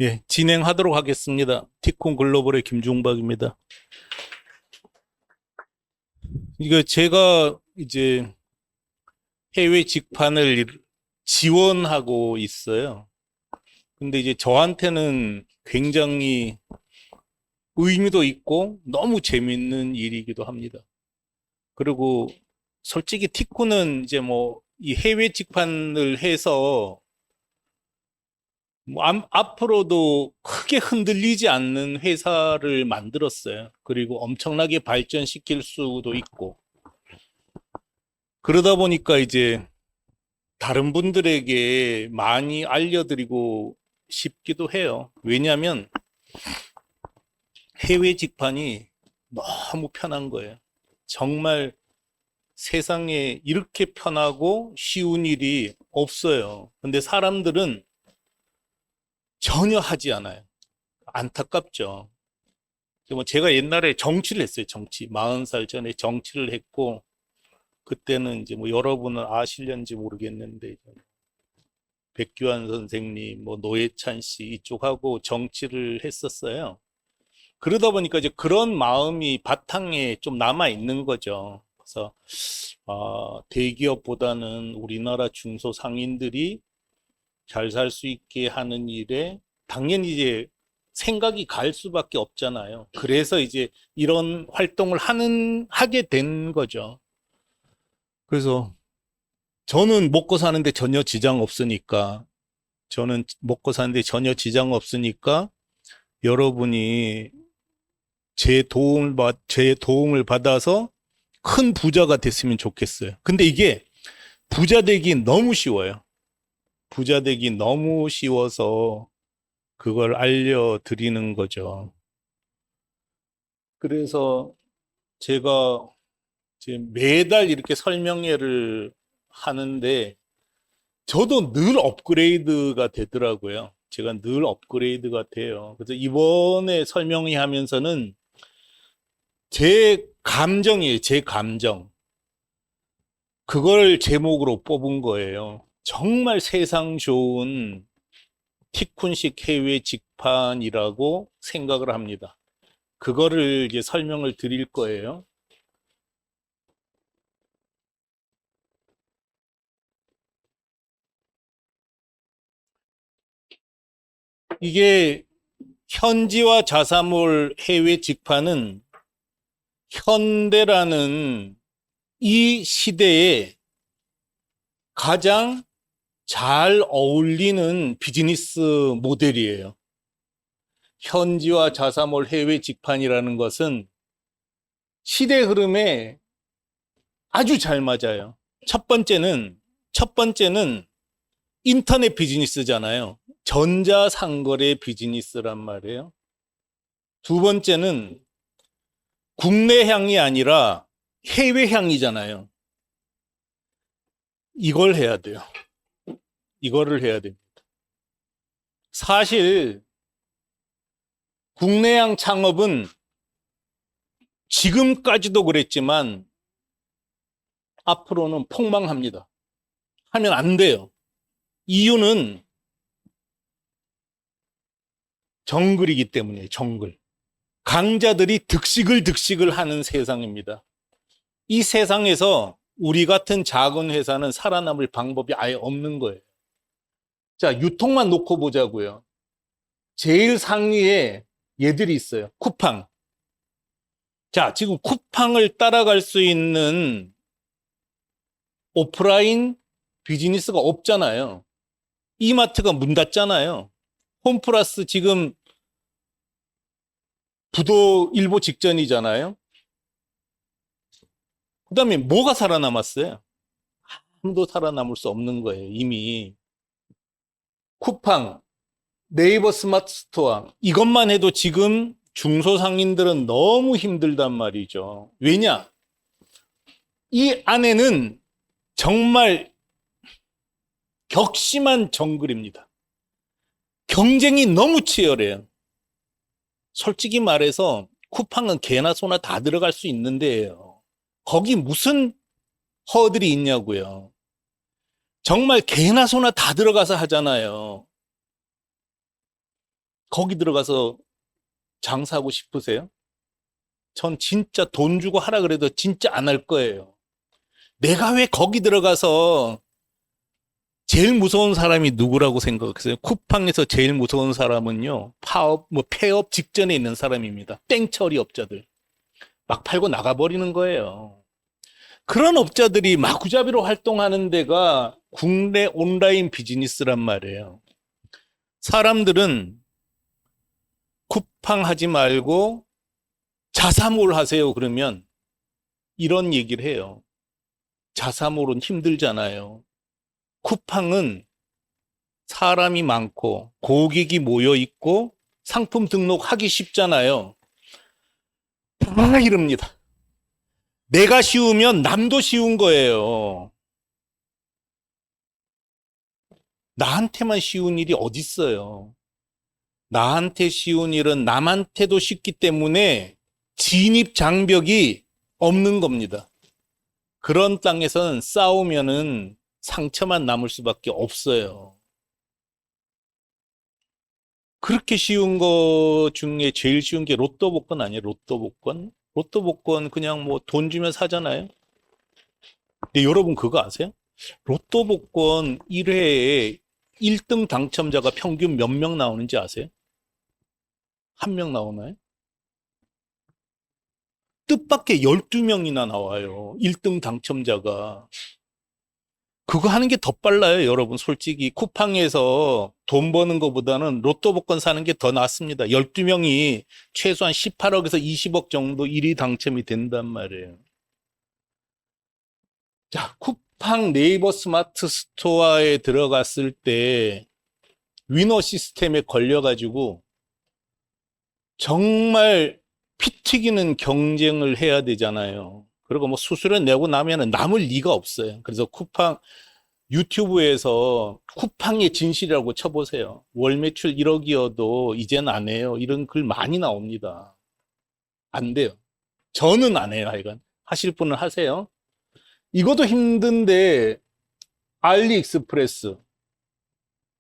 예, 진행하도록 하겠습니다. 티콘 글로벌의 김종박입니다. 이거 제가 이제 해외 직판을 지원하고 있어요. 근데 이제 저한테는 굉장히 의미도 있고 너무 재밌는 일이기도 합니다. 그리고 솔직히 티콘은 이제 뭐 이 해외 직판을 해서 뭐 앞으로도 크게 흔들리지 않는 회사를 만들었어요. 그리고 엄청나게 발전시킬 수도 있고. 그러다 보니까 이제 다른 분들에게 많이 알려드리고 싶기도 해요. 왜냐하면 해외 직판이 너무 편한 거예요. 정말 세상에 이렇게 편하고 쉬운 일이 없어요. 근데 사람들은 전혀 하지 않아요. 안타깝죠. 뭐 제가 옛날에 정치를 했어요. 정치. 40살 전에 정치를 했고, 그때는 이제 뭐 여러분은 아실는지 모르겠는데, 백규환 선생님, 뭐 노회찬 씨 이쪽하고 정치를 했었어요. 그러다 보니까 이제 그런 마음이 바탕에 좀 남아 있는 거죠. 그래서 대기업보다는 우리나라 중소상인들이 잘 살 수 있게 하는 일에 당연히 이제 생각이 갈 수밖에 없잖아요. 그래서 이제 이런 활동을 하게 된 거죠. 그래서 저는 먹고 사는데 전혀 지장 없으니까, 저는 먹고 사는데 전혀 지장 없으니까 여러분이 제 도움을 받아서 큰 부자가 됐으면 좋겠어요. 근데 이게 부자 되기 너무 쉬워요. 부자 되기 너무 쉬워서 그걸 알려드리는 거죠. 그래서 제가 지금 매달 이렇게 설명회를 하는데 저도 늘 업그레이드가 되더라고요. 제가 늘 업그레이드가 돼요. 그래서 이번에 설명회 하면서는 제 감정이에요. 제 감정. 그걸 제목으로 뽑은 거예요. 정말 세상 좋은 티쿤식 해외 직판이라고 생각을 합니다. 그거를 이제 설명을 드릴 거예요. 이게 현지화 자사몰 해외 직판은 현대라는 이 시대에 가장 잘 어울리는 비즈니스 모델이에요. 현지화 자사몰 해외 직판이라는 것은 시대 흐름에 아주 잘 맞아요. 첫 번째는 인터넷 비즈니스잖아요. 전자상거래 비즈니스란 말이에요. 두 번째는 국내향이 아니라 해외향이잖아요. 이걸 해야 돼요. 이거를 해야 됩니다. 사실 국내향 창업은 지금까지도 그랬지만 앞으로는 폭망합니다. 하면 안 돼요. 이유는 정글이기 때문이에요. 정글. 강자들이 득식을 하는 세상입니다. 이 세상에서 우리 같은 작은 회사는 살아남을 방법이 아예 없는 거예요. 자, 유통만 놓고 보자고요. 제일 상위에 얘들이 있어요. 쿠팡. 자, 지금 쿠팡을 따라갈 수 있는 오프라인 비즈니스가 없잖아요. 이마트가 문 닫잖아요. 홈플러스 지금 부도 일보 직전이잖아요. 그 다음에 뭐가 살아남았어요? 아무도 살아남을 수 없는 거예요. 이미 쿠팡, 네이버 스마트 스토어 이것만 해도 지금 중소상인들은 너무 힘들단 말이죠. 왜냐? 이 안에는 정말 격심한 정글입니다. 경쟁이 너무 치열해요. 솔직히 말해서 쿠팡은 개나 소나 다 들어갈 수 있는 데예요. 거기 무슨 허들이 있냐고요. 정말 개나 소나 다 들어가서 하잖아요. 거기 들어가서 장사하고 싶으세요? 전 진짜 돈 주고 하라 그래도 진짜 안 할 거예요. 내가 왜 거기 들어가서 제일 무서운 사람이 누구라고 생각했어요? 쿠팡에서 제일 무서운 사람은요, 폐업 직전에 있는 사람입니다. 땡처리 업자들. 막 팔고 나가버리는 거예요. 그런 업자들이 마구잡이로 활동하는 데가 국내 온라인 비즈니스란 말이에요. 사람들은 쿠팡 하지 말고 자사몰 하세요. 그러면 이런 얘기를 해요. 자사몰은 힘들잖아요. 쿠팡은 사람이 많고 고객이 모여 있고 상품 등록하기 쉽잖아요. 다 이럽니다. 내가 쉬우면 남도 쉬운 거예요. 나한테만 쉬운 일이 어딨어요. 나한테 쉬운 일은 남한테도 쉽기 때문에 진입 장벽이 없는 겁니다. 그런 땅에서는 싸우면은 상처만 남을 수밖에 없어요. 그렇게 쉬운 거 중에 제일 쉬운 게 로또 복권 아니에요? 로또 복권? 로또 복권 그냥 뭐 돈 주면 사잖아요. 근데 여러분 그거 아세요? 로또 복권 1회에 1등 당첨자가 평균 몇 명 나오는지 아세요? 한 명 나오나요? 뜻밖의 12명이나 나와요. 1등 당첨자가. 그거 하는 게 더 빨라요, 여러분. 솔직히 쿠팡에서 돈 버는 것보다는 로또 복권 사는 게 더 낫습니다. 12명이 최소한 18억에서 20억 정도 1위 당첨이 된단 말이에요. 자, 쿠팡 네이버 스마트 스토어에 들어갔을 때 위너 시스템에 걸려가지고 정말 피 튀기는 경쟁을 해야 되잖아요. 그리고 뭐 수수료 내고 나면은 남을 리가 없어요. 그래서 쿠팡 유튜브에서 쿠팡의 진실이라고 쳐보세요. 월 매출 1억이어도 이제는 안 해요. 이런 글 많이 나옵니다. 안 돼요. 저는 안 해요. 하여간 하실 분은 하세요. 이것도 힘든데 알리익스프레스,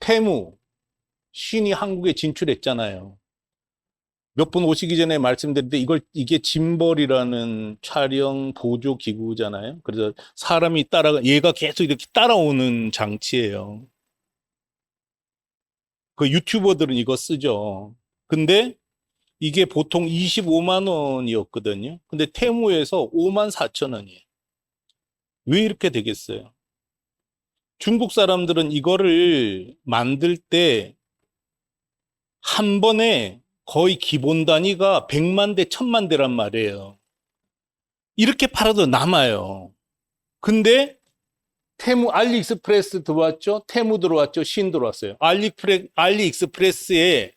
테무, 신이 한국에 진출했잖아요. 몇 분 오시기 전에 말씀드렸는데 이게 짐벌이라는 촬영 보조 기구잖아요. 그래서 사람이 얘가 계속 이렇게 따라오는 장치예요. 그 유튜버들은 이거 쓰죠. 근데 이게 보통 25만 원이었거든요. 근데 테무에서 5만 4천 원이에요. 왜 이렇게 되겠어요? 중국 사람들은 이거를 만들 때 한 번에 거의 기본 단위가 100만 대, 1000만 대란 말이에요. 이렇게 팔아도 남아요. 근데 알리익스프레스 들어왔죠? 테무 들어왔죠? 신 들어왔어요. 알리익스프레스에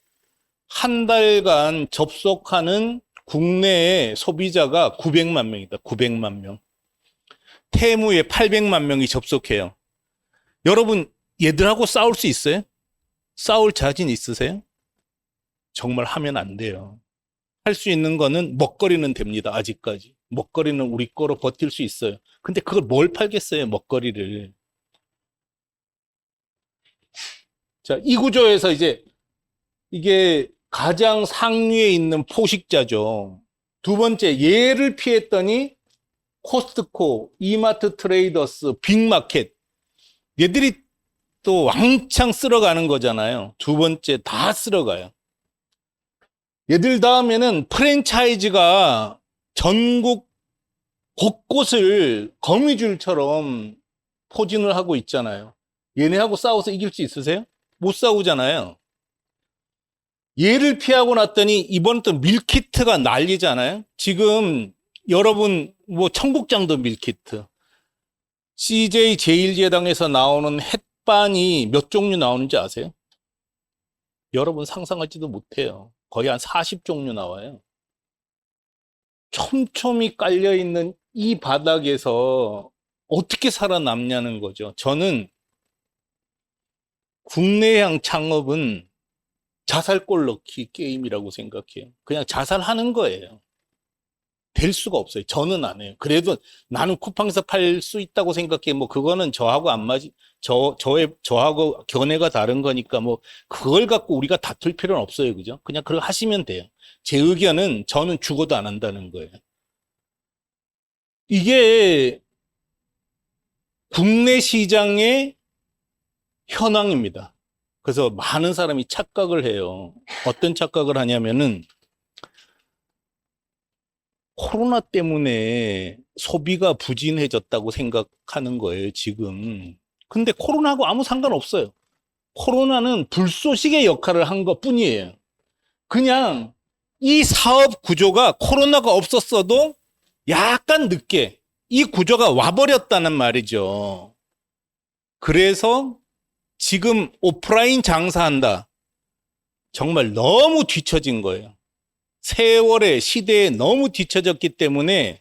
한 달간 접속하는 국내의 소비자가 900만 명이다. 900만 명. 테무에 800만 명이 접속해요. 여러분, 얘들하고 싸울 수 있어요? 싸울 자신 있으세요? 정말 하면 안 돼요. 할 수 있는 거는 먹거리는 됩니다. 아직까지. 먹거리는 우리 거로 버틸 수 있어요. 근데 그걸 뭘 팔겠어요? 먹거리를. 자, 이 구조에서 이제 이게 가장 상위에 있는 포식자죠. 두 번째, 얘를 피했더니 코스트코, 이마트 트레이더스, 빅마켓. 얘들이 또 왕창 쓸어가는 거잖아요. 두 번째 다 쓸어가요. 얘들 다음에는 프랜차이즈가 전국 곳곳을 거미줄처럼 포진을 하고 있잖아요. 얘네하고 싸워서 이길 수 있으세요? 못 싸우잖아요. 얘를 피하고 났더니 이번 또 밀키트가 난리잖아요. 지금 여러분 뭐 청국장도 밀키트, CJ 제일제당에서 나오는 햇반이 몇 종류 나오는지 아세요? 여러분 상상하지도 못해요. 거의 한 40종류 나와요. 촘촘히 깔려있는 이 바닥에서 어떻게 살아남냐는 거죠. 저는 국내향 창업은 자살골 넣기 게임이라고 생각해요. 그냥 자살하는 거예요. 될 수가 없어요. 저는 안 해요. 그래도 나는 쿠팡에서 팔 수 있다고 생각해. 뭐 그거는 저하고 안 맞이 저하고 견해가 다른 거니까 뭐 그걸 갖고 우리가 다툴 필요는 없어요. 그죠? 그냥 그걸 하시면 돼요. 제 의견은 저는 죽어도 안 한다는 거예요. 이게 국내 시장의 현황입니다. 그래서 많은 사람이 착각을 해요. 어떤 착각을 하냐면은 코로나 때문에 소비가 부진해졌다고 생각하는 거예요, 지금. 근데 코로나하고 아무 상관없어요. 코로나는 불쏘시개 역할을 한 것 뿐이에요. 그냥 이 사업 구조가 코로나가 없었어도 약간 늦게 이 구조가 와버렸다는 말이죠. 그래서 지금 오프라인 장사한다. 정말 너무 뒤처진 거예요. 세월의 시대에 너무 뒤처졌기 때문에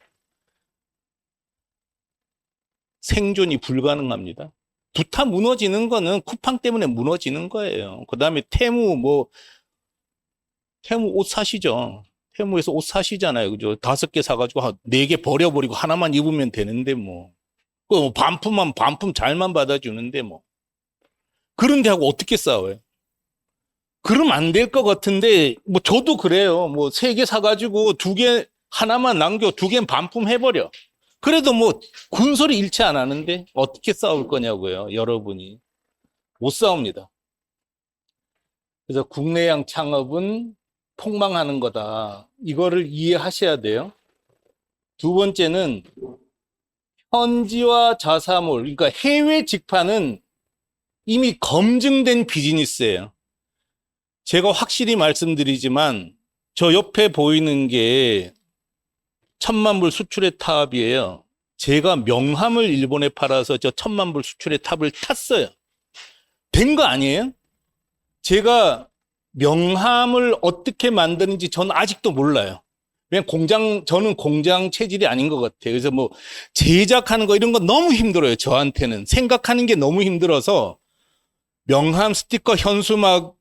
생존이 불가능합니다. 두타 무너지는 거는 쿠팡 때문에 무너지는 거예요. 그 다음에 테무 옷 사시죠. 테무에서 옷 사시잖아요. 그죠? 5개 사가지고 4개 버려버리고 하나만 입으면 되는데 뭐. 반품 잘만 받아주는데 뭐. 그런데 하고 어떻게 싸워요? 그럼 안 될 것 같은데, 뭐, 저도 그래요. 뭐, 3개 사가지고 2개, 하나만 남겨, 2개는 반품해버려. 그래도 뭐, 군소리 일치 안 하는데, 어떻게 싸울 거냐고요, 여러분이. 못 싸웁니다. 그래서 국내양 창업은 폭망하는 거다. 이거를 이해하셔야 돼요. 두 번째는, 현지화 자사몰, 그러니까 해외 직판은 이미 검증된 비즈니스예요. 제가 확실히 말씀드리지만 저 옆에 보이는 게 1,000만 불 수출의 탑이에요. 제가 명함을 일본에 팔아서 저 1,000만 불 수출의 탑을 탔어요. 된 거 아니에요? 제가 명함을 어떻게 만드는지 저는 아직도 몰라요. 그냥 저는 공장 체질이 아닌 것 같아요. 그래서 뭐 제작하는 거 이런 거 너무 힘들어요. 저한테는. 생각하는 게 너무 힘들어서 명함, 스티커, 현수막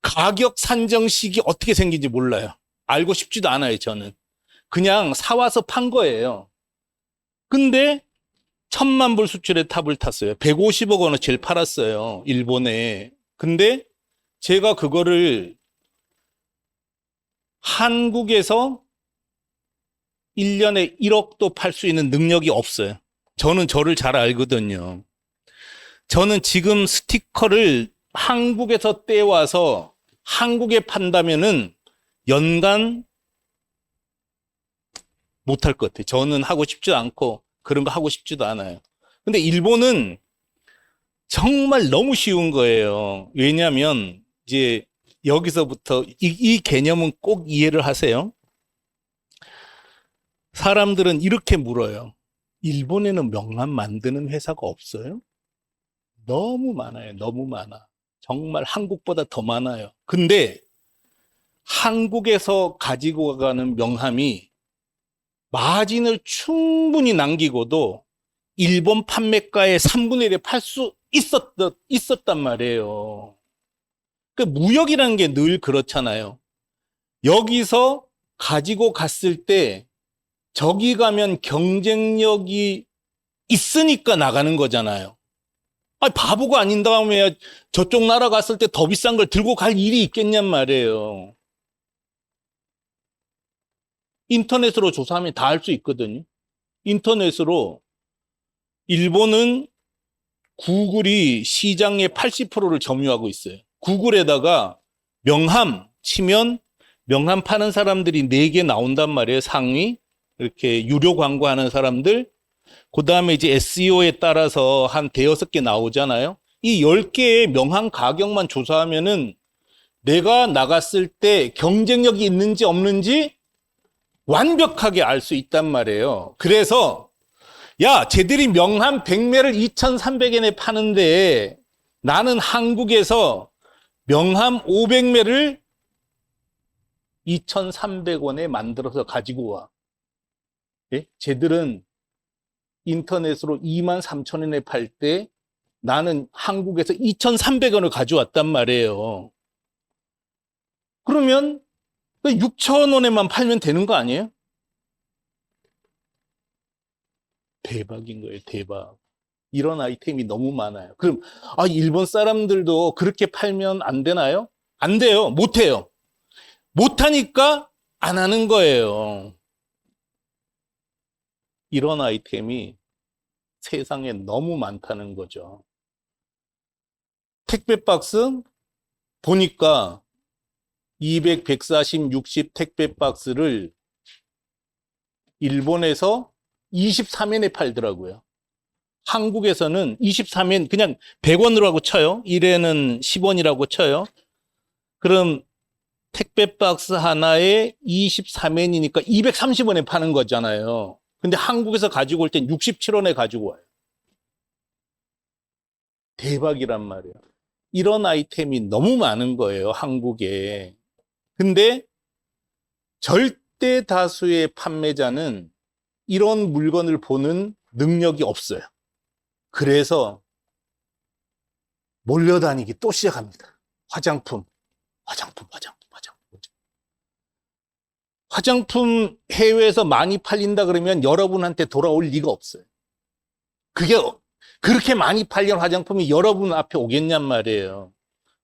가격 산정식이 어떻게 생긴지 몰라요. 알고 싶지도 않아요, 저는. 그냥 사와서 판 거예요. 근데 1,000만 불 수출의 탑을 탔어요. 150억 원어치를 팔았어요, 일본에. 근데 제가 그거를 한국에서 1년에 1억도 팔 수 있는 능력이 없어요. 저는 저를 잘 알거든요. 저는 지금 스티커를 한국에서 떼와서 한국에 판다면은 연간 못할 것 같아요. 저는 하고 싶지도 않고 그런 거 하고 싶지도 않아요. 근데 일본은 정말 너무 쉬운 거예요. 왜냐하면 이제 여기서부터 이 개념은 꼭 이해를 하세요. 사람들은 이렇게 물어요. 일본에는 명함 만드는 회사가 없어요? 너무 많아요. 너무 많아. 정말 한국보다 더 많아요. 근데 한국에서 가지고 가는 명함이 마진을 충분히 남기고도 일본 판매가의 3분의 1에 팔 수 있었단 말이에요. 그 무역이라는 게 늘 그렇잖아요. 여기서 가지고 갔을 때 저기 가면 경쟁력이 있으니까 나가는 거잖아요. 아니, 바보가 아닌 다음에 저쪽 나라 갔을 때 더 비싼 걸 들고 갈 일이 있겠냔 말이에요. 인터넷으로 조사하면 다 알 수 있거든요. 인터넷으로 일본은 구글이 시장의 80%를 점유하고 있어요. 구글에다가 명함 치면 명함 파는 사람들이 4개 나온단 말이에요. 상위. 이렇게 유료 광고하는 사람들. 그 다음에 이제 SEO에 따라서 한 5-6개 나오잖아요. 이 10개의 명함 가격만 조사하면은 내가 나갔을 때 경쟁력이 있는지 없는지 완벽하게 알 수 있단 말이에요. 그래서 야, 쟤들이 명함 100매를 2,300엔에 파는데 나는 한국에서 명함 500매를 2,300원에 만들어서 가지고 와. 예? 쟤들은 인터넷으로 23,000원에 팔 때 나는 한국에서 2,300원을 가져왔단 말이에요. 그러면 6,000원에만 팔면 되는 거 아니에요? 대박인 거예요, 대박. 이런 아이템이 너무 많아요. 그럼, 일본 사람들도 그렇게 팔면 안 되나요? 안 돼요. 못 해요. 못 하니까 안 하는 거예요. 이런 아이템이 세상에 너무 많다는 거죠. 택배 박스 보니까 200, 140, 60 택배 박스를 일본에서 23엔에 팔더라고요. 한국에서는 23엔 그냥 100원으로 하고 쳐요. 1회는 10원이라고 쳐요. 그럼 택배 박스 하나에 23엔이니까 230원에 파는 거잖아요. 근데 한국에서 가지고 올 땐 67원에 가지고 와요. 대박이란 말이에요. 이런 아이템이 너무 많은 거예요, 한국에. 근데 절대 다수의 판매자는 이런 물건을 보는 능력이 없어요. 그래서 몰려다니기 또 시작합니다. 화장품. 화장품 해외에서 많이 팔린다 그러면 여러분한테 돌아올 리가 없어요. 그게 그렇게 많이 팔린 화장품이 여러분 앞에 오겠냔 말이에요.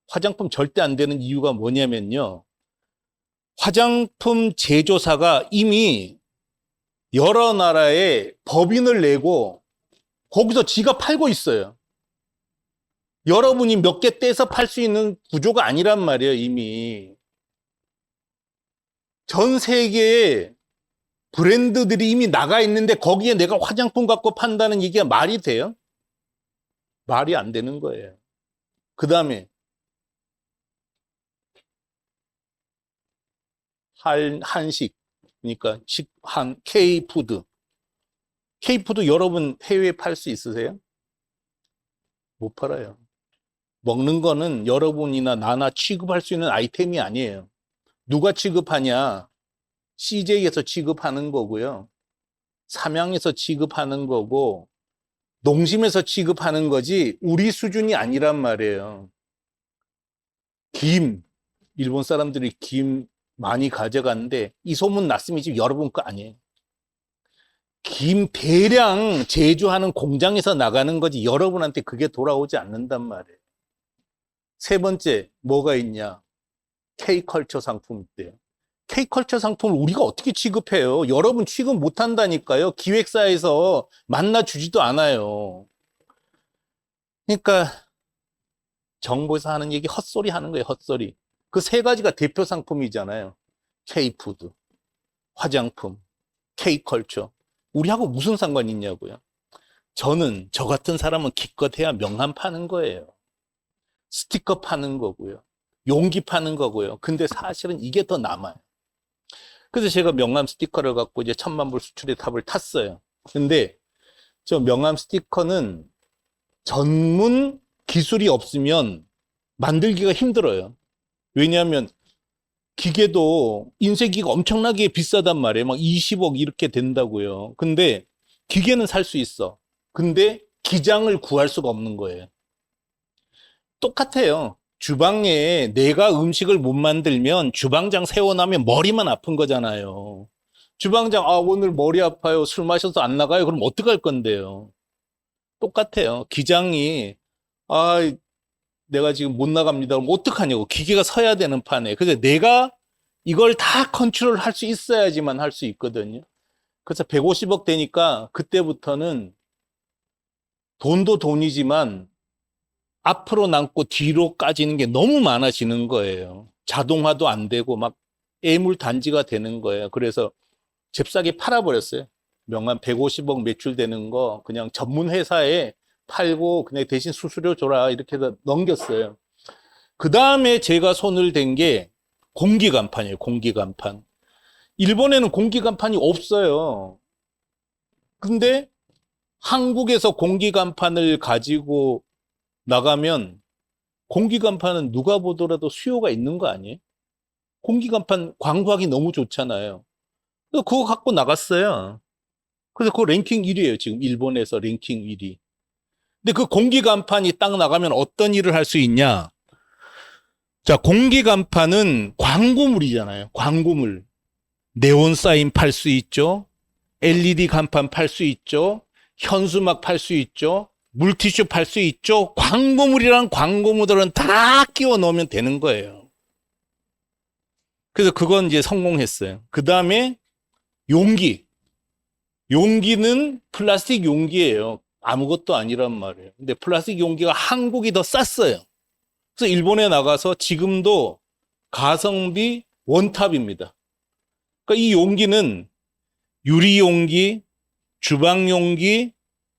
화장품 절대 안 되는 이유가 뭐냐면요. 화장품 제조사가 이미 여러 나라에 법인을 내고 거기서 지가 팔고 있어요. 여러분이 몇 개 떼서 팔 수 있는 구조가 아니란 말이에요, 이미. 전 세계에 브랜드들이 이미 나가 있는데 거기에 내가 화장품 갖고 판다는 얘기가 말이 돼요? 말이 안 되는 거예요. 그 다음에 한식, 그러니까 K푸드. K푸드 여러분 해외에 팔 수 있으세요? 못 팔아요. 먹는 거는 여러분이나 나나 취급할 수 있는 아이템이 아니에요. 누가 취급하냐? CJ에서 취급하는 거고요. 삼양에서 취급하는 거고, 농심에서 취급하는 거지 우리 수준이 아니란 말이에요. 김, 일본 사람들이 김 많이 가져가는데 이 소문 났으면 지금 여러분 거 아니에요. 김 대량 제조하는 공장에서 나가는 거지 여러분한테 그게 돌아오지 않는단 말이에요. 세 번째 뭐가 있냐? K컬처 상품 있대요. K컬처 상품을 우리가 어떻게 취급해요? 여러분 취급 못 한다니까요. 기획사에서 만나주지도 않아요. 그러니까 정부에서 하는 얘기 헛소리 하는 거예요. 헛소리. 그 세 가지가 대표 상품이잖아요. K푸드, 화장품, K컬처. 우리하고 무슨 상관이 있냐고요. 저는 저 같은 사람은 기껏해야 명함 파는 거예요. 스티커 파는 거고요. 용기 파는 거고요. 근데 사실은 이게 더 남아요. 그래서 제가 명함 스티커를 갖고 이제 1000만 불 수출의 탑을 탔어요. 근데 저 명함 스티커는 전문 기술이 없으면 만들기가 힘들어요. 왜냐하면 기계도 인쇄기가 엄청나게 비싸단 말이에요. 막 20억 이렇게 된다고요. 근데 기계는 살 수 있어. 근데 기장을 구할 수가 없는 거예요. 똑같아요. 주방에 내가 음식을 못 만들면 주방장 세워놓으면 머리만 아픈 거잖아요. 주방장, 오늘 머리 아파요. 술 마셔서 안 나가요. 그럼 어떡할 건데요? 똑같아요. 기장이, 내가 지금 못 나갑니다. 그럼 어떡하냐고. 기계가 서야 되는 판에. 그래서 내가 이걸 다 컨트롤 할 수 있어야지만 할 수 있거든요. 그래서 150억 되니까 그때부터는 돈도 돈이지만 앞으로 남고 뒤로 까지는 게 너무 많아지는 거예요. 자동화도 안 되고 막 애물단지가 되는 거예요. 그래서 잽싸게 팔아버렸어요. 명함 150억 매출되는 거 그냥 전문 회사에 팔고 그냥 대신 수수료 줘라 이렇게 해서 넘겼어요. 그 다음에 제가 손을 댄 게 공기간판이에요. 공기간판. 일본에는 공기간판이 없어요. 근데 한국에서 공기간판을 가지고 나가면 공기간판은 누가 보더라도 수요가 있는 거 아니에요? 공기간판 광고하기 너무 좋잖아요. 그래서 그거 갖고 나갔어요. 그래서 그거 랭킹 1위예요. 지금 일본에서 랭킹 1위. 근데 그 공기간판이 딱 나가면 어떤 일을 할 수 있냐? 자, 공기간판은 광고물이잖아요. 광고물. 네온 사인 팔 수 있죠. LED 간판 팔 수 있죠. 현수막 팔 수 있죠. 물티슈 팔 수 있죠. 광고물이랑 광고물들은 다 끼워 넣으면 되는 거예요. 그래서 그건 이제 성공했어요. 그 다음에 용기. 용기는 플라스틱 용기예요. 아무것도 아니란 말이에요. 근데 플라스틱 용기가 한국이 더 쌌어요. 그래서 일본에 나가서 지금도 가성비 원탑입니다. 그러니까 이 용기는 유리 용기, 주방 용기,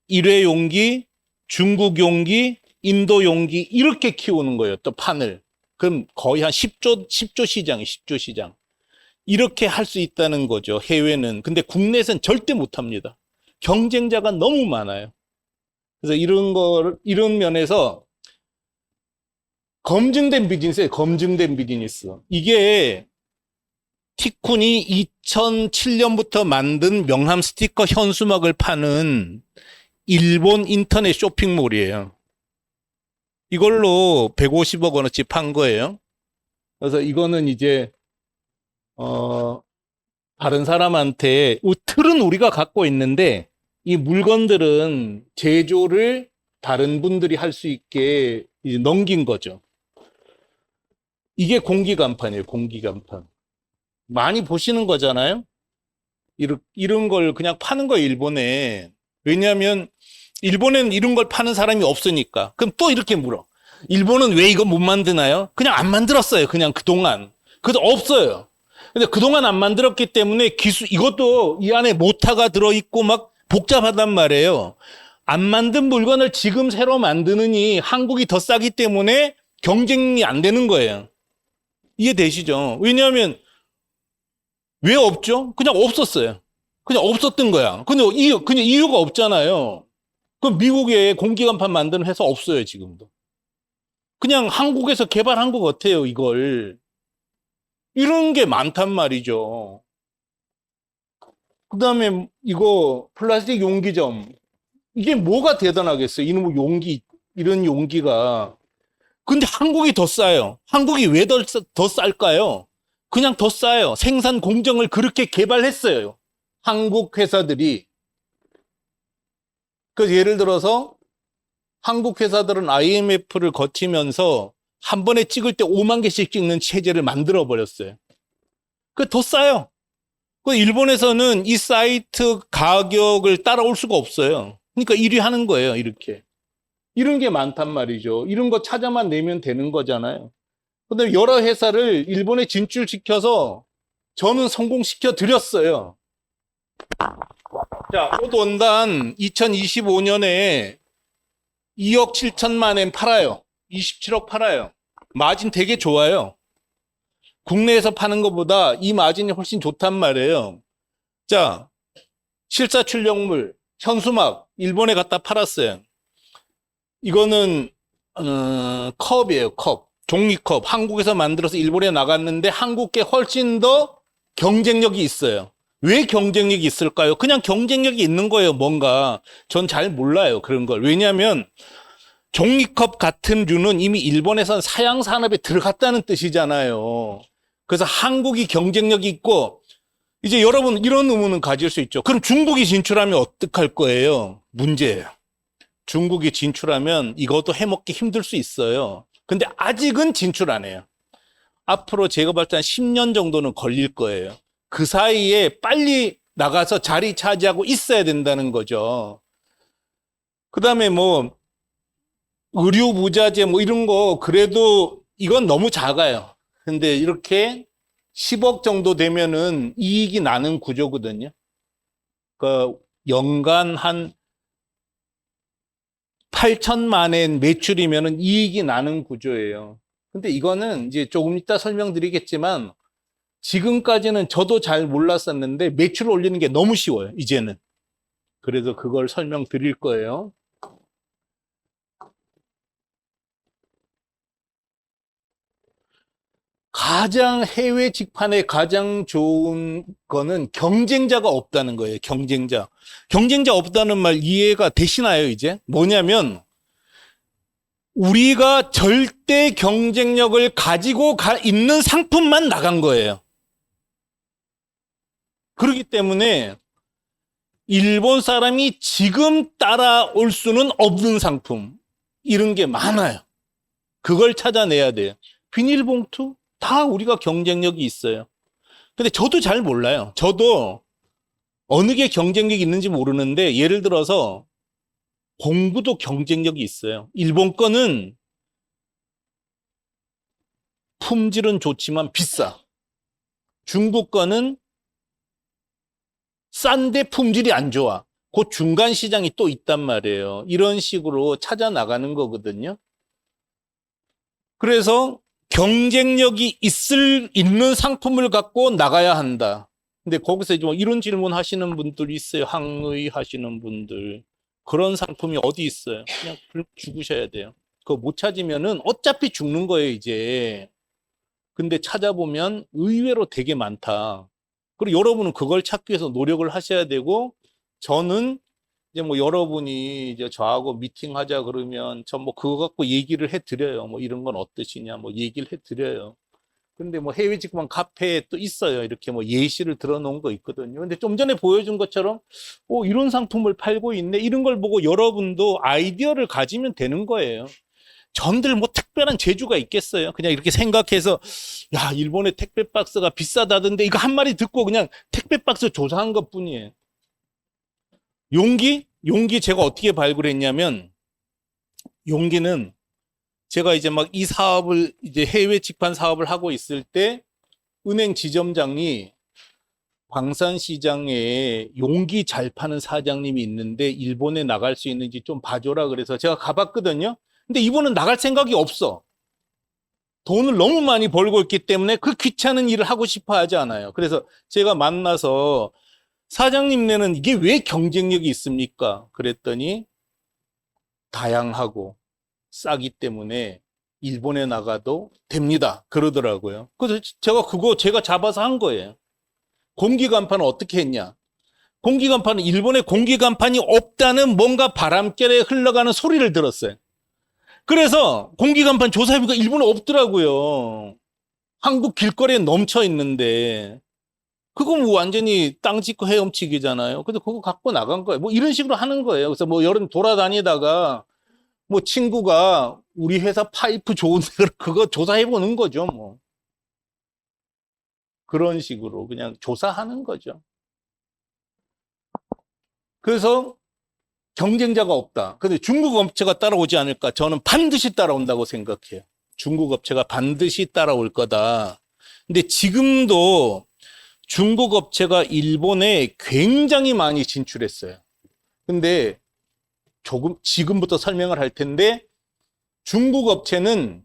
일회 용기, 중국 용기, 인도 용기 이렇게 키우는 거예요. 또 판을. 그럼 거의 한 10조 시장이에요. 10조 시장. 이렇게 할 수 있다는 거죠. 해외는. 근데 국내에서는 절대 못 합니다. 경쟁자가 너무 많아요. 그래서 이런 면에서 검증된 비즈니스예요. 검증된 비즈니스. 이게 티쿤이 2007년부터 만든 명함 스티커 현수막을 파는 일본 인터넷 쇼핑몰이에요. 이걸로 150억 원어치 판 거예요. 그래서 이거는 이제 다른 사람한테 틀은 우리가 갖고 있는데 이 물건들은 제조를 다른 분들이 할 수 있게 이제 넘긴 거죠. 이게 공기간판이에요. 공기간판. 많이 보시는 거잖아요. 이런 걸 그냥 파는 거예요. 일본에. 왜냐하면 일본에는 이런 걸 파는 사람이 없으니까. 그럼 또 이렇게 물어. 일본은 왜 이거 못 만드나요? 그냥 안 만들었어요. 그냥 그동안. 그래서 없어요. 근데 그동안 안 만들었기 때문에 이것도 이 안에 모터가 들어있고 막 복잡하단 말이에요. 안 만든 물건을 지금 새로 만드느니 한국이 더 싸기 때문에 경쟁이 안 되는 거예요. 이해되시죠? 왜냐하면 왜 없죠? 그냥 없었어요. 그냥 없었던 거야. 근데 그냥 이유가 없잖아요. 그럼 미국에 공기간판 만드는 회사 없어요, 지금도. 그냥 한국에서 개발한 것 같아요, 이걸. 이런 게 많단 말이죠. 그 다음에 이거 플라스틱 용기점. 이게 뭐가 대단하겠어요? 이놈의 용기, 이런 용기가. 근데 한국이 더 싸요. 한국이 왜 더 쌀까요? 그냥 더 싸요. 생산 공정을 그렇게 개발했어요. 한국 회사들이. 그 예를 들어서 한국 회사들은 IMF를 거치면서 한 번에 찍을 때 5만 개씩 찍는 체제를 만들어 버렸어요. 그 더 싸요. 그 일본에서는 이 사이트 가격을 따라올 수가 없어요. 그러니까 1위 하는 거예요, 이렇게. 이런 게 많단 말이죠. 이런 거 찾아만 내면 되는 거잖아요. 근데 여러 회사를 일본에 진출시켜서 저는 성공시켜 드렸어요. 자, 꽃원단 2025년에 2억 7천만 엔 팔아요. 27억 팔아요. 마진 되게 좋아요. 국내에서 파는 것보다 이 마진이 훨씬 좋단 말이에요. 자, 실사출력물, 현수막, 일본에 갖다 팔았어요. 이거는, 컵이에요, 컵. 종이컵. 한국에서 만들어서 일본에 나갔는데 한국계 훨씬 더 경쟁력이 있어요. 왜 경쟁력이 있을까요? 그냥 경쟁력이 있는 거예요, 뭔가. 전 잘 몰라요, 그런 걸. 왜냐하면 종이컵 같은 류는 이미 일본에선 사양 산업에 들어갔다는 뜻이잖아요. 그래서 한국이 경쟁력이 있고, 이제 여러분 이런 의문은 가질 수 있죠. 그럼 중국이 진출하면 어떡할 거예요? 문제예요. 중국이 진출하면 이것도 해먹기 힘들 수 있어요. 근데 아직은 진출 안 해요. 앞으로 제가 볼 때 한 10년 정도는 걸릴 거예요. 그 사이에 빨리 나가서 자리 차지하고 있어야 된다는 거죠. 그 다음에 뭐 의료부자재 뭐 이런 거 그래도 이건 너무 작아요. 근데 이렇게 10억 정도 되면은 이익이 나는 구조거든요. 그 연간 한 8천만 엔 매출이면은 이익이 나는 구조예요. 근데 이거는 이제 조금 이따 설명드리겠지만 지금까지는 저도 잘 몰랐었는데 매출을 올리는 게 너무 쉬워요, 이제는. 그래서 그걸 설명드릴 거예요. 가장 해외 직판에 가장 좋은 거는 경쟁자가 없다는 거예요. 경쟁자. 경쟁자 없다는 말 이해가 되시나요, 이제? 뭐냐면 우리가 절대 경쟁력을 가지고 있는 상품만 나간 거예요. 그렇기 때문에 일본 사람이 지금 따라올 수는 없는 상품, 이런 게 많아요. 그걸 찾아내야 돼요. 비닐봉투? 다 우리가 경쟁력이 있어요. 근데 저도 잘 몰라요. 저도 어느 게 경쟁력이 있는지 모르는데, 예를 들어서 공구도 경쟁력이 있어요. 일본 거는 품질은 좋지만 비싸. 중국 거는 싼데 품질이 안 좋아. 그 중간 시장이 또 있단 말이에요. 이런 식으로 찾아 나가는 거거든요. 그래서 경쟁력이 있는 상품을 갖고 나가야 한다. 근데 거기서 이제 뭐 이런 질문 하시는 분들이 있어요. 항의 하시는 분들. 그런 상품이 어디 있어요? 그냥 죽으셔야 돼요. 그거 못 찾으면은 어차피 죽는 거예요, 이제. 근데 찾아보면 의외로 되게 많다. 그리고 여러분은 그걸 찾기 위해서 노력을 하셔야 되고, 저는 이제 뭐 여러분이 이제 저하고 미팅하자 그러면 전 뭐 그거 갖고 얘기를 해드려요. 뭐 이런 건 어떠시냐, 뭐 얘기를 해드려요. 근데 뭐 해외 직관 카페에 또 있어요. 이렇게 뭐 예시를 들어놓은 거 있거든요. 근데 좀 전에 보여준 것처럼, 이런 상품을 팔고 있네. 이런 걸 보고 여러분도 아이디어를 가지면 되는 거예요. 전들 뭐 특별한 재주가 있겠어요. 그냥 이렇게 생각해서, 야, 일본의 택배 박스가 비싸다던데 이거 한 마리 듣고 그냥 택배 박스 조사한 것 뿐이에요. 용기 제가 어떻게 발굴했냐면, 용기는 제가 이제 막 이 사업을, 이제 해외 직판 사업을 하고 있을 때, 은행 지점장이 광산시장에 용기 잘 파는 사장님이 있는데 일본에 나갈 수 있는지 좀 봐줘라 그래서 제가 가봤거든요. 근데 이분은 나갈 생각이 없어. 돈을 너무 많이 벌고 있기 때문에 그 귀찮은 일을 하고 싶어 하지 않아요. 그래서 제가 만나서, 사장님네는 이게 왜 경쟁력이 있습니까? 그랬더니 다양하고 싸기 때문에 일본에 나가도 됩니다. 그러더라고요. 그래서 제가 잡아서 한 거예요. 공기간판은 어떻게 했냐? 공기간판은 일본에 공기간판이 없다는 뭔가 바람결에 흘러가는 소리를 들었어요. 그래서 공기간판 조사해보니까 일본에 없더라고요. 한국 길거리에 넘쳐 있는데. 그건 뭐 완전히 땅 짓고 헤엄치기잖아요. 근데 그거 갖고 나간 거예요. 뭐 이런 식으로 하는 거예요. 그래서 뭐 여름 돌아다니다가 뭐 친구가 우리 회사 파이프 좋은데 그거 조사해보는 거죠. 뭐. 그런 식으로 그냥 조사하는 거죠. 그래서 경쟁자가 없다. 근데 중국 업체가 따라오지 않을까? 저는 반드시 따라온다고 생각해요. 중국 업체가 반드시 따라올 거다. 근데 지금도 중국 업체가 일본에 굉장히 많이 진출했어요. 근데 지금부터 설명을 할 텐데, 중국 업체는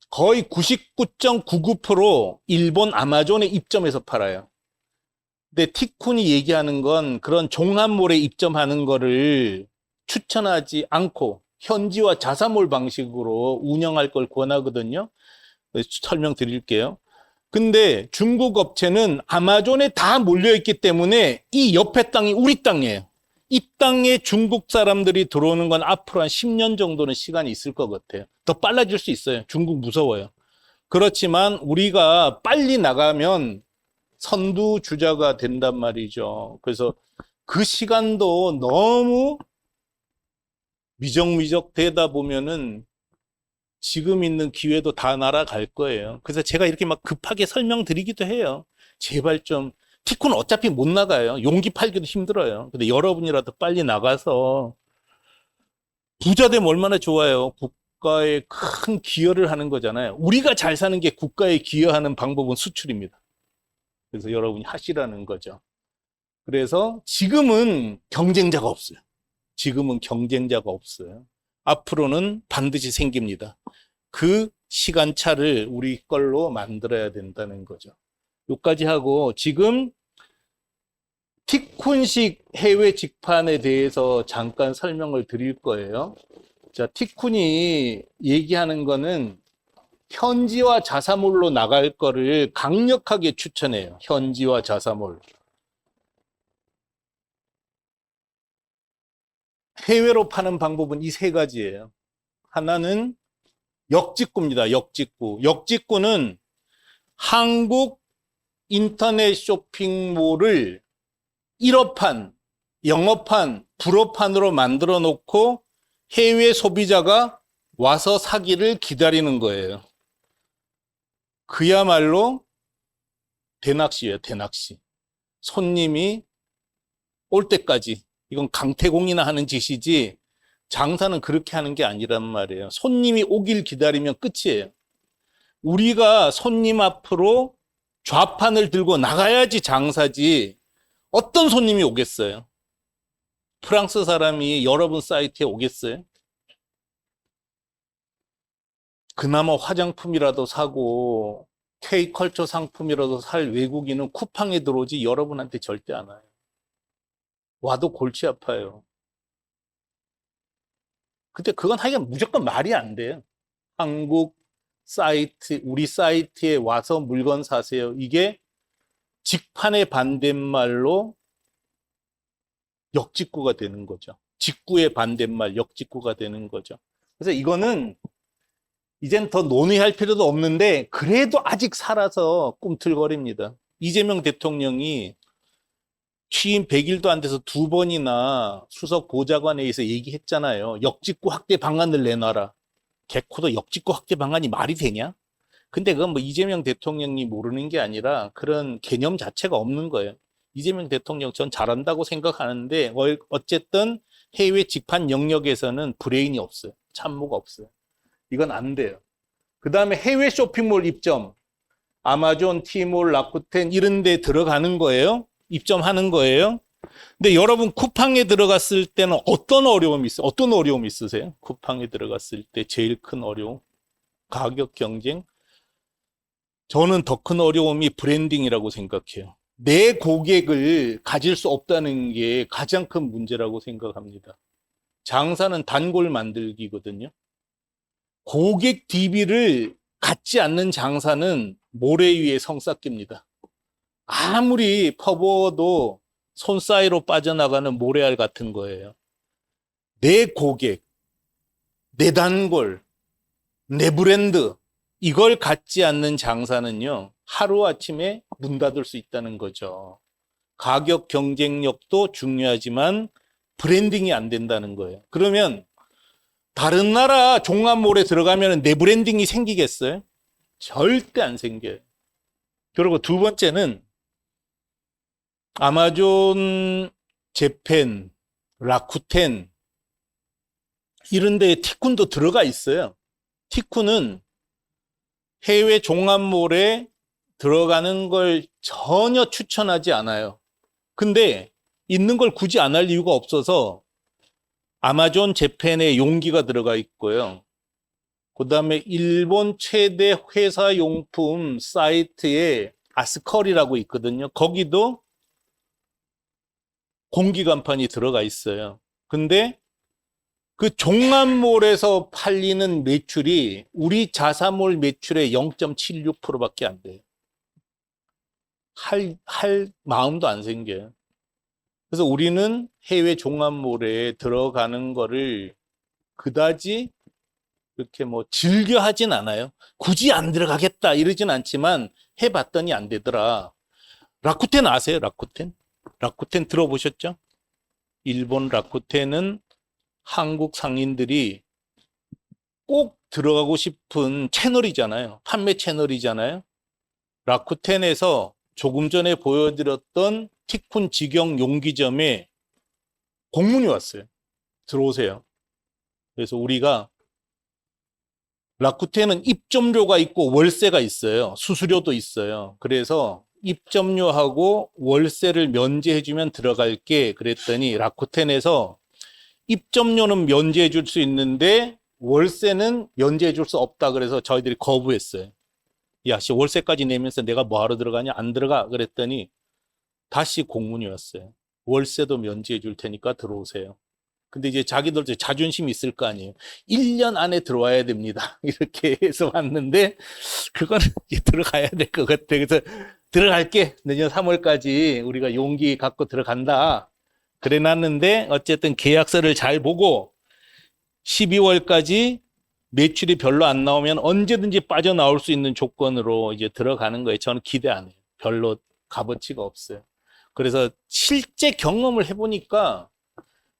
거의 99.99% 일본 아마존에 입점해서 팔아요. 근데 티쿤이 얘기하는 건 그런 종합몰에 입점하는 거를 추천하지 않고 현지화 자사몰 방식으로 운영할 걸 권하거든요. 설명드릴게요. 근데 중국 업체는 아마존에 다 몰려있기 때문에 이 옆에 땅이 우리 땅이에요. 이 땅에 중국 사람들이 들어오는 건 앞으로 한 10년 정도는 시간이 있을 것 같아요. 더 빨라질 수 있어요. 중국 무서워요. 그렇지만 우리가 빨리 나가면 선두주자가 된단 말이죠. 그래서 그 시간도 너무 미적미적 되다 보면은 지금 있는 기회도 다 날아갈 거예요. 그래서 제가 이렇게 막 급하게 설명드리기도 해요. 제발 좀, 티콘 어차피 못 나가요. 용기 팔기도 힘들어요. 근데 여러분이라도 빨리 나가서 부자 되면 얼마나 좋아요. 국가에 큰 기여를 하는 거잖아요. 우리가 잘 사는 게 국가에 기여하는 방법은 수출입니다. 그래서 여러분이 하시라는 거죠. 그래서 지금은 경쟁자가 없어요. 지금은 경쟁자가 없어요. 앞으로는 반드시 생깁니다. 그 시간차를 우리 걸로 만들어야 된다는 거죠. 여기까지 하고, 지금 티쿤식 해외 직판에 대해서 잠깐 설명을 드릴 거예요. 자, 티쿤이 얘기하는 거는 현지화 자사몰로 나갈 거를 강력하게 추천해요. 현지화 자사몰. 해외로 파는 방법은 이 세 가지예요. 하나는 역직구입니다. 역직구. 역직구는 한국 인터넷 쇼핑몰을 1업한 영업판, 불어판으로 만들어 놓고 해외 소비자가 와서 사기를 기다리는 거예요. 그야말로 대낚시예요, 대낚시. 손님이 올 때까지. 이건 강태공이나 하는 짓이지 장사는 그렇게 하는 게 아니란 말이에요. 손님이 오길 기다리면 끝이에요. 우리가 손님 앞으로 좌판을 들고 나가야지 장사지 어떤 손님이 오겠어요? 프랑스 사람이 여러분 사이트에 오겠어요? 그나마 화장품이라도 사고 K컬처 상품이라도 살 외국인은 쿠팡에 들어오지 여러분한테 절대 안 와요. 와도 골치 아파요. 근데 그건 하여간 무조건 말이 안 돼요. 한국 사이트, 우리 사이트에 와서 물건 사세요. 이게 직판의 반대말로 역직구가 되는 거죠. 직구의 반대말, 역직구가 되는 거죠. 그래서 이거는 이젠 더 논의할 필요도 없는데 그래도 아직 살아서 꿈틀거립니다. 이재명 대통령이 취임 100일도 안 돼서 2번이나 수석 보좌관회의에서 얘기했잖아요. 역직구 확대 방안을 내놔라. 개코도 역직구 확대 방안이 말이 되냐? 근데 그건 뭐 이재명 대통령이 모르는 게 아니라 그런 개념 자체가 없는 거예요. 이재명 대통령 전 잘한다고 생각하는데 어쨌든 해외 직판 영역에서는 브레인이 없어요. 참모가 없어요. 이건 안 돼요. 그 다음에 해외 쇼핑몰 입점. 아마존, 티몰, 라쿠텐 이런 데 들어가는 거예요. 입점하는 거예요. 근데 여러분 쿠팡에 들어갔을 때는 어떤 어려움이 있어요? 어떤 어려움이 있으세요? 쿠팡에 들어갔을 때 제일 큰 어려움? 가격 경쟁? 저는 더 큰 어려움이 브랜딩이라고 생각해요. 내 고객을 가질 수 없다는 게 가장 큰 문제라고 생각합니다. 장사는 단골 만들기거든요. 고객 DB를 갖지 않는 장사는 모래 위에 성 쌓기입니다. 아무리 퍼부어도 손 사이로 빠져나가는 모래알 같은 거예요. 내 고객, 내 단골, 내 브랜드 이걸 갖지 않는 장사는요. 하루아침에 문 닫을 수 있다는 거죠. 가격 경쟁력도 중요하지만 브랜딩이 안 된다는 거예요. 그러면 다른 나라 종합몰에 들어가면 내 브랜딩이 생기겠어요? 절대 안 생겨요. 그리고 두 번째는 아마존, 재팬, 라쿠텐 이런 데에 티쿤도 들어가 있어요. 티쿤은 해외 종합몰에 들어가는 걸 전혀 추천하지 않아요. 근데 있는 걸 굳이 안 할 이유가 없어서 아마존 재팬에 용기가 들어가 있고요. 그 다음에 일본 최대 회사 용품 사이트에 아스컬이라고 있거든요. 거기도 공기 간판이 들어가 있어요. 근데 그 종합몰에서 팔리는 매출이 우리 자사몰 매출의 0.76%밖에 안 돼요. 할 마음도 안 생겨요. 그래서 우리는 해외 종합몰에 들어가는 거를 그다지 이렇게 뭐 즐겨 하진 않아요. 굳이 안 들어가겠다 이러진 않지만 해봤더니 안 되더라. 라쿠텐 아세요? 라쿠텐? 라쿠텐 들어보셨죠? 일본 라쿠텐은 한국 상인들이 꼭 들어가고 싶은 채널이잖아요. 판매 채널이잖아요. 라쿠텐에서 조금 전에 보여드렸던 티쿤 직영 용기점에 공문이 왔어요. 들어오세요. 그래서 우리가 라쿠텐은 입점료가 있고 월세가 있어요. 수수료도 있어요. 그래서 입점료하고 월세를 면제해주면 들어갈게 그랬더니 라쿠텐에서 입점료는 면제해 줄 수 있는데 월세는 면제해 줄 수 없다 그래서 저희들이 거부했어요. 야, 씨, 월세까지 내면서 내가 뭐하러 들어가냐? 안 들어가. 그랬더니 다시 공문이 왔어요. 월세도 면제해 줄 테니까 들어오세요. 근데 이제 자기들 자존심이 있을 거 아니에요. 1년 안에 들어와야 됩니다. 이렇게 해서 왔는데 그거는 이제 들어가야 될 것 같아. 그래서 들어갈게. 내년 3월까지 우리가 용기 갖고 들어간다. 그래 놨는데 어쨌든 계약서를 잘 보고 12월까지 매출이 별로 안 나오면 언제든지 빠져나올 수 있는 조건으로 이제 들어가는 거예요. 저는 기대 안 해요. 별로 값어치가 없어요. 그래서 실제 경험을 해보니까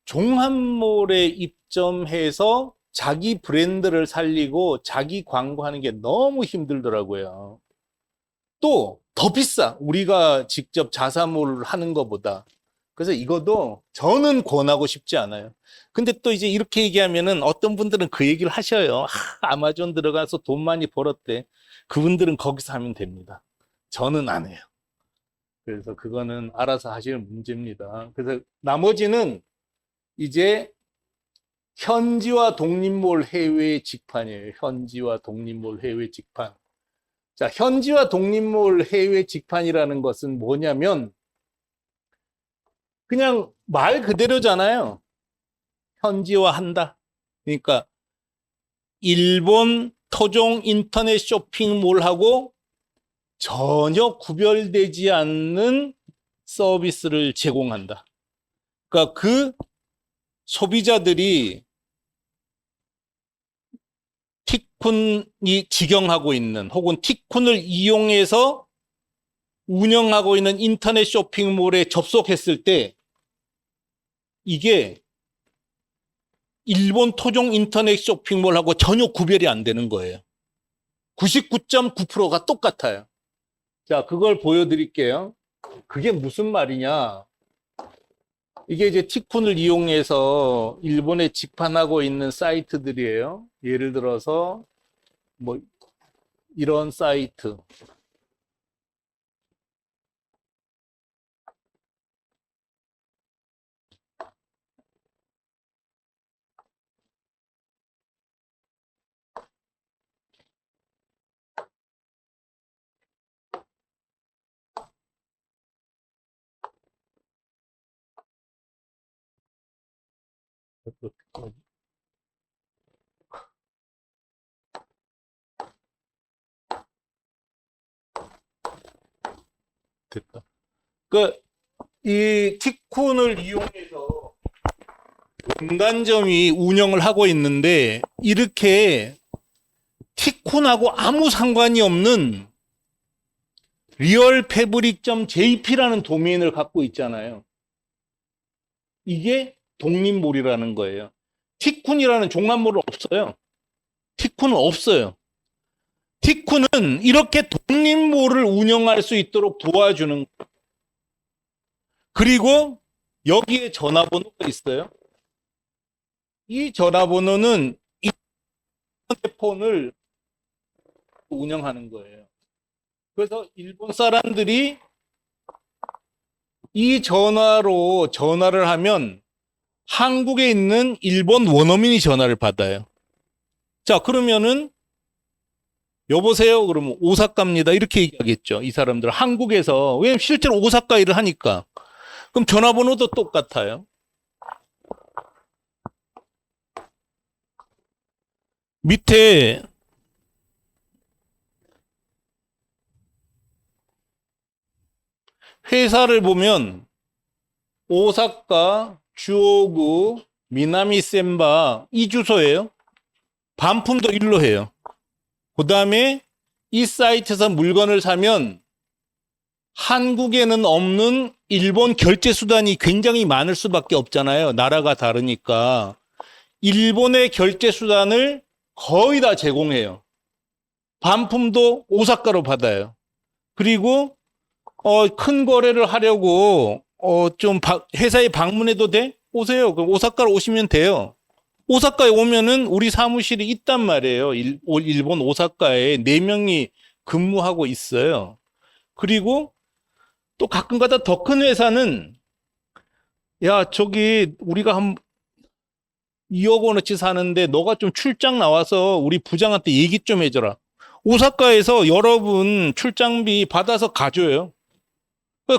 종합몰에 입점해서 자기 브랜드를 살리고 자기 광고하는 게 너무 힘들더라고요. 또 더 비싸. 우리가 직접 자사몰을 하는 것보다. 그래서 이것도 저는 권하고 싶지 않아요. 근데 또 이제 이렇게 얘기하면은 어떤 분들은 그 얘기를 하셔요. 아마존 들어가서 돈 많이 벌었대. 그분들은 거기서 하면 됩니다. 저는 안 해요. 그래서 그거는 알아서 하시는 문제입니다. 그래서 나머지는 이제 현지와 독립몰 해외 직판이에요. 현지와 독립몰 해외 직판. 자, 현지와 독립몰 해외 직판이라는 것은 뭐냐면 그냥 말 그대로잖아요. 현지화한다. 그러니까 일본 토종 인터넷 쇼핑몰하고 전혀 구별되지 않는 서비스를 제공한다. 그러니까 그 소비자들이 티쿤이 직영하고 있는 혹은 티쿤을 이용해서 운영하고 있는 인터넷 쇼핑몰에 접속했을 때 이게 일본 토종 인터넷 쇼핑몰하고 전혀 구별이 안 되는 거예요. 99.9%가 똑같아요. 자, 그걸 보여드릴게요. 그게 무슨 말이냐. 이게 이제 티쿤을 이용해서 일본에 직판하고 있는 사이트들이에요. 예를 들어서 뭐 이런 사이트. 됐다. 이 티쿤을 이용해서 음반점이 운영을 하고 있는데 이렇게 티쿤하고 아무 상관이 없는 realfabric.jp라는 도메인을 갖고 있잖아요. 이게 독립몰이라는 거예요. 티쿤이라는 종합몰은 없어요. 티쿤은 없어요. 티쿤은 이렇게 독립몰을 운영할 수 있도록 도와주는, 그리고 여기에 전화번호가 있어요. 이 전화번호는 이 핸드폰을 운영하는 거예요. 그래서 일본 사람들이 이 전화로 전화를 하면 한국에 있는 일본 원어민이 전화를 받아요. 자, 그러면은 여보세요? 그러면 오사카입니다. 이렇게 얘기하겠죠. 이 사람들 한국에서. 왜냐면 실제로 오사카 일을 하니까. 그럼 전화번호도 똑같아요. 밑에 회사를 보면 오사카, 주오구, 미나미 센바 이 주소예요. 반품도 일로 해요. 그 다음에 이 사이트에서 물건을 사면 한국에는 없는 일본 결제 수단이 굉장히 많을 수밖에 없잖아요. 나라가 다르니까. 일본의 결제 수단을 거의 다 제공해요. 반품도 오사카로 받아요. 그리고 큰 거래를 하려고 좀 회사에 방문해도 돼? 오세요. 그럼 오사카로 오시면 돼요. 오사카에 오면은 우리 사무실이 있단 말이에요. 일본 오사카에 4명이 근무하고 있어요. 그리고 또 가끔가다 더 큰 회사는 야, 저기 우리가 한 2억 원어치 사는데 너가 좀 출장 나와서 우리 부장한테 얘기 좀 해줘라. 오사카에서 여러분 출장비 받아서 가줘요.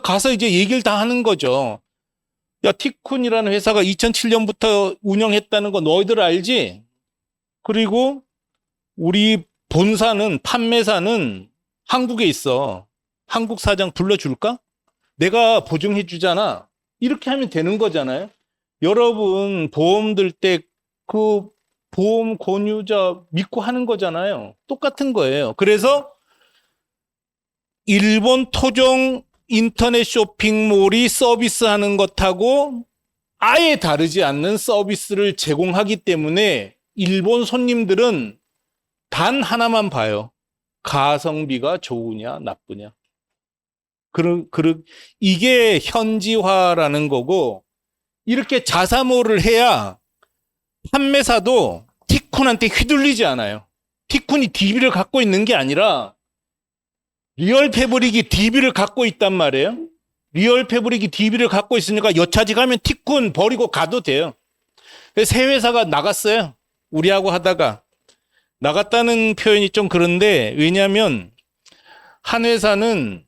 가서 이제 얘기를 다 하는 거죠. 야, 티쿤이라는 회사가 2007년부터 운영했다는 거 너희들 알지? 그리고 우리 본사는, 판매사는 한국에 있어. 한국 사장 불러줄까? 내가 보증해 주잖아. 이렇게 하면 되는 거잖아요. 여러분 보험 들 때 그 보험 권유자 믿고 하는 거잖아요. 똑같은 거예요. 그래서 일본 토종 인터넷 쇼핑몰이 서비스하는 것하고 아예 다르지 않는 서비스를 제공하기 때문에 일본 손님들은 단 하나만 봐요. 가성비가 좋으냐, 나쁘냐. 이게 현지화라는 거고, 이렇게 자사몰을 해야 판매사도 티쿤한테 휘둘리지 않아요. 티쿤이 DB를 갖고 있는 게 아니라 리얼 패브릭이 DB를 갖고 있단 말이에요. 리얼 패브릭이 DB를 갖고 있으니까 여차지 가면 티쿤 버리고 가도 돼요. 그래서 새 회사가 나갔어요. 우리하고 하다가. 나갔다는 표현이 좀 그런데, 왜냐하면 한 회사는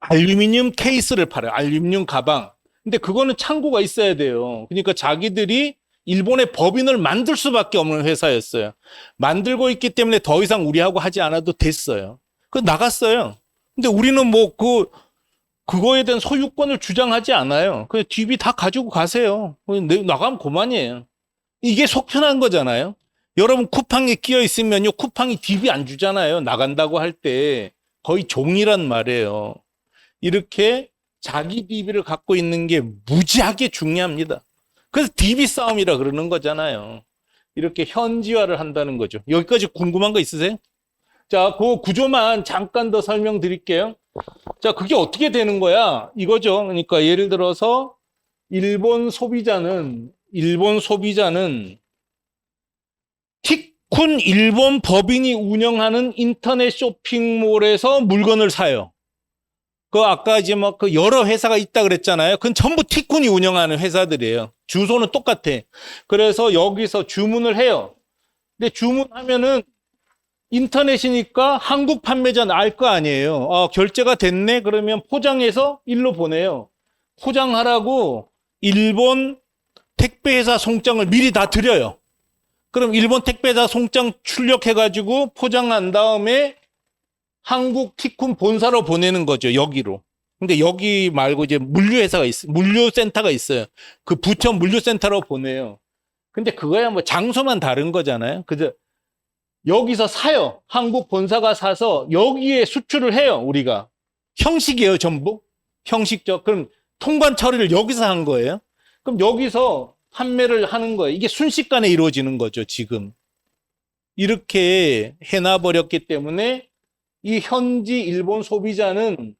알루미늄 케이스를 팔아요. 알루미늄 가방. 근데 그거는 창고가 있어야 돼요. 그러니까 자기들이 일본의 법인을 만들 수밖에 없는 회사였어요. 만들고 있기 때문에 더 이상 우리하고 하지 않아도 됐어요. 그 나갔어요. 근데 우리는 뭐 그거에 대한 소유권을 주장하지 않아요. 그냥 DB 다 가지고 가세요. 나가면 그만이에요. 이게 속편한 거잖아요. 여러분 쿠팡에 끼어 있으면요, 쿠팡이 DB 안 주잖아요. 나간다고 할 때 거의 종이란 말이에요. 이렇게 자기 DB를 갖고 있는 게 무지하게 중요합니다. 그래서 DB 싸움이라 그러는 거잖아요. 이렇게 현지화를 한다는 거죠. 여기까지 궁금한 거 있으세요? 자, 그 구조만 잠깐 더 설명드릴게요. 자, 그게 어떻게 되는 거야? 이거죠. 그러니까 예를 들어서 일본 소비자는 티쿤 일본 법인이 운영하는 인터넷 쇼핑몰에서 물건을 사요. 아까 이제 그 여러 회사가 있다 그랬잖아요. 그건 전부 티쿤이 운영하는 회사들이에요. 주소는 똑같아. 그래서 여기서 주문을 해요. 근데 주문하면은 인터넷이니까 한국 판매자는 알 거 아니에요. 결제가 됐네? 그러면 포장해서 일로 보내요. 포장하라고 일본 택배회사 송장을 미리 다 드려요. 그럼 일본 택배회사 송장 출력해가지고 포장한 다음에 한국 티쿤 본사로 보내는 거죠, 여기로. 근데 여기 말고 이제 물류센터가 있어요. 그 부천 물류센터로 보내요. 근데 그거야 뭐 장소만 다른 거잖아요. 그죠? 여기서 사요. 한국 본사가 사서 여기에 수출을 해요, 우리가. 형식이에요, 전부. 형식적. 그럼 통관 처리를 여기서 한 거예요. 그럼 여기서 판매를 하는 거예요. 이게 순식간에 이루어지는 거죠, 지금. 이렇게 해놔버렸기 때문에 이 현지 일본 소비자는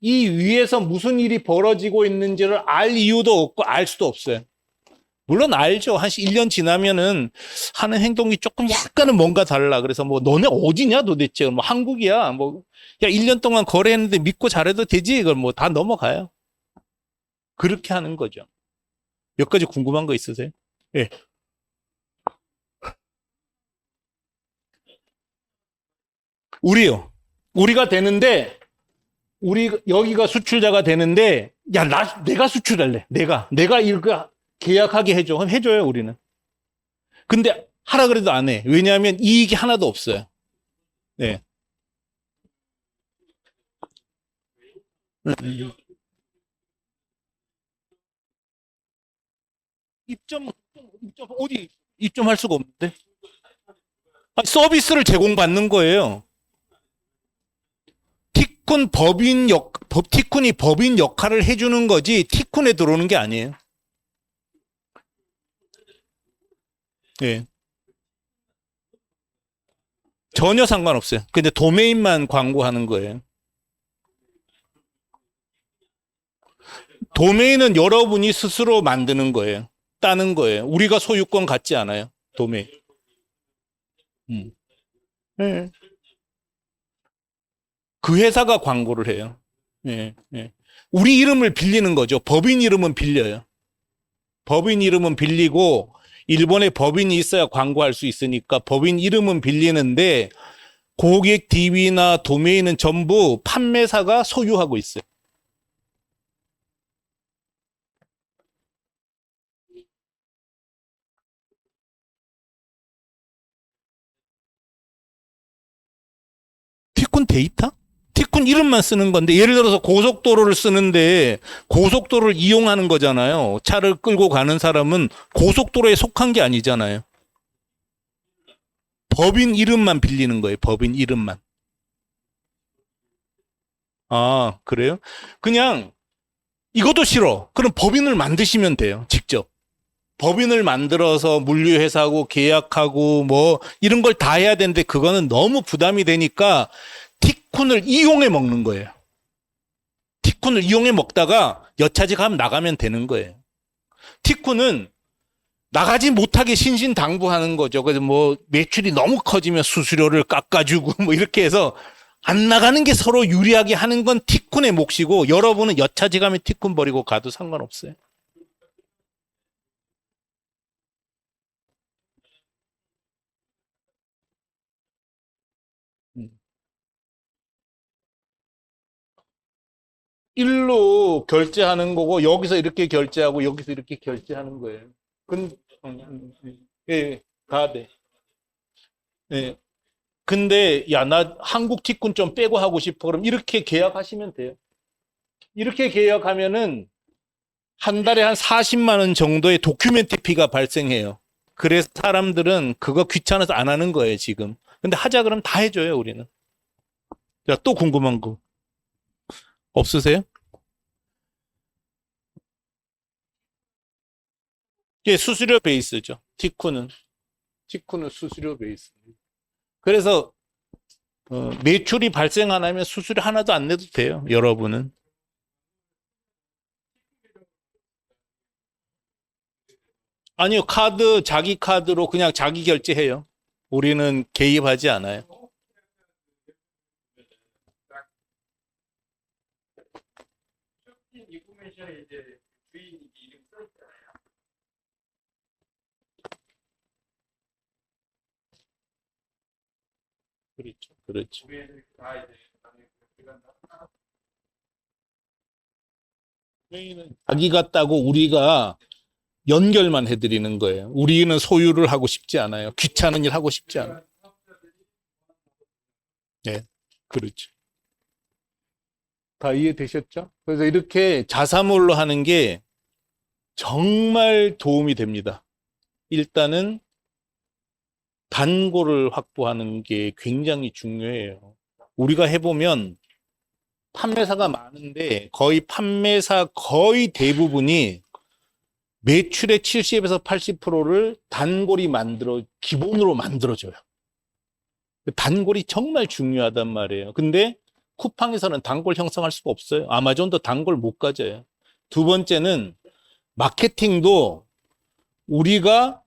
이 위에서 무슨 일이 벌어지고 있는지를 알 이유도 없고 알 수도 없어요. 물론 알죠. 한 1년 지나면은 하는 행동이 조금 약간은 뭔가 달라. 그래서 뭐 너네 어디냐 도대체. 뭐 한국이야. 뭐 야 1년 동안 거래했는데 믿고 잘해도 되지. 이걸 뭐 다 넘어가요. 그렇게 하는 거죠. 몇 가지 궁금한 거 있으세요? 예. 우리가 되는데 여기가 수출자가 되는데 내가 수출할래. 내가 이거 계약하게 해줘. 그럼 해줘요, 우리는. 근데 하라 그래도 안 해. 왜냐하면 이익이 하나도 없어요. 네. 입점 어디 입점할 수가 없는데? 서비스를 제공받는 거예요. 티쿤이 법인 역할을 해주는 거지 티쿤에 들어오는 게 아니에요. 예. 전혀 상관없어요. 근데 도메인만 광고하는 거예요. 도메인은 여러분이 스스로 만드는 거예요. 따는 거예요. 우리가 소유권 갖지 않아요. 도메인. 네. 그 회사가 광고를 해요. 네. 네. 우리 이름을 빌리는 거죠. 법인 이름은 빌려요. 법인 이름은 빌리고 일본에 법인이 있어야 광고할 수 있으니까 법인 이름은 빌리는데 고객 DB나 도메인은 전부 판매사가 소유하고 있어요. 티쿤 데이터? 티쿤 이름만 쓰는 건데 예를 들어서 고속도로를 쓰는데 고속도로를 이용하는 거잖아요. 차를 끌고 가는 사람은 고속도로에 속한 게 아니잖아요. 법인 이름만 빌리는 거예요. 법인 이름만. 아, 그래요? 그냥 이것도 싫어. 그럼 법인을 만드시면 돼요. 직접. 법인을 만들어서 물류회사하고 계약하고 뭐 이런 걸 다 해야 되는데 그거는 너무 부담이 되니까 티콘을 이용해 먹는 거예요. 티콘을 이용해 먹다가 여차지 가면 나가면 되는 거예요. 티콘은 나가지 못하게 신신당부하는 거죠. 그래서 뭐 매출이 너무 커지면 수수료를 깎아주고 뭐 이렇게 해서 안 나가는 게 서로 유리하게 하는 건 티콘의 몫이고 여러분은 여차지 가면 티콘 버리고 가도 상관없어요. 일로 결제하는 거고 여기서 이렇게 결제하고 여기서 이렇게 결제하는 거예요. 근 예, 다 돼. 예. 근데 야, 나 한국 티콘 좀 빼고 하고 싶어. 그럼 이렇게 계약하시면 돼요. 이렇게 계약하면은 한 달에 한 40만 원 정도의 도큐멘트 피가 발생해요. 그래서 사람들은 그거 귀찮아서 안 하는 거예요, 지금. 근데 하자 그러면 다 해줘요, 우리는. 자, 또 궁금한 거 없으세요? 이게 수수료 베이스죠. 티코는. 티코는 수수료 베이스. 그래서 매출이 발생 안 하면 수수료 하나도 안 내도 돼요, 여러분은. 아니요, 자기 카드로 그냥 자기 결제해요. 우리는 개입하지 않아요. 그렇죠. 그렇죠. 자기가 따고 우리가 연결만 해드리는 거예요. 우리는 소유를 하고 싶지 않아요. 귀찮은 일 하고 싶지 않아요. 네, 그렇죠. 다 이해되셨죠? 그래서 이렇게 자사몰로 하는 게 정말 도움이 됩니다. 일단은 단골을 확보하는 게 굉장히 중요해요. 우리가 해보면 판매사가 많은데 거의 대부분이 매출의 70에서 80%를 단골이 기본으로 만들어줘요. 단골이 정말 중요하단 말이에요. 근데 쿠팡에서는 단골 형성할 수가 없어요. 아마존도 단골 못 가져요. 두 번째는 마케팅도 우리가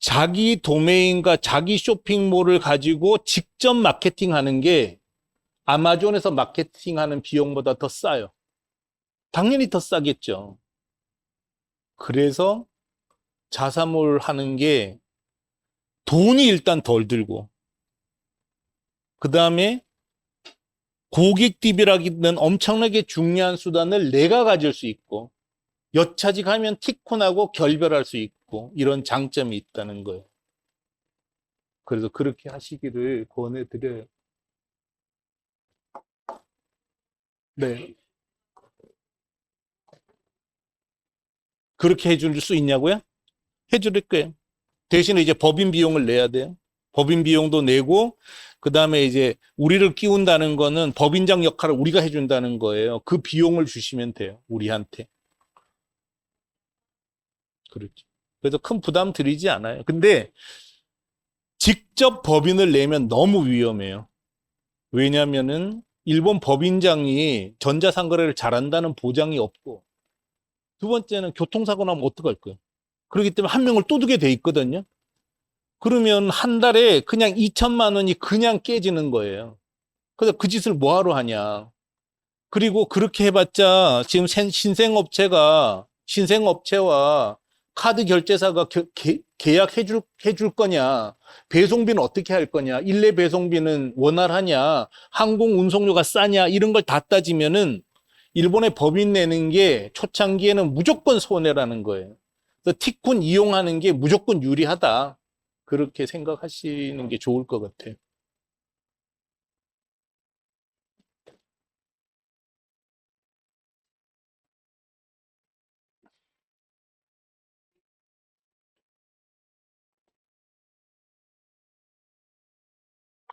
자기 도메인과 자기 쇼핑몰을 가지고 직접 마케팅하는 게 아마존에서 마케팅하는 비용보다 더 싸요. 당연히 더 싸겠죠. 그래서 자사몰 하는 게 돈이 일단 덜 들고, 그 다음에 고객 DB라기는 엄청나게 중요한 수단을 내가 가질 수 있고, 여차지 가면 티콘하고 결별할 수 있고, 이런 장점이 있다는 거예요. 그래서 그렇게 하시기를 권해드려요. 네. 그렇게 해줄 수 있냐고요? 해줄 거예요. 대신에 이제 법인 비용을 내야 돼요. 법인 비용도 내고, 그 다음에 이제 우리를 끼운다는 거는 법인장 역할을 우리가 해준다는 거예요. 그 비용을 주시면 돼요. 우리한테. 그렇죠. 그래서 큰 부담 드리지 않아요. 근데 직접 법인을 내면 너무 위험해요. 왜냐면은 일본 법인장이 전자상거래를 잘한다는 보장이 없고, 두 번째는 교통사고 나면 어떡할 거예요? 그렇기 때문에 한 명을 또 두게 돼 있거든요. 그러면 한 달에 그냥 2천만 원이 그냥 깨지는 거예요. 그래서 그 짓을 뭐하러 하냐. 그리고 그렇게 해봤자 지금 신생업체와 카드 결제사가 계약해줄 거냐. 배송비는 어떻게 할 거냐. 일례 배송비는 원활하냐. 항공 운송료가 싸냐. 이런 걸 다 따지면은 일본의 법인 내는 게 초창기에는 무조건 손해라는 거예요. 그래서 티콘 이용하는 게 무조건 유리하다. 그렇게 생각하시는 게 좋을 것 같아요.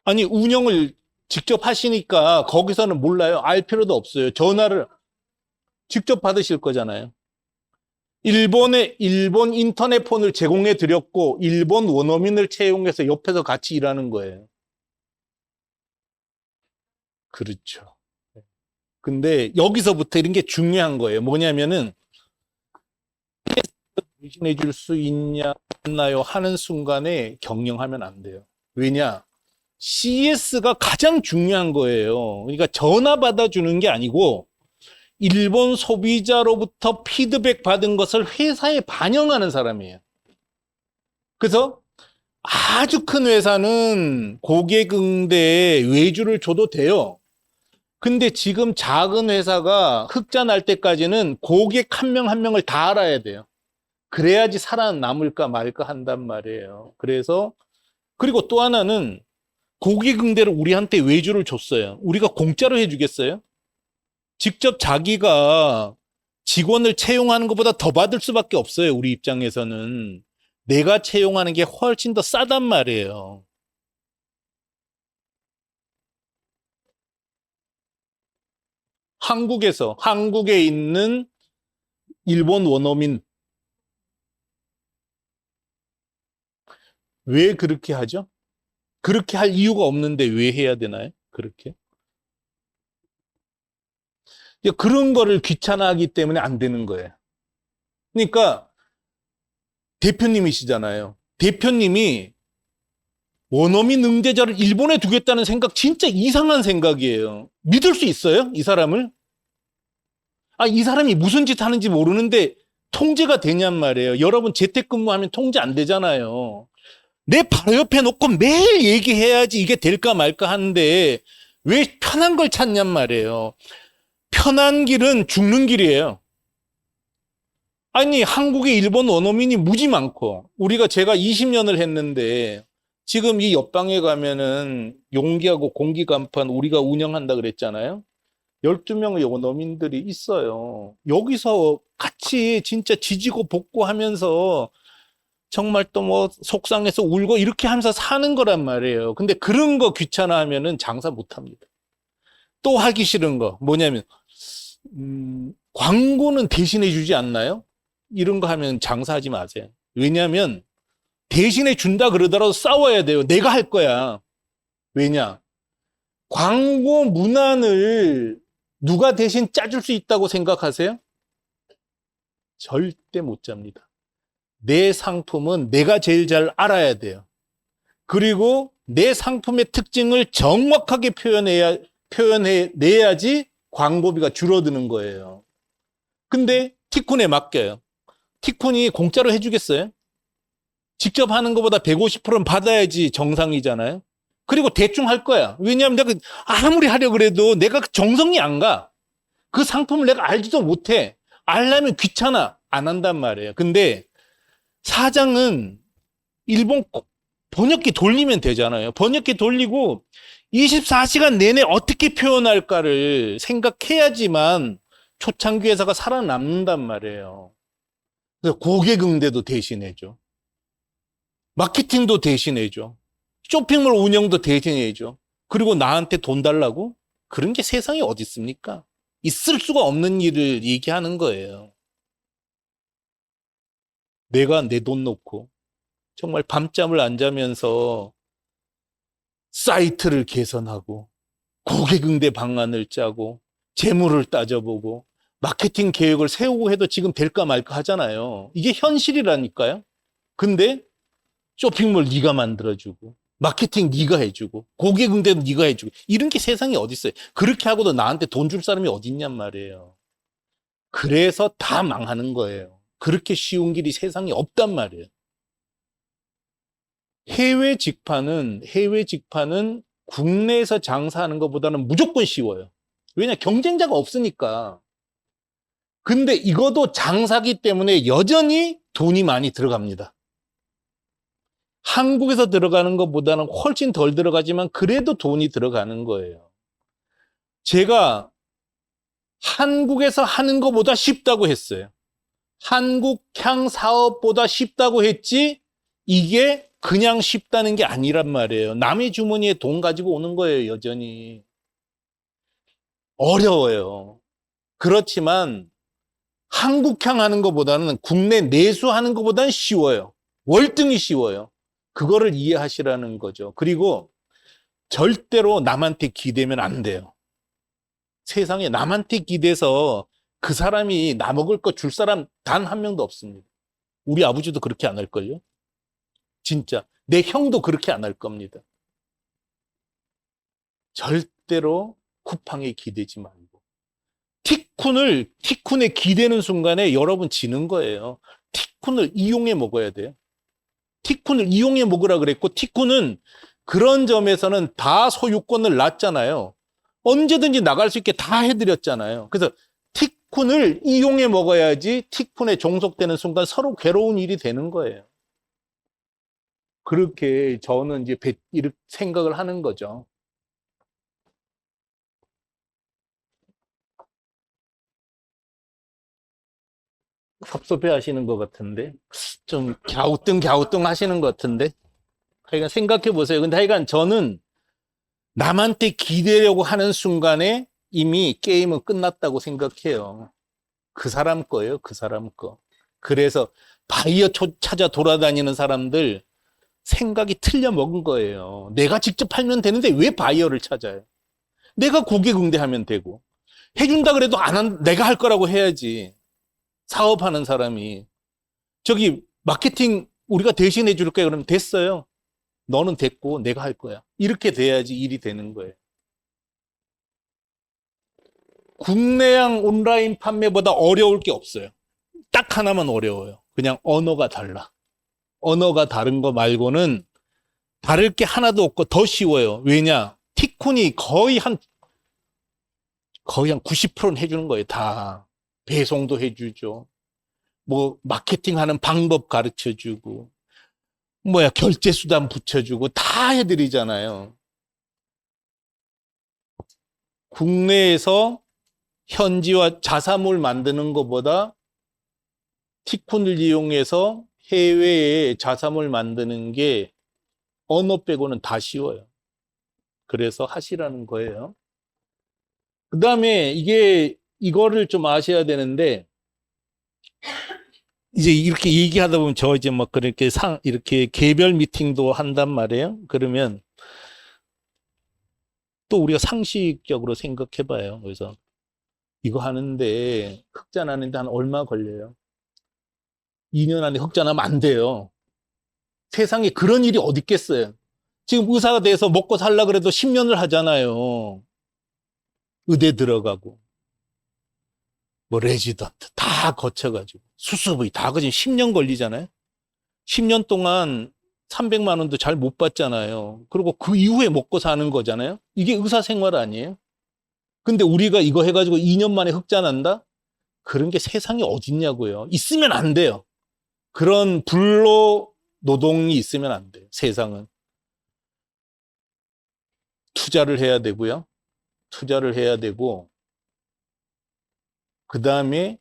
아니, 운영을 직접 하시니까 거기서는 몰라요. 알 필요도 없어요. 전화를 직접 받으실 거잖아요. 일본 인터넷 폰을 제공해 드렸고, 일본 원어민을 채용해서 옆에서 같이 일하는 거예요. 그렇죠. 근데 여기서부터 이런 게 중요한 거예요. 뭐냐면은, 대신해 줄 수 있냐, 없나요? 하는 순간에 경영하면 안 돼요. 왜냐? CS가 가장 중요한 거예요. 그러니까 전화 받아주는 게 아니고, 일본 소비자로부터 피드백 받은 것을 회사에 반영하는 사람이에요. 그래서 아주 큰 회사는 고객 응대에 외주를 줘도 돼요. 근데 지금 작은 회사가 흑자 날 때까지는 고객 한 명 한 명을 다 알아야 돼요. 그래야지 살아남을까 말까 한단 말이에요. 그래서, 그리고 또 하나는 고객 응대를 우리한테 외주를 줬어요. 우리가 공짜로 해주겠어요? 직접 자기가 직원을 채용하는 것보다 더 받을 수밖에 없어요. 우리 입장에서는. 내가 채용하는 게 훨씬 더 싸단 말이에요. 한국에 있는 일본 원어민, 왜 그렇게 하죠? 그렇게 할 이유가 없는데 왜 해야 되나요? 그렇게? 그런 거를 귀찮아하기 때문에 안 되는 거예요. 그러니까 대표님이시잖아요. 대표님이 원어민 응대자를 일본에 두겠다는 생각 진짜 이상한 생각이에요. 믿을 수 있어요? 이 사람을? 이 사람이 무슨 짓 하는지 모르는데 통제가 되냔 말이에요. 여러분 재택근무하면 통제 안 되잖아요. 내 바로 옆에 놓고 매일 얘기해야지 이게 될까 말까 하는데 왜 편한 걸 찾냔 말이에요. 편한 길은 죽는 길이에요. 아니, 한국에 일본 원어민이 무지 많고, 제가 20년을 했는데, 지금 이 옆방에 가면은 용기하고 공기 간판 우리가 운영한다 그랬잖아요. 12명의 원어민들이 있어요. 여기서 같이 진짜 지지고 볶고 하면서 정말 또 뭐 속상해서 울고 이렇게 하면서 사는 거란 말이에요. 근데 그런 거 귀찮아하면은 장사 못 합니다. 또 하기 싫은 거 뭐냐면 광고는 대신해 주지 않나요? 이런 거 하면 장사하지 마세요. 왜냐하면 대신해 준다 그러더라도 싸워야 돼요. 내가 할 거야. 왜냐? 광고 문안을 누가 대신 짜줄 수 있다고 생각하세요? 절대 못 짭니다. 내 상품은 내가 제일 잘 알아야 돼요. 그리고 내 상품의 특징을 정확하게 표현해내야지 광고비가 줄어드는 거예요. 근데 티쿤에 맡겨요. 티쿤이 공짜로 해주겠어요? 직접 하는 것보다 150%는 받아야지 정상이잖아요. 그리고 대충 할 거야. 왜냐하면 내가 아무리 하려고 그래도 내가 정성이 안 가. 그 상품을 내가 알지도 못해. 알려면 귀찮아. 안 한단 말이에요. 근데 사장은 일본 번역기 돌리면 되잖아요. 번역기 돌리고 24시간 내내 어떻게 표현할까를 생각해야지만 초창기 회사가 살아남는단 말이에요. 그래서 고객 응대도 대신해줘. 마케팅도 대신해줘. 쇼핑몰 운영도 대신해줘. 그리고 나한테 돈 달라고? 그런 게 세상에 어디 있습니까? 있을 수가 없는 일을 얘기하는 거예요. 내가 내 돈 놓고 정말 밤잠을 안 자면서 사이트를 개선하고 고객 응대 방안을 짜고 재무를 따져보고 마케팅 계획을 세우고 해도 지금 될까 말까 하잖아요. 이게 현실이라니까요. 근데 쇼핑몰 네가 만들어주고 마케팅 네가 해주고 고객 응대도 네가 해주고 이런 게 세상에 어디 있어요. 그렇게 하고도 나한테 돈 줄 사람이 어디 있냔 말이에요. 그래서 다 망하는 거예요. 그렇게 쉬운 길이 세상에 없단 말이에요. 해외 직판은 국내에서 장사하는 것보다는 무조건 쉬워요. 왜냐? 경쟁자가 없으니까. 근데 이것도 장사기 때문에 여전히 돈이 많이 들어갑니다. 한국에서 들어가는 것보다는 훨씬 덜 들어가지만 그래도 돈이 들어가는 거예요. 제가 한국에서 하는 것보다 쉽다고 했어요. 한국향 사업보다 쉽다고 했지 이게 그냥 쉽다는 게 아니란 말이에요. 남의 주머니에 돈 가지고 오는 거예요, 여전히. 어려워요. 그렇지만 한국향 하는 것보다는 국내 내수하는 것보다는 쉬워요. 월등히 쉬워요. 그거를 이해하시라는 거죠. 그리고 절대로 남한테 기대면 안 돼요. 세상에 남한테 기대서 그 사람이 나 먹을 거 줄 사람 단 한 명도 없습니다. 우리 아버지도 그렇게 안 할걸요? 진짜. 내 형도 그렇게 안 할 겁니다. 절대로 쿠팡에 기대지 말고. 티쿤에 기대는 순간에 여러분 지는 거예요. 티쿤을 이용해 먹어야 돼요. 티쿤을 이용해 먹으라 그랬고, 티쿤은 그런 점에서는 다 소유권을 놨잖아요. 언제든지 나갈 수 있게 다 해드렸잖아요. 그래서 티쿤을 이용해 먹어야지 티쿤에 종속되는 순간 서로 괴로운 일이 되는 거예요. 그렇게 저는 이제 이렇게 생각을 하는 거죠. 섭섭해 하시는 것 같은데, 좀 갸우뚱 하시는 것 같은데, 하여간 생각해 보세요. 근데 하여간 저는 남한테 기대려고 하는 순간에 이미 게임은 끝났다고 생각해요. 그 사람 거예요, 그 사람 거. 그래서 바이어 찾아 돌아다니는 사람들 생각이 틀려 먹은 거예요. 내가 직접 팔면 되는데 왜 바이어를 찾아요? 내가 고객 응대하면 되고. 해준다 그래도 내가 할 거라고 해야지. 사업하는 사람이. 저기 마케팅 우리가 대신해 줄게 그러면 됐어요. 너는 됐고 내가 할 거야. 이렇게 돼야지 일이 되는 거예요. 국내양 온라인 판매보다 어려울 게 없어요. 딱 하나만 어려워요. 그냥 언어가 달라. 언어가 다른 거 말고는 다를 게 하나도 없고 더 쉬워요. 왜냐? 티콘이 거의 한 90%는 해주는 거예요. 다. 배송도 해주죠. 뭐 마케팅하는 방법 가르쳐주고 결제 수단 붙여주고 다 해드리잖아요. 국내에서 현지화 자사몰 만드는 것보다 티콘을 이용해서 해외에 자사몰 만드는 게 언어 빼고는 다 쉬워요. 그래서 하시라는 거예요. 그 다음에 이거를 좀 아셔야 되는데, 이제 이렇게 얘기하다 보면 저 이제 막 그렇게 이렇게 개별 미팅도 한단 말이에요. 그러면 또 우리가 상식적으로 생각해 봐요. 그래서 이거 하는데 흑자나는데 한 얼마 걸려요? 2년 안에 흑자나면 안 돼요. 세상에 그런 일이 어디 있겠어요? 지금 의사가 돼서 먹고 살라 그래도 10년을 하잖아요. 의대 들어가고 뭐 레지던트 다 거쳐가지고 수습이 다 거치면 10년 걸리잖아요. 10년 동안 300만 원도 잘 못 받잖아요. 그리고 그 이후에 먹고 사는 거잖아요. 이게 의사 생활 아니에요? 근데 우리가 이거 해가지고 2년 만에 흑자 난다? 그런 게 세상에 어딨냐고요. 있으면 안 돼요. 그런 불로 노동이 있으면 안 돼요. 세상은. 투자를 해야 되고요. 투자를 해야 되고 그 다음에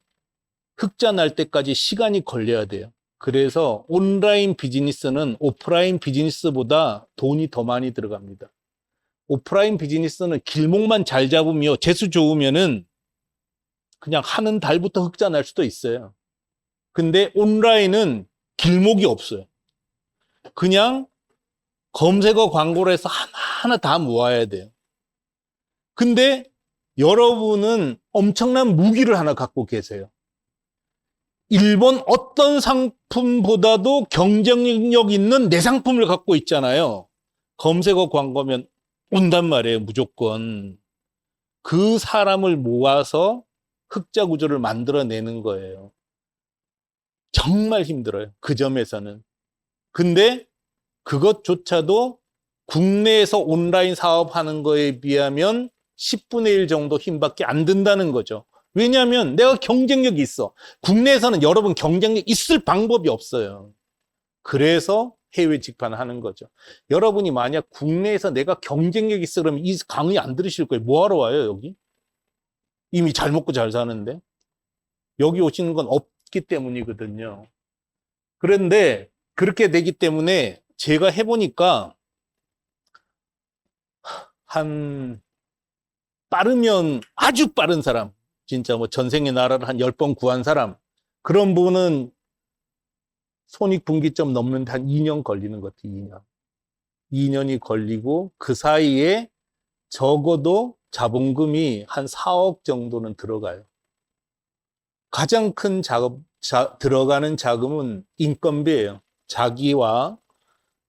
흑자 날 때까지 시간이 걸려야 돼요. 그래서 온라인 비즈니스는 오프라인 비즈니스보다 돈이 더 많이 들어갑니다. 오프라인 비즈니스는 길목만 잘 잡으며 재수 좋으면은 그냥 하는 달부터 흑자 날 수도 있어요. 근데 온라인은 길목이 없어요. 그냥 검색어 광고를 해서 하나하나 다 모아야 돼요. 근데 여러분은 엄청난 무기를 하나 갖고 계세요. 일본 어떤 상품보다도 경쟁력 있는 내 상품을 갖고 있잖아요. 검색어 광고면 온단 말이에요, 무조건. 그 사람을 모아서 흑자 구조를 만들어내는 거예요. 정말 힘들어요, 그 점에서는. 근데 그것조차도 국내에서 온라인 사업하는 거에 비하면 10분의 1 정도 힘밖에 안 든다는 거죠. 왜냐하면 내가 경쟁력이 있어. 국내에서는 여러분 경쟁력 있을 방법이 없어요. 그래서 해외 직판하는 거죠. 여러분이 만약 국내에서 내가 경쟁력 있어 그러면 이 강의 안 들으실 거예요. 뭐하러 와요, 여기? 이미 잘 먹고 잘 사는데. 여기 오시는 건 없기 때문이거든요. 그런데 그렇게 되기 때문에 제가 해보니까 한 빠르면 아주 빠른 사람, 진짜 뭐 전생의 나라를 한 10번 구한 사람, 그런 분은 손익분기점 넘는데 한 2년 걸리는 것 같아요. 2년. 2년이 걸리고 그 사이에 적어도 자본금이 한 4억 정도는 들어가요. 가장 큰 들어가는 자금은 인건비예요. 자기와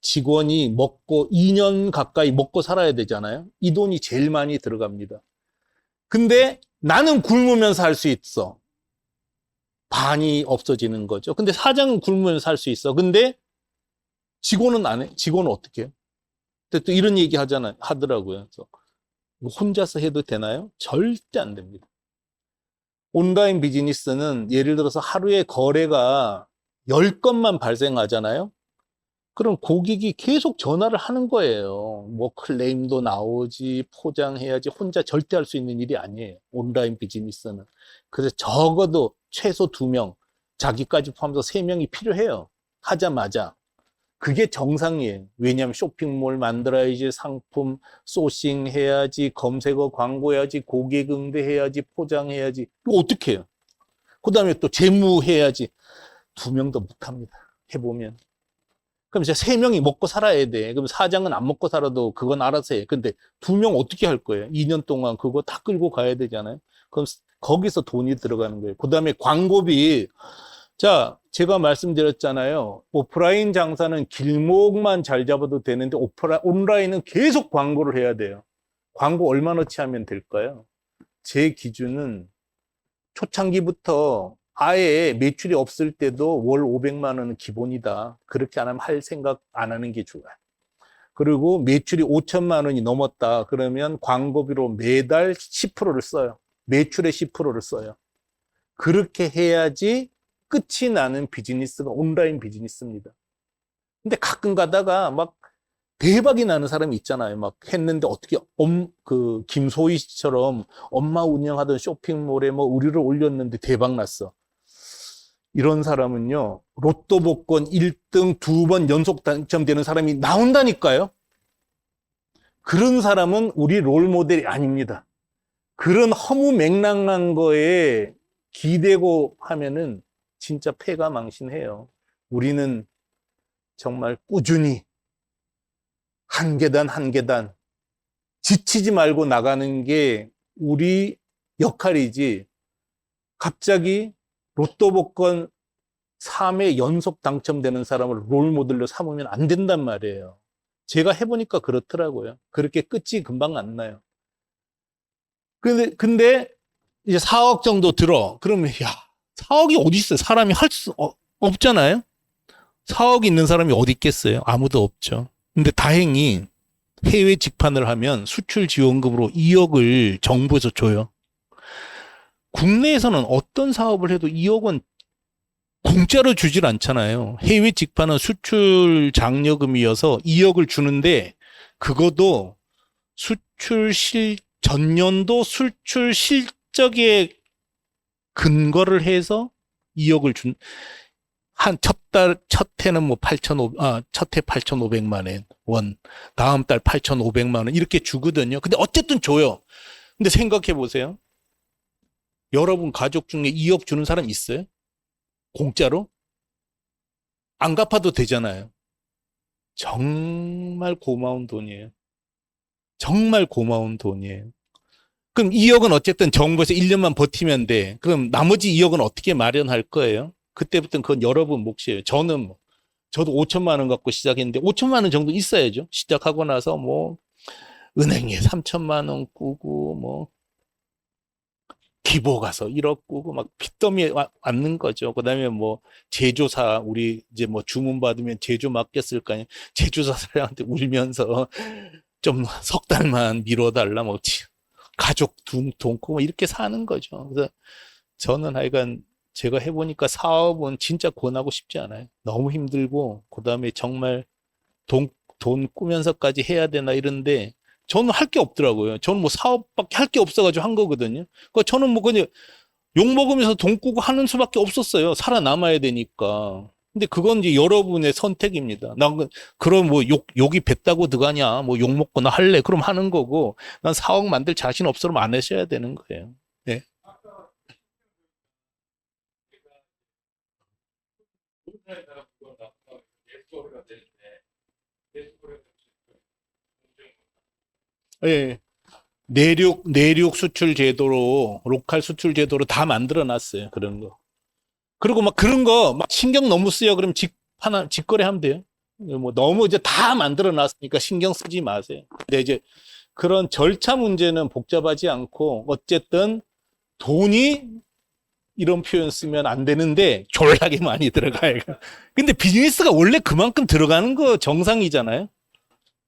직원이 먹고 2년 가까이 먹고 살아야 되잖아요. 이 돈이 제일 많이 들어갑니다. 근데 나는 굶으면서 살 수 있어. 반이 없어지는 거죠. 근데 사장은 굶으면서 살 수 있어. 근데 직원은 안 해. 직원은 어떻게 해요? 근데 또 이런 얘기 하더라고요. 그래서 혼자서 해도 되나요? 절대 안 됩니다. 온라인 비즈니스는 예를 들어서 하루에 거래가 10건만 발생하잖아요. 그럼 고객이 계속 전화를 하는 거예요. 뭐 클레임도 나오지, 포장해야지. 혼자 절대 할 수 있는 일이 아니에요. 온라인 비즈니스는. 그래서 적어도 최소 2명, 자기까지 포함해서 3명이 필요해요. 하자마자. 그게 정상이에요. 왜냐하면 쇼핑몰 만들어야지, 상품 소싱해야지, 검색어 광고해야지, 고객 응대해야지, 포장해야지. 이거 어떻게 해요? 그 다음에 또 재무해야지. 2명도 못합니다. 해보면. 그럼 이제 3명이 먹고 살아야 돼. 그럼 사장은 안 먹고 살아도 그건 알아서 해. 근데 2명 어떻게 할 거예요? 2년 동안 그거 다 끌고 가야 되잖아요. 그럼 거기서 돈이 들어가는 거예요. 그 다음에 광고비. 자, 제가 말씀드렸잖아요. 오프라인 장사는 길목만 잘 잡아도 되는데 온라인은 계속 광고를 해야 돼요. 광고 얼마나치 하면 될까요? 제 기준은 초창기부터 아예 매출이 없을 때도 월 500만 원은 기본이다. 그렇게 안 하면 할 생각 안 하는 게 좋아요. 그리고 매출이 5천만 원이 넘었다. 그러면 광고비로 매달 10%를 써요. 매출의 10%를 써요. 그렇게 해야지 끝이 나는 비즈니스가 온라인 비즈니스입니다. 근데 가끔 가다가 막 대박이 나는 사람이 있잖아요. 막 했는데 어떻게 김소희 씨처럼 엄마 운영하던 쇼핑몰에 뭐 의류를 올렸는데 대박 났어. 이런 사람은요, 로또 복권 1등 2번 연속 당첨되는 사람이 나온다니까요. 그런 사람은 우리 롤 모델이 아닙니다. 그런 허무맹랑한 거에 기대고 하면은 진짜 패가 망신해요. 우리는 정말 꾸준히 한 계단 한 계단 지치지 말고 나가는 게 우리 역할이지, 갑자기 로또 복권 3회 연속 당첨되는 사람을 롤 모델로 삼으면 안 된단 말이에요. 제가 해보니까 그렇더라고요. 그렇게 끝이 금방 안 나요. 근데 이제 4억 정도 들어. 그러면 야, 4억이 어디 있어요? 사람이 할 수 없잖아요. 4억 있는 사람이 어디 있겠어요? 아무도 없죠. 근데 다행히 해외 직판을 하면 수출 지원금으로 2억을 정부에서 줘요. 국내에서는 어떤 사업을 해도 2억은 공짜로 주질 않잖아요. 해외 직판은 수출 장려금이어서 2억을 주는데, 그것도 전년도 수출 실적에 근거를 해서 2억을 첫 해는 뭐 첫 해 8,500만 원, 다음 달 8,500만 원, 이렇게 주거든요. 근데 어쨌든 줘요. 근데 생각해 보세요. 여러분 가족 중에 2억 주는 사람 있어요? 공짜로? 안 갚아도 되잖아요. 정말 고마운 돈이에요. 정말 고마운 돈이에요. 그럼 2억은 어쨌든 정부에서 1년만 버티면 돼. 그럼 나머지 2억은 어떻게 마련할 거예요? 그때부터는 그건 여러분 몫이에요. 저도 5천만 원 갖고 시작했는데 5천만 원 정도 있어야죠. 시작하고 나서 뭐 은행에 3천만 원 꾸고 뭐 기보 가서 1억 꾸고 막 빚더미에 앉는 거죠. 그다음에 뭐 제조사, 우리 이제 뭐 주문 받으면 제조 맡겼을 거 아니에요. 제조사 사장한테 울면서 좀 석 달만 미뤄달라, 뭐 가족 돈 꾸고 뭐 이렇게 사는 거죠. 그래서 저는 하여간 제가 해보니까 사업은 진짜 권하고 싶지 않아요. 너무 힘들고, 그다음에 정말 돈 꾸면서까지 해야 되나 이런데, 저는 할 게 없더라고요. 저는 뭐 사업밖에 할 게 없어가지고 한 거거든요. 그러니까 저는 뭐 그냥 욕 먹으면서 돈 꾸고 하는 수밖에 없었어요. 살아남아야 되니까. 근데 그건 이제 여러분의 선택입니다. 난 그럼 뭐 욕이 뱉다고 들어가냐, 뭐 욕 먹고 나 할래, 그럼 하는 거고, 난 4억 만들 자신 없으면 안 하셔야 되는 거예요. 네. 예. 내륙 수출 제도로, 로컬 수출 제도로 다 만들어 놨어요. 그런 거. 그리고 막 그런 거 막 신경 너무 쓰여. 그럼 직거래 하면 돼요. 뭐 너무 이제 다 만들어 놨으니까 신경 쓰지 마세요. 근데 이제 그런 절차 문제는 복잡하지 않고 어쨌든 돈이 이런 표현 쓰면 안 되는데 졸라게 많이 들어가요. 근데 비즈니스가 원래 그만큼 들어가는 거 정상이잖아요.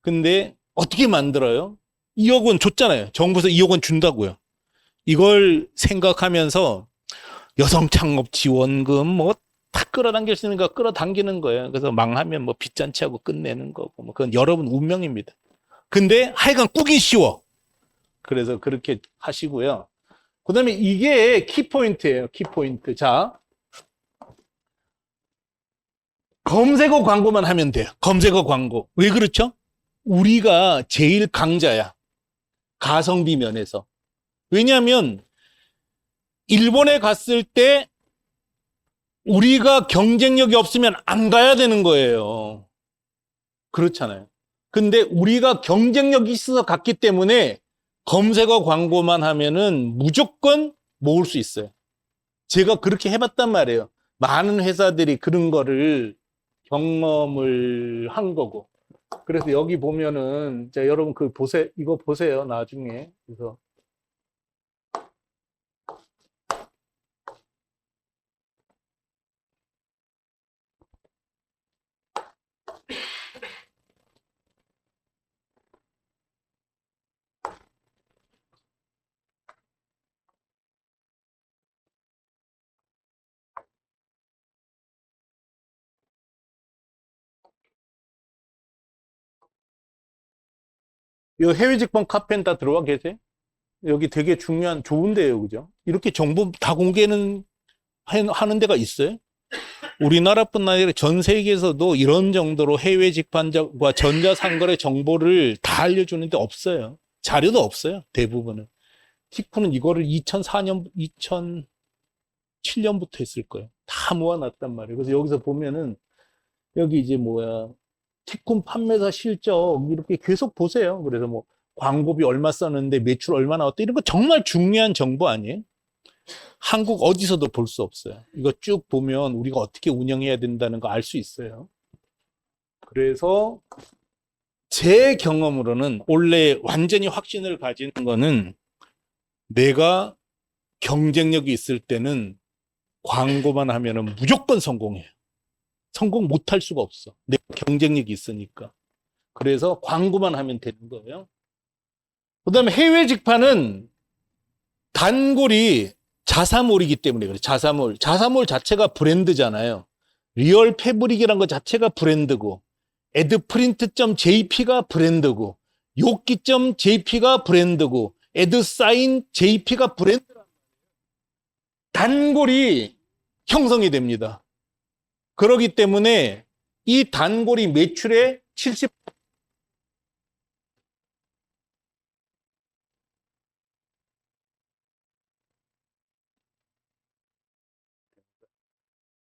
근데 어떻게 만들어요? 2억 원 줬잖아요. 정부에서 2억 원 준다고요. 이걸 생각하면서 여성 창업 지원금 뭐 다 끌어당길 수 있는 거 끌어당기는 거예요. 그래서 망하면 뭐 빚잔치하고 끝내는 거고 뭐 그건 여러분 운명입니다. 근데 하여간 꾸기 쉬워. 그래서 그렇게 하시고요. 그다음에 이게 키포인트예요. 키포인트. 자, 검색어 광고만 하면 돼요. 검색어 광고. 왜 그렇죠? 우리가 제일 강자야. 가성비 면에서. 왜냐하면 일본에 갔을 때 우리가 경쟁력이 없으면 안 가야 되는 거예요. 그렇잖아요. 근데 우리가 경쟁력이 있어서 갔기 때문에 검색어 광고만 하면은 무조건 모을 수 있어요. 제가 그렇게 해봤단 말이에요. 많은 회사들이 그런 거를 경험을 한 거고. 그래서 여기 보면은, 자, 여러분 이거 보세요, 나중에. 그래서 이 해외 직번 카페는 다 들어와 계세요? 여기 되게 중요한, 좋은데요, 그죠? 이렇게 정보 다 공개는 하는 데가 있어요? 우리나라뿐 아니라 전 세계에서도 이런 정도로 해외 직판과 전자상거래 정보를 다 알려주는데 없어요. 자료도 없어요. 대부분은. 티쿠는 이거를 2004년, 2007년부터 했을 거예요. 다 모아놨단 말이에요. 그래서 여기서 보면은 여기 이제 뭐야 티쿤 판매사 실적 이렇게 계속 보세요. 그래서 뭐 광고비 얼마 썼는데 매출 얼마 나왔다 이런 거 정말 중요한 정보 아니에요? 한국 어디서도 볼 수 없어요. 이거 쭉 보면 우리가 어떻게 운영해야 된다는 거 알 수 있어요. 그래서 제 경험으로는 원래 완전히 확신을 가지는 거는 내가 경쟁력이 있을 때는 광고만 하면은 무조건 성공해요. 성공 못할 수가 없어. 내가 경쟁력이 있으니까. 그래서 광고만 하면 되는 거예요. 그다음에 해외 직판은 단골이 자사몰이기 때문에 그래요. 자사몰. 자사몰 자체가 브랜드잖아요. 리얼 패브릭이라는 것 자체가 브랜드고 에드프린트.jp가 브랜드고 요끼.jp가 브랜드고 에드사인 jp가 브랜드 단골이 형성이 됩니다. 그렇기 때문에 이 단골이 매출의 70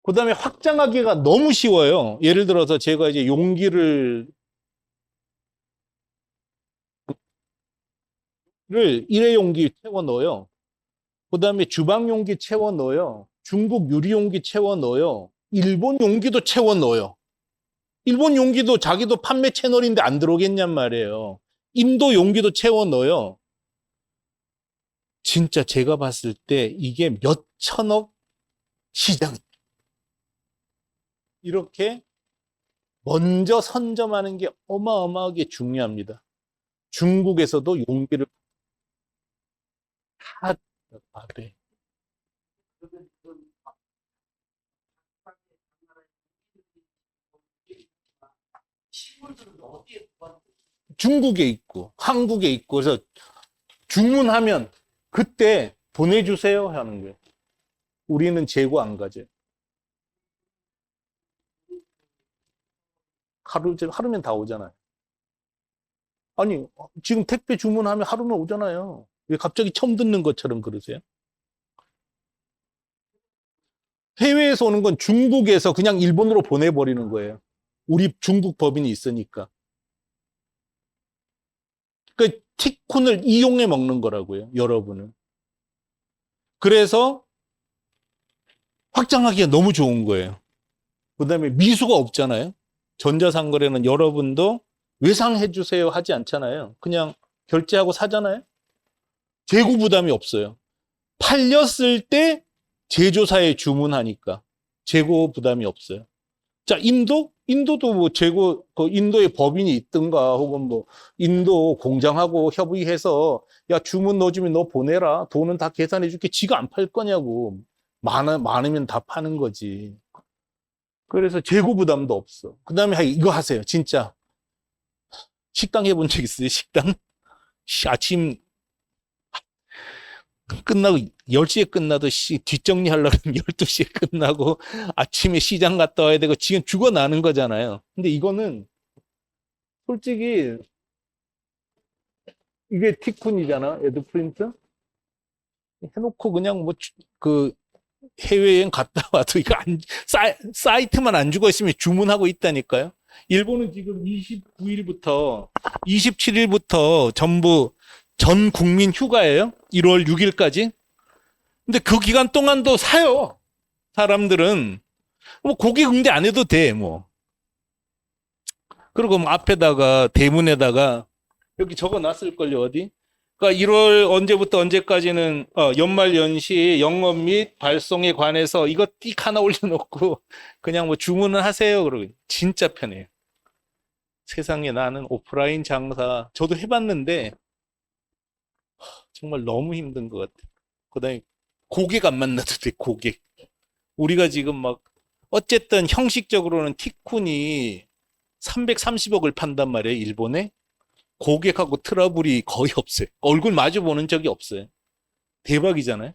그다음에 확장하기가 너무 쉬워요. 예를 들어서 제가 이제 용기를 일회용기 채워 넣어요. 그다음에 주방 용기 채워 넣어요. 중국 유리 용기 채워 넣어요. 일본 용기도 채워 넣어요. 일본 용기도 자기도 판매 채널인데 안 들어오겠냔 말이에요. 인도 용기도 채워 넣어요. 진짜 제가 봤을 때 이게 몇 천억 시장. 이렇게 먼저 선점하는 게 어마어마하게 중요합니다. 중국에서도 용기를 다 돼. 중국에 있고 한국에 있고 그래서 주문하면 그때 보내주세요 하는 거예요. 우리는 재고 안 가져요. 하루면 다 오잖아요. 아니, 지금 택배 주문하면 하루면 오잖아요. 왜 갑자기 처음 듣는 것처럼 그러세요? 해외에서 오는 건 중국에서 그냥 일본으로 보내버리는 거예요. 우리 중국 법인이 있으니까. 그 티쿤을 이용해 먹는 거라고요, 여러분은. 그래서 확장하기가 너무 좋은 거예요. 그 다음에 미수가 없잖아요. 전자상거래는 여러분도 외상해 주세요 하지 않잖아요. 그냥 결제하고 사잖아요. 재고 부담이 없어요. 팔렸을 때 제조사에 주문하니까 재고 부담이 없어요. 자, 인도도 뭐 재고, 그 인도에 법인이 있든가 혹은 뭐 인도 공장하고 협의해서 야, 주문 넣어주면 너 보내라. 돈은 다 계산해 줄게. 지가 안 팔 거냐고. 많으면 다 파는 거지. 그래서 재고 부담도 없어. 그 다음에 이거 하세요. 진짜. 식당 해본 적 있어요? 식당? 아침 끝나고 10시에 끝나도 뒷정리 하려고 하면 12시에 끝나고 아침에 시장 갔다 와야 되고 지금 죽어나는 거잖아요. 근데 이거는 솔직히 이게 티쿤이잖아. 에드프린트. 해놓고 그냥 뭐 그 해외여행 갔다 와도 이거 사이트만 안 죽어 있으면 주문하고 있다니까요. 일본은 지금 27일부터 전부 전 국민 휴가예요. 1월 6일까지. 근데 그 기간 동안도 사요. 사람들은. 뭐 고객 응대 안 해도 돼, 뭐. 그리고 뭐 앞에다가 대문에다가 여기 적어 놨을걸요, 어디? 그러니까 1월 언제부터 언제까지는 연말 연시 영업 및 발송에 관해서 이거 띡 하나 올려놓고 그냥 뭐 주문을 하세요. 그러고 진짜 편해요. 세상에 나는 오프라인 장사 저도 해봤는데 정말 너무 힘든 것 같아요. 그다음에 고객 안 만나도 돼, 고객. 우리가 지금 막 어쨌든 형식적으로는 티쿤이 330억을 판단 말이에요, 일본에. 고객하고 트러블이 거의 없어요. 얼굴 마주 보는 적이 없어요. 대박이잖아요.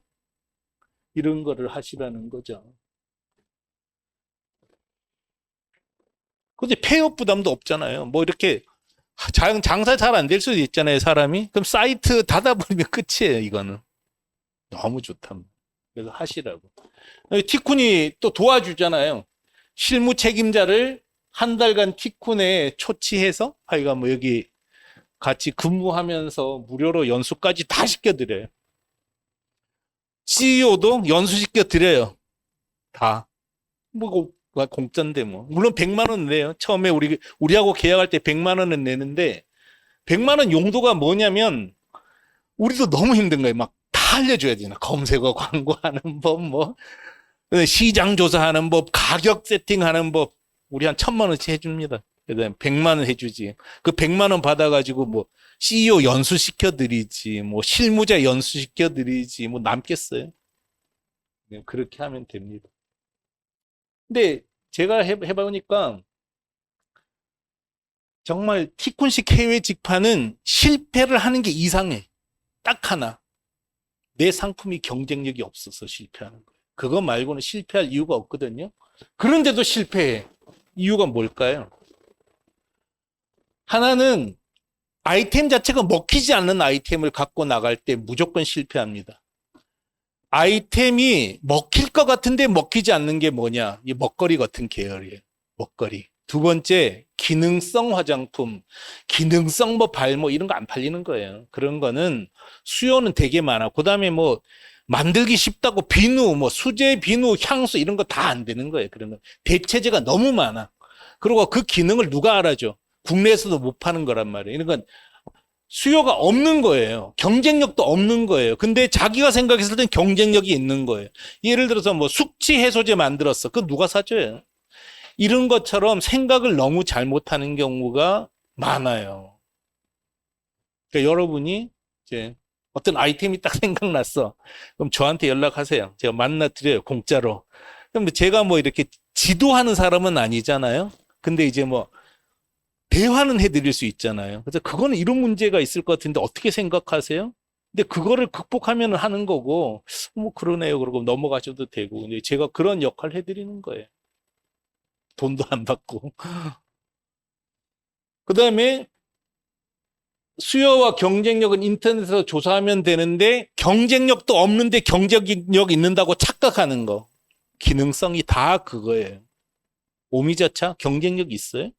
이런 거를 하시라는 거죠. 근데 폐업 부담도 없잖아요. 뭐 이렇게 장사 잘 안 될 수도 있잖아요, 사람이. 그럼 사이트 닫아버리면 끝이에요, 이거는. 너무 좋다. 그래서 하시라고. 티쿤이 또 도와주잖아요. 실무 책임자를 한 달간 티쿤에 초치해서 하여간 뭐 여기 같이 근무하면서 무료로 연수까지 다 시켜드려요. CEO도 연수시켜드려요. 다. 뭐 공짜인데 뭐. 물론 100만 원 내요. 처음에 우리하고 계약할 때 100만 원은 내는데 100만 원 용도가 뭐냐면 우리도 너무 힘든 거예요. 막 다 알려줘야 되나. 검색어 광고하는 법, 뭐 시장 조사하는 법, 가격 세팅하는 법. 우리 한 1,000만 원씩 해줍니다. 그다음에 100만 원 해주지. 그 100만 원 받아가지고 뭐 CEO 연수시켜드리지, 뭐 실무자 연수시켜드리지, 뭐 남겠어요. 그렇게 하면 됩니다. 근데 제가 해보니까 정말 티쿤식 해외 직판은 실패를 하는 게 이상해. 딱 하나. 내 상품이 경쟁력이 없어서 실패하는 거예요. 그거 말고는 실패할 이유가 없거든요. 그런데도 실패해. 이유가 뭘까요? 하나는 아이템 자체가 먹히지 않는 아이템을 갖고 나갈 때 무조건 실패합니다. 아이템이 먹힐 것 같은데 먹히지 않는 게 뭐냐? 이 먹거리 같은 계열이에요. 먹거리. 두 번째, 기능성 화장품, 기능성 뭐 발모 이런 거 안 팔리는 거예요. 그런 거는 수요는 되게 많아. 그 다음에 뭐 만들기 쉽다고 비누, 뭐 수제 비누, 향수 이런 거 다 안 되는 거예요. 그런 거. 대체재가 너무 많아. 그리고 그 기능을 누가 알아줘? 국내에서도 못 파는 거란 말이에요. 이런 건 수요가 없는 거예요. 경쟁력도 없는 거예요. 근데 자기가 생각했을 땐 경쟁력이 있는 거예요. 예를 들어서 뭐 숙취 해소제 만들었어. 그거 누가 사줘요? 이런 것처럼 생각을 너무 잘못하는 경우가 많아요. 그러니까 여러분이 이제 어떤 아이템이 딱 생각났어. 그럼 저한테 연락하세요. 제가 만나드려요. 공짜로. 그럼 제가 뭐 이렇게 지도하는 사람은 아니잖아요. 근데 이제 뭐 대화는 해드릴 수 있잖아요. 그래서 그거는 이런 문제가 있을 것 같은데 어떻게 생각하세요? 근데 그거를 극복하면 하는 거고, 뭐 그러네요. 그러고 넘어가셔도 되고. 근데 제가 그런 역할 해드리는 거예요. 돈도 안 받고. 그다음에 수요와 경쟁력은 인터넷에서 조사하면 되는데 경쟁력도 없는데 경쟁력 있는다고 착각하는 거. 기능성이 다 그거예요. 오미자차 경쟁력 있어요?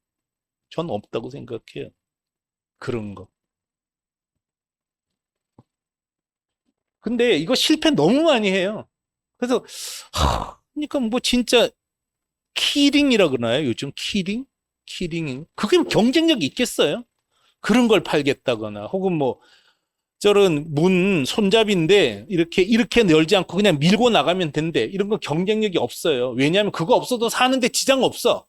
전 없다고 생각해요. 그런 거. 근데 이거 실패 너무 많이 해요. 그래서 그러니까 뭐 진짜 키링이라 그러나요? 요즘 키링? 키링. 그게 경쟁력이 있겠어요? 그런 걸 팔겠다거나 혹은 뭐 저런 문 손잡이인데 이렇게 열지 않고 그냥 밀고 나가면 된대. 이런 거 경쟁력이 없어요. 왜냐하면 그거 없어도 사는데 지장 없어.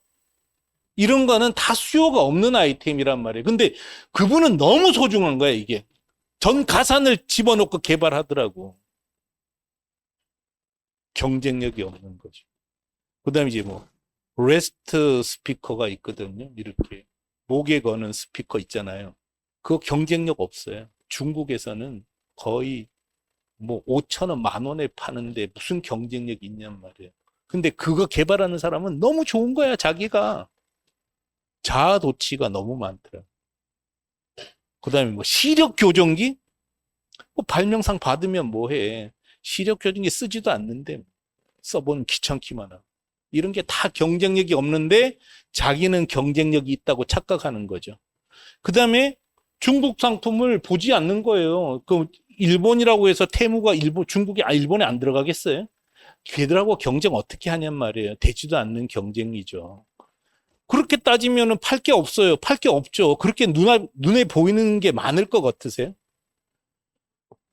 이런 거는 다 수요가 없는 아이템이란 말이에요. 근데 그분은 너무 소중한 거야, 이게. 전 가산을 집어넣고 개발하더라고. 경쟁력이 없는 거죠. 그 다음에 이제 뭐, 레스트 스피커가 있거든요. 이렇게. 목에 거는 스피커 있잖아요. 그거 경쟁력 없어요. 중국에서는 거의 뭐 5천 원, 만 원에 파는데 무슨 경쟁력이 있냔 말이에요. 근데 그거 개발하는 사람은 너무 좋은 거야, 자기가. 자아도취가 너무 많더라. 그 다음에 뭐 시력 교정기? 뭐 발명상 받으면 뭐해. 시력 교정기 쓰지도 않는데 써보는 귀찮기만 하고. 이런 게 다 경쟁력이 없는데 자기는 경쟁력이 있다고 착각하는 거죠. 그 다음에 중국 상품을 보지 않는 거예요. 그 일본이라고 해서 테무가 일본에 안 들어가겠어요? 걔들하고 경쟁 어떻게 하냔 말이에요. 되지도 않는 경쟁이죠. 그렇게 따지면은 팔 게 없어요. 팔 게 없죠. 그렇게 눈에 보이는 게 많을 것 같으세요?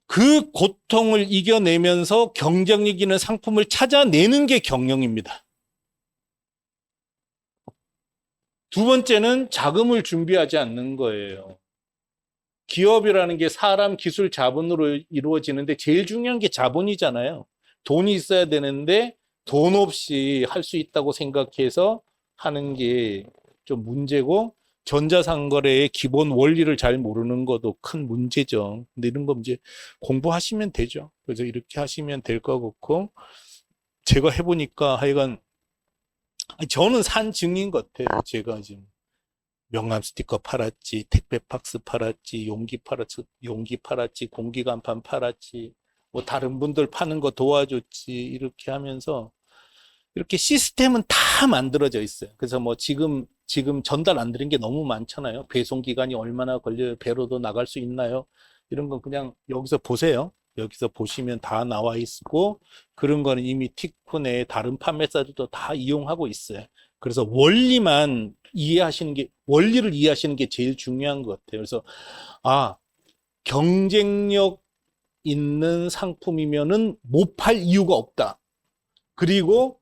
그 고통을 이겨내면서 경쟁력 있는 상품을 찾아내는 게 경영입니다. 두 번째는 자금을 준비하지 않는 거예요. 기업이라는 게 사람, 기술, 자본으로 이루어지는데 제일 중요한 게 자본이잖아요. 돈이 있어야 되는데 돈 없이 할 수 있다고 생각해서 하는 게 좀 문제고 전자상거래의 기본 원리를 잘 모르는 것도 큰 문제죠. 근데 이런 거 이제 공부하시면 되죠. 그래서 이렇게 하시면 될 것 같고 제가 해보니까 하여간 저는 산 증인 것 같아요. 제가 지금 명함 스티커 팔았지, 택배 박스 팔았지, 용기 팔았지, 공기 간판 팔았지, 뭐 다른 분들 파는 거 도와줬지, 이렇게 하면서 이렇게 시스템은 다 만들어져 있어요. 그래서 뭐 지금 전달 안 드린 게 너무 많잖아요. 배송 기간이 얼마나 걸려요? 배로도 나갈 수 있나요? 이런 건 그냥 여기서 보세요. 여기서 보시면 다 나와 있고 그런 거는 이미 티콘의 다른 판매사들도 다 이용하고 있어요. 그래서 원리를 이해하시는 게 제일 중요한 것 같아요. 그래서 경쟁력 있는 상품이면은 못 팔 이유가 없다. 그리고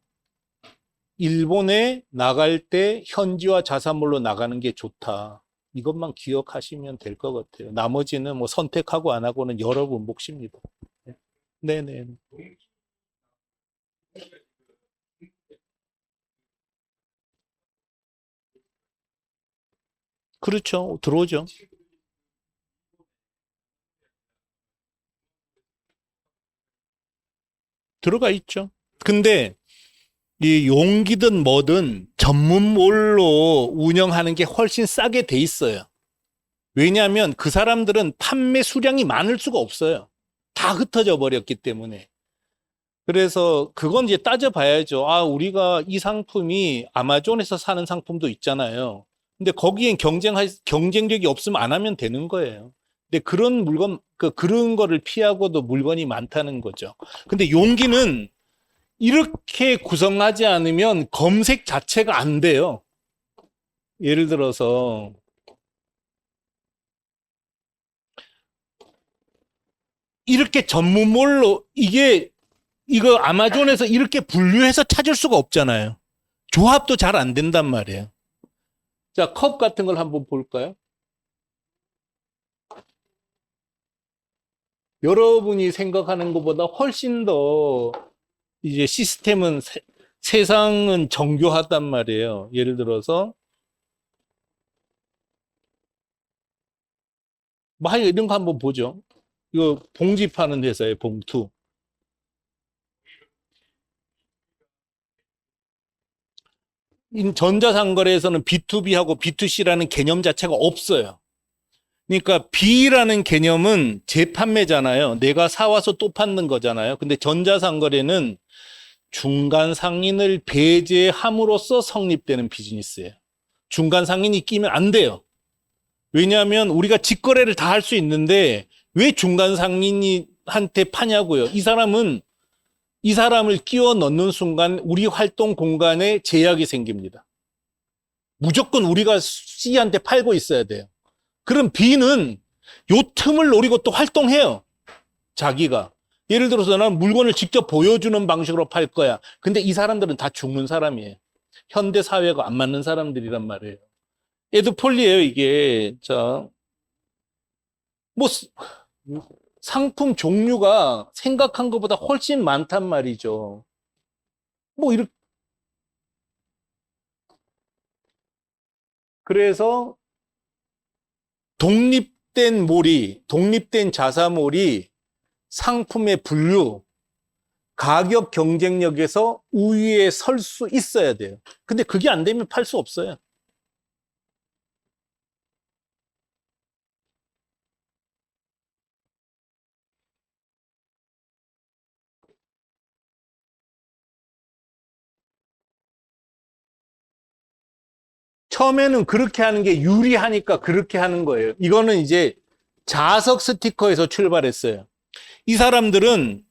일본에 나갈 때 현지화 자산물로 나가는 게 좋다. 이것만 기억하시면 될 것 같아요. 나머지는 뭐 선택하고 안 하고는 여러분 몫입니다. 네네. 그렇죠. 들어오죠. 들어가 있죠. 근데 이 용기든 뭐든 전문몰로 운영하는 게 훨씬 싸게 돼 있어요. 왜냐하면 그 사람들은 판매 수량이 많을 수가 없어요. 다 흩어져 버렸기 때문에. 그래서 그건 이제 따져봐야죠. 우리가 이 상품이 아마존에서 사는 상품도 있잖아요. 근데 거기엔 경쟁력이 없으면 안 하면 되는 거예요. 근데 그런 거를 피하고도 물건이 많다는 거죠. 근데 용기는 이렇게 구성하지 않으면 검색 자체가 안 돼요. 예를 들어서 이렇게 전문몰로 이거 아마존에서 이렇게 분류해서 찾을 수가 없잖아요. 조합도 잘 안 된단 말이에요. 자, 컵 같은 걸 한번 볼까요? 여러분이 생각하는 것보다 훨씬 더 이제 시스템은 세상은 정교하단 말이에요. 예를 들어서 뭐 이런 거 한번 보죠. 이거 봉지 파는 회사예요, 봉투. 전자상거래에서는 B2B하고 B2C라는 개념 자체가 없어요. 그러니까 B라는 개념은 재판매잖아요. 내가 사와서 또 받는 거잖아요. 근데 전자상거래는 중간 상인을 배제함으로써 성립되는 비즈니스예요. 중간 상인이 끼면 안 돼요. 왜냐하면 우리가 직거래를 다 할 수 있는데 왜 중간 상인한테 파냐고요. 이 사람을 끼워 넣는 순간 우리 활동 공간에 제약이 생깁니다. 무조건 우리가 C한테 팔고 있어야 돼요. 그럼 B는 요 틈을 노리고 또 활동해요. 자기가. 예를 들어서 난 물건을 직접 보여주는 방식으로 팔 거야. 근데 이 사람들은 다 죽는 사람이에요. 현대 사회가 안 맞는 사람들이란 말이에요. 에드폴리예요, 이게. 자, 뭐 상품 종류가 생각한 것보다 훨씬 많단 말이죠. 뭐 이렇게 그래서 독립된 자사몰이 상품의 분류, 가격 경쟁력에서 우위에 설 수 있어야 돼요. 근데 그게 안 되면 팔 수 없어요. 처음에는 그렇게 하는 게 유리하니까 그렇게 하는 거예요. 이거는 이제 자석 스티커에서 출발했어요. 이 사람들은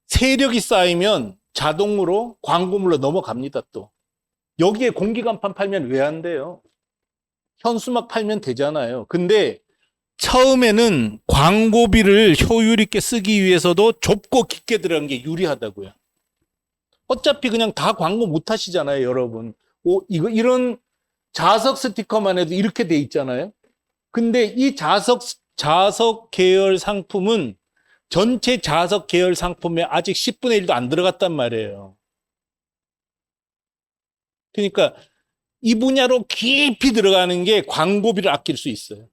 세력이 쌓이면 자동으로 광고물로 넘어갑니다, 또. 여기에 공기간판 팔면 왜 안 돼요? 현수막 팔면 되잖아요. 근데 처음에는 광고비를 효율 있게 쓰기 위해서도 좁고 깊게 들어간 게 유리하다고요. 어차피 그냥 다 광고 못 하시잖아요, 여러분. 이런 자석 스티커만 해도 이렇게 돼 있잖아요. 근데 이 자석 계열 상품은 전체 자석 계열 상품에 아직 10분의 1도 안 들어갔단 말이에요. 그러니까 이 분야로 깊이 들어가는 게 광고비를 아낄 수 있어요.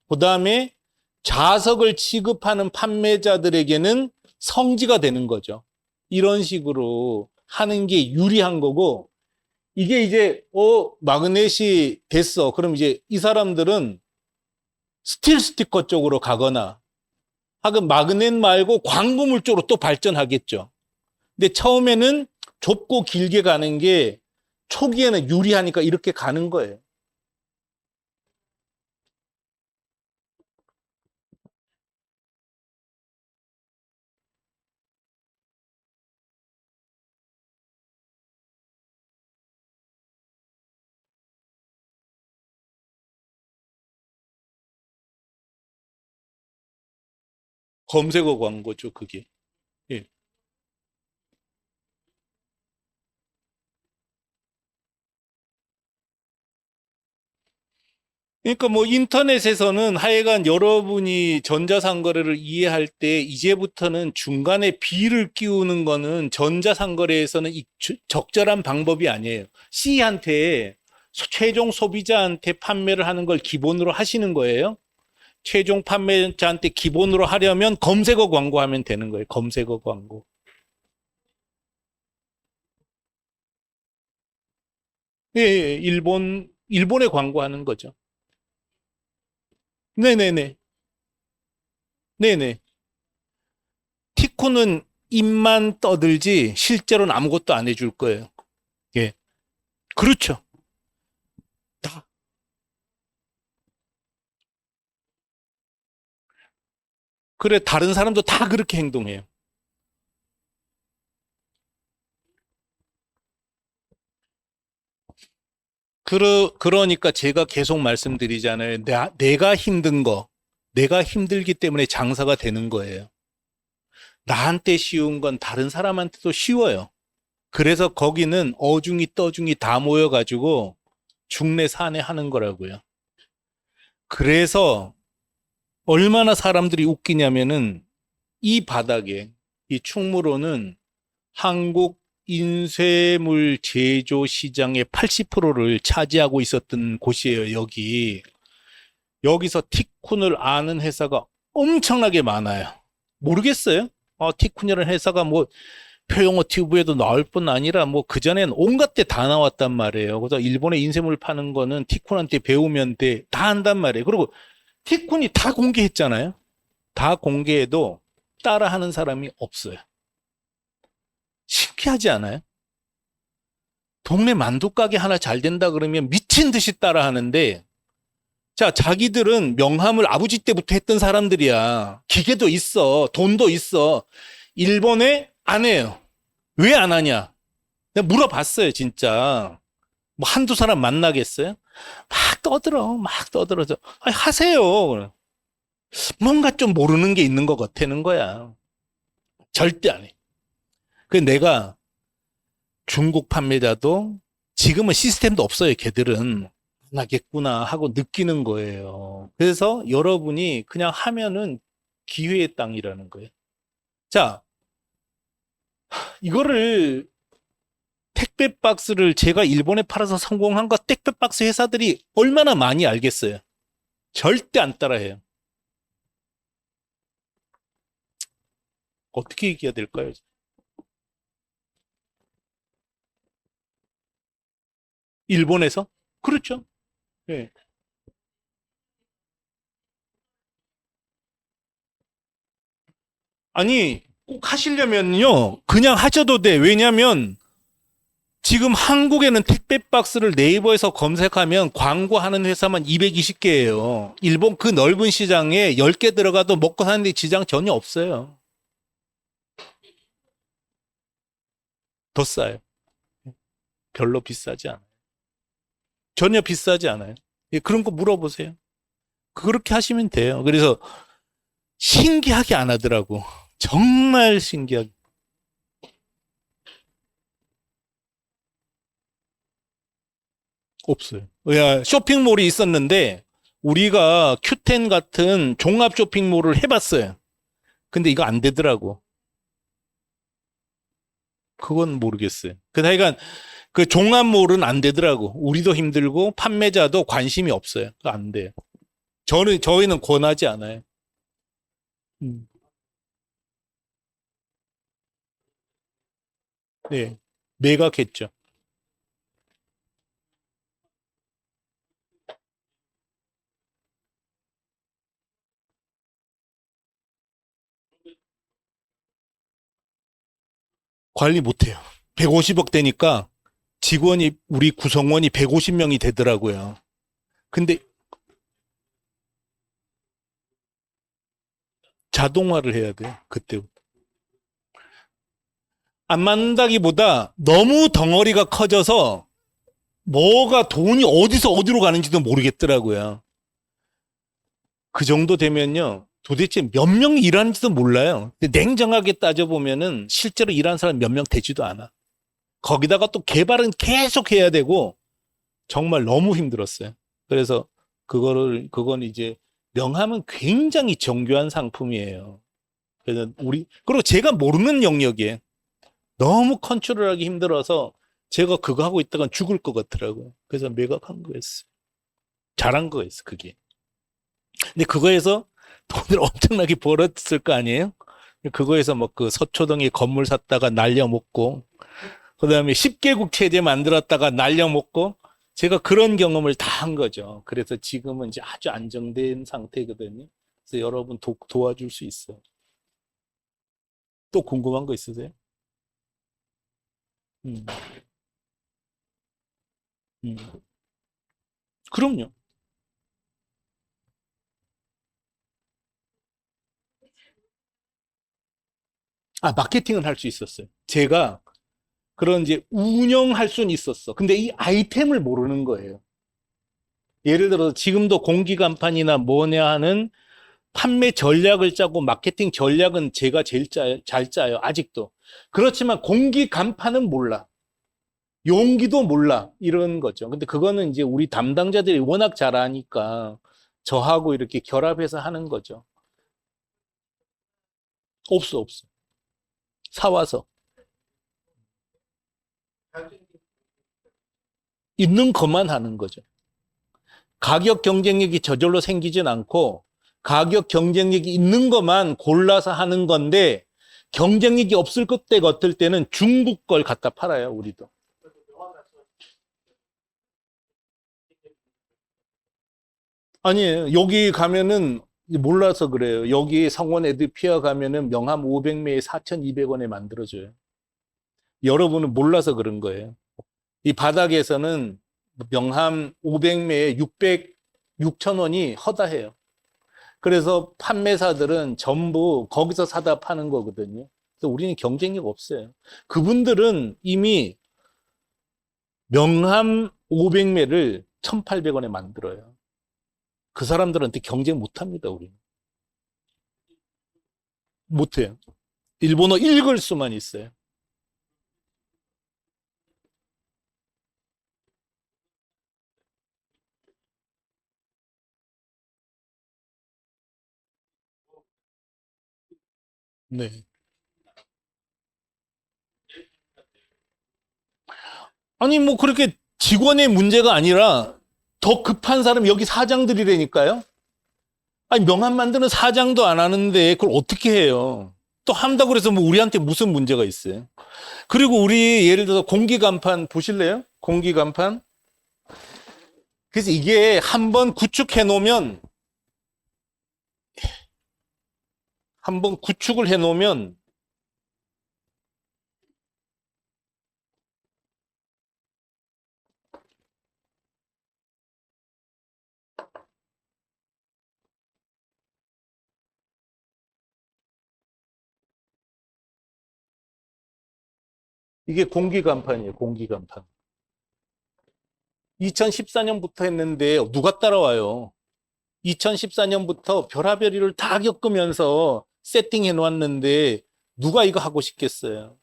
그 다음에 자석을 취급하는 판매자들에게는 성지가 되는 거죠. 이런 식으로 하는 게 유리한 거고, 이게 이제 마그넷이 됐어. 그럼 이제 이 사람들은 스틸 스티커 쪽으로 가거나 하여간 마그넷 말고 광고물 쪽으로 또 발전하겠죠. 근데 처음에는 좁고 길게 가는 게 초기에는 유리하니까 이렇게 가는 거예요. 검색어 광고죠, 그게. 예. 그러니까 뭐 인터넷에서는 하여간 여러분이 전자상거래를 이해할 때 이제부터는 중간에 B를 끼우는 거는 전자상거래에서는 적절한 방법이 아니에요. C한테 최종 소비자한테 판매를 하는 걸 기본으로 하시는 거예요. 최종 판매자한테 기본으로 하려면 검색어 광고하면 되는 거예요. 검색어 광고. 예, 예, 일본에 광고하는 거죠. 네네네. 네네. 티코는 입만 떠들지 실제로는 아무것도 안 해줄 거예요. 예. 그렇죠. 다. 그래, 다른 사람도 다 그렇게 행동해요. 그러니까 제가 계속 말씀드리잖아요. 내가 힘든 거, 내가 힘들기 때문에 장사가 되는 거예요. 나한테 쉬운 건 다른 사람한테도 쉬워요. 그래서 거기는 어중이 떠중이 다 모여가지고 중내 사내 하는 거라고요. 그래서 얼마나 사람들이 웃기냐면은 이 바닥에 이 충무로는 한국 인쇄물 제조 시장의 80%를 차지하고 있었던 곳이에요, 여기. 여기서 티쿤을 아는 회사가 엄청나게 많아요. 모르겠어요? 티쿤이라는 회사가 뭐 표영어 튜브에도 나올 뿐 아니라 뭐 그전엔 온갖 데 다 나왔단 말이에요. 그래서 일본에 인쇄물 파는 거는 티쿤한테 배우면 돼. 다 한단 말이에요. 그리고 티쿤이 다 공개했잖아요. 다 공개해도 따라하는 사람이 없어요. 신기하지 않아요? 동네 만두 가게 하나 잘 된다 그러면 미친 듯이 따라하는데, 자, 자기들은 명함을 아버지 때부터 했던 사람들이야. 기계도 있어. 돈도 있어. 일본에 안 해요. 왜 안 하냐? 내가 물어봤어요, 진짜. 뭐 한두 사람 만나겠어요? 막 떠들어, 막 떠들어서. 아니, 하세요. 뭔가 좀 모르는 게 있는 것 같다는 거야. 절대 안 해. 그 내가 중국 판매자도 지금은 시스템도 없어요, 걔들은. 안 하겠구나 하고 느끼는 거예요. 그래서 여러분이 그냥 하면은 기회의 땅이라는 거예요. 자, 이거를 택배 박스를 제가 일본에 팔아서 성공한 거 택배 박스 회사들이 얼마나 많이 알겠어요. 절대 안 따라해요. 어떻게 얘기해야 될까요? 일본에서? 그렇죠. 네. 아니, 꼭 하시려면요, 그냥 하셔도 돼. 왜냐면, 지금 한국에는 택배 박스를 네이버에서 검색하면 광고하는 회사만 220개예요. 일본 그 넓은 시장에 10개 들어가도 먹고 사는데 지장 전혀 없어요. 더 싸요. 별로 비싸지 않아요. 전혀 비싸지 않아요. 예, 그런 거 물어보세요. 그렇게 하시면 돼요. 그래서 신기하게 안 하더라고. 정말 신기하게. 없어요. 야, 쇼핑몰이 있었는데 우리가 큐텐 같은 종합 쇼핑몰을 해봤어요. 근데 이거 안 되더라고. 그건 모르겠어요. 하여간 그 종합몰은 안 되더라고. 우리도 힘들고 판매자도 관심이 없어요. 그거 안 돼요. 저희는 권하지 않아요. 음. 네. 매각했죠. 관리 못해요. 150억 되니까 우리 구성원이 150명이 되더라고요. 근데 자동화를 해야 돼요. 그때. 안 맞는다기보다 너무 덩어리가 커져서 뭐가 돈이 어디서 어디로 가는지도 모르겠더라고요. 그 정도 되면요. 도대체 몇 명이 일하는지도 몰라요. 근데 냉정하게 따져보면은 실제로 일하는 사람 몇 명 되지도 않아. 거기다가 또 개발은 계속 해야 되고 정말 너무 힘들었어요. 그래서 그건 이제 명함은 굉장히 정교한 상품이에요. 그래서 그리고 제가 모르는 영역이에요. 너무 컨트롤하기 힘들어서 제가 그거 하고 있다간 죽을 것 같더라고요. 그래서 매각한 거였어요. 잘한 거였어, 그게. 근데 그거에서 돈을 엄청나게 벌었을 거 아니에요? 그거에서 뭐 그 서초동에 건물 샀다가 날려먹고, 그 다음에 10개국 체제 만들었다가 날려먹고, 제가 그런 경험을 다 한 거죠. 그래서 지금은 이제 아주 안정된 상태거든요. 그래서 여러분 도와줄 수 있어요. 또 궁금한 거 있으세요? 음, 음. 그럼요. 아, 마케팅은 할 수 있었어요. 제가 그런 이제 운영할 수는 있었어. 근데 이 아이템을 모르는 거예요. 예를 들어서 지금도 공기 간판이나 뭐냐 하는 판매 전략을 짜고 마케팅 전략은 제가 제일 잘 짜요. 아직도. 그렇지만 공기 간판은 몰라. 용기도 몰라. 이런 거죠. 근데 그거는 이제 우리 담당자들이 워낙 잘 아니까 저하고 이렇게 결합해서 하는 거죠. 없어, 없어. 사와서. 있는 것만 하는 거죠. 가격 경쟁력이 저절로 생기진 않고 가격 경쟁력이 있는 것만 골라서 하는 건데 경쟁력이 없을 때가 어떨 때는 중국 걸 갖다 팔아요, 우리도. 아니에요. 여기 가면은 몰라서 그래요. 여기 성원 에드피아 가면은 명함 500매에 4,200원에 만들어줘요. 여러분은 몰라서 그런 거예요. 이 바닥에서는 명함 500매에 6,000원이 허다해요. 그래서 판매사들은 전부 거기서 사다 파는 거거든요. 그래서 우리는 경쟁력 없어요. 그분들은 이미 명함 500매를 1,800원에 만들어요. 그 사람들한테 경쟁 못 합니다, 우리는. 못 해요. 일본어 읽을 수만 있어요. 네. 아니, 뭐, 그렇게 직원의 문제가 아니라 더 급한 사람이 여기 사장들이라니까요? 아니, 명함 만드는 사장도 안 하는데 그걸 어떻게 해요? 또 한다고 그래서 뭐 우리한테 무슨 문제가 있어요? 그리고 우리 예를 들어서 공기 간판 보실래요? 공기 간판? 그래서 이게 한번 구축해 놓으면, 한번 구축을 해 놓으면 이게 공기 간판이에요, 공기 간판. 2014년부터 했는데 누가 따라와요? 2014년부터 별하별이를 다 겪으면서 세팅해 놓았는데 누가 이거 하고 싶겠어요?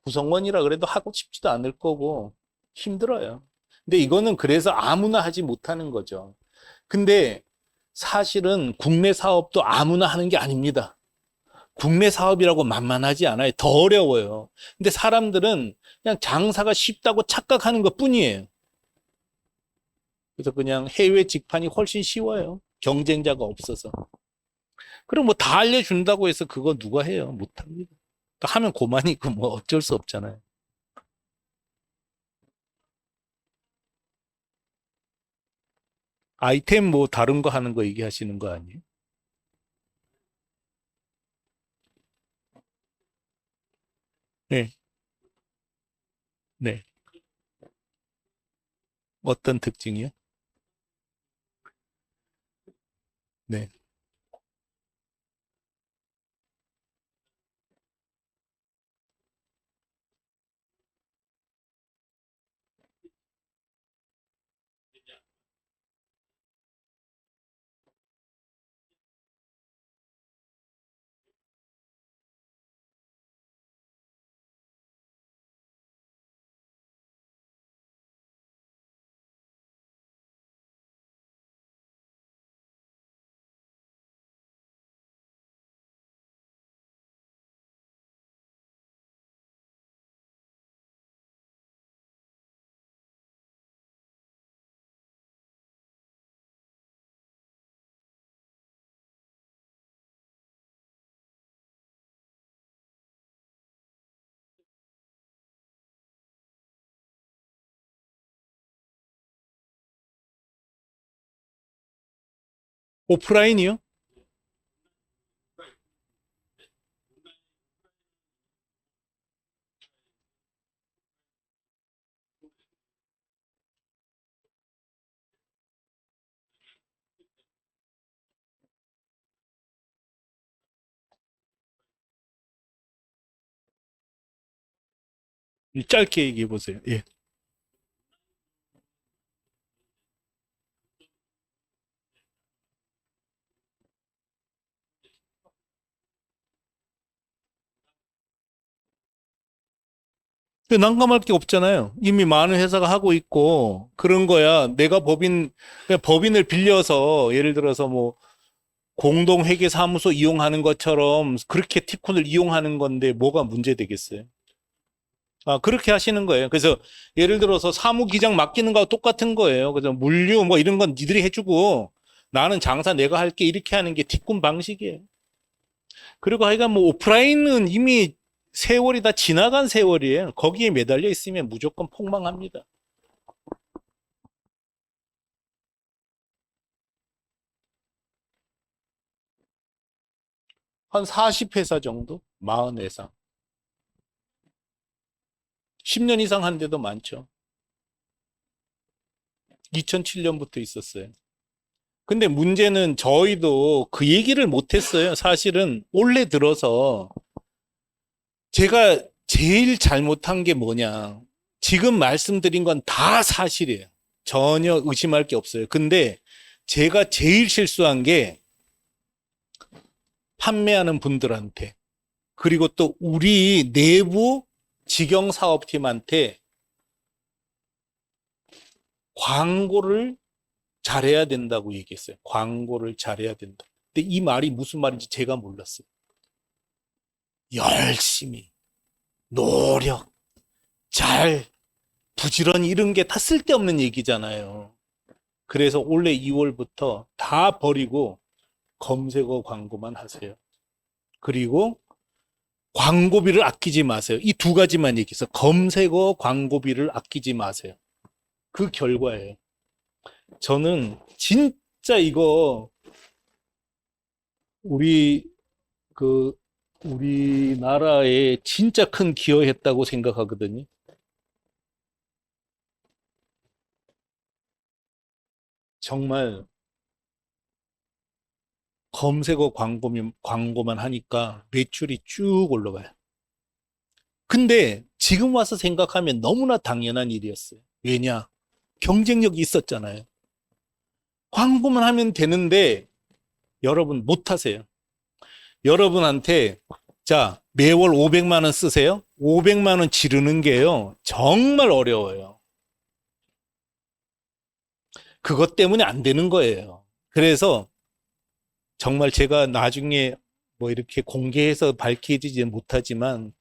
구성원이라 그래도 하고 싶지도 않을 거고 힘들어요. 근데 이거는 그래서 아무나 하지 못하는 거죠. 근데 사실은 국내 사업도 아무나 하는 게 아닙니다. 국내 사업이라고 만만하지 않아요. 더 어려워요. 근데 사람들은 그냥 장사가 쉽다고 착각하는 것 뿐이에요. 그래서 그냥 해외 직판이 훨씬 쉬워요. 경쟁자가 없어서. 그럼 뭐 다 알려준다고 해서 그거 누가 해요? 못합니다. 또 하면 고만이고 뭐 어쩔 수 없잖아요. 아이템 뭐 다른 거 하는 거 얘기하시는 거 아니에요? 네, 네. 어떤 특징이요? 네. 오프라인이요? 짧게 얘기해 보세요. 예. 근데 난감할 게 없잖아요. 이미 많은 회사가 하고 있고 그런 거야. 내가 그냥 법인을 빌려서 예를 들어서 뭐 공동회계사무소 이용하는 것처럼 그렇게 티콘을 이용하는 건데 뭐가 문제 되겠어요? 아, 그렇게 하시는 거예요. 그래서 예를 들어서 사무기장 맡기는 거하고 똑같은 거예요. 그래서 물류 뭐 이런 건 니들이 해주고 나는 장사 내가 할게 이렇게 하는 게 티콘 방식이에요. 그리고 하여간 뭐 오프라인은 이미 세월이 다 지나간 세월이에요. 거기에 매달려 있으면 무조건 폭망합니다. 한 40회사 정도? 40회사. 10년 이상 한 데도 많죠. 2007년부터 있었어요. 근데 문제는 저희도 그 얘기를 못했어요. 사실은 올해 들어서 제가 제일 잘못한 게 뭐냐. 지금 말씀드린 건 다 사실이에요. 전혀 의심할 게 없어요. 근데 제가 제일 실수한 게 판매하는 분들한테 그리고 또 우리 내부 직영 사업팀한테 광고를 잘해야 된다고 얘기했어요. 광고를 잘해야 된다. 근데 이 말이 무슨 말인지 제가 몰랐어요. 열심히, 노력, 잘, 부지런히 이런 게 다 쓸데없는 얘기잖아요. 그래서 올해 2월부터 다 버리고 검색어 광고만 하세요. 그리고 광고비를 아끼지 마세요. 이 두 가지만 얘기해서 검색어 광고비를 아끼지 마세요. 그 결과예요. 저는 진짜 이거 우리 우리나라에 진짜 큰 기여했다고 생각하거든요. 정말 검색어 광고만 하니까 매출이 쭉 올라가요. 근데 지금 와서 생각하면 너무나 당연한 일이었어요. 왜냐? 경쟁력이 있었잖아요. 광고만 하면 되는데 여러분 못 하세요. 여러분한테 자, 매월 500만 원 쓰세요. 500만 원 지르는 게요. 정말 어려워요. 그것 때문에 안 되는 거예요. 그래서 정말 제가 나중에 뭐 이렇게 공개해서 밝히지 못하지만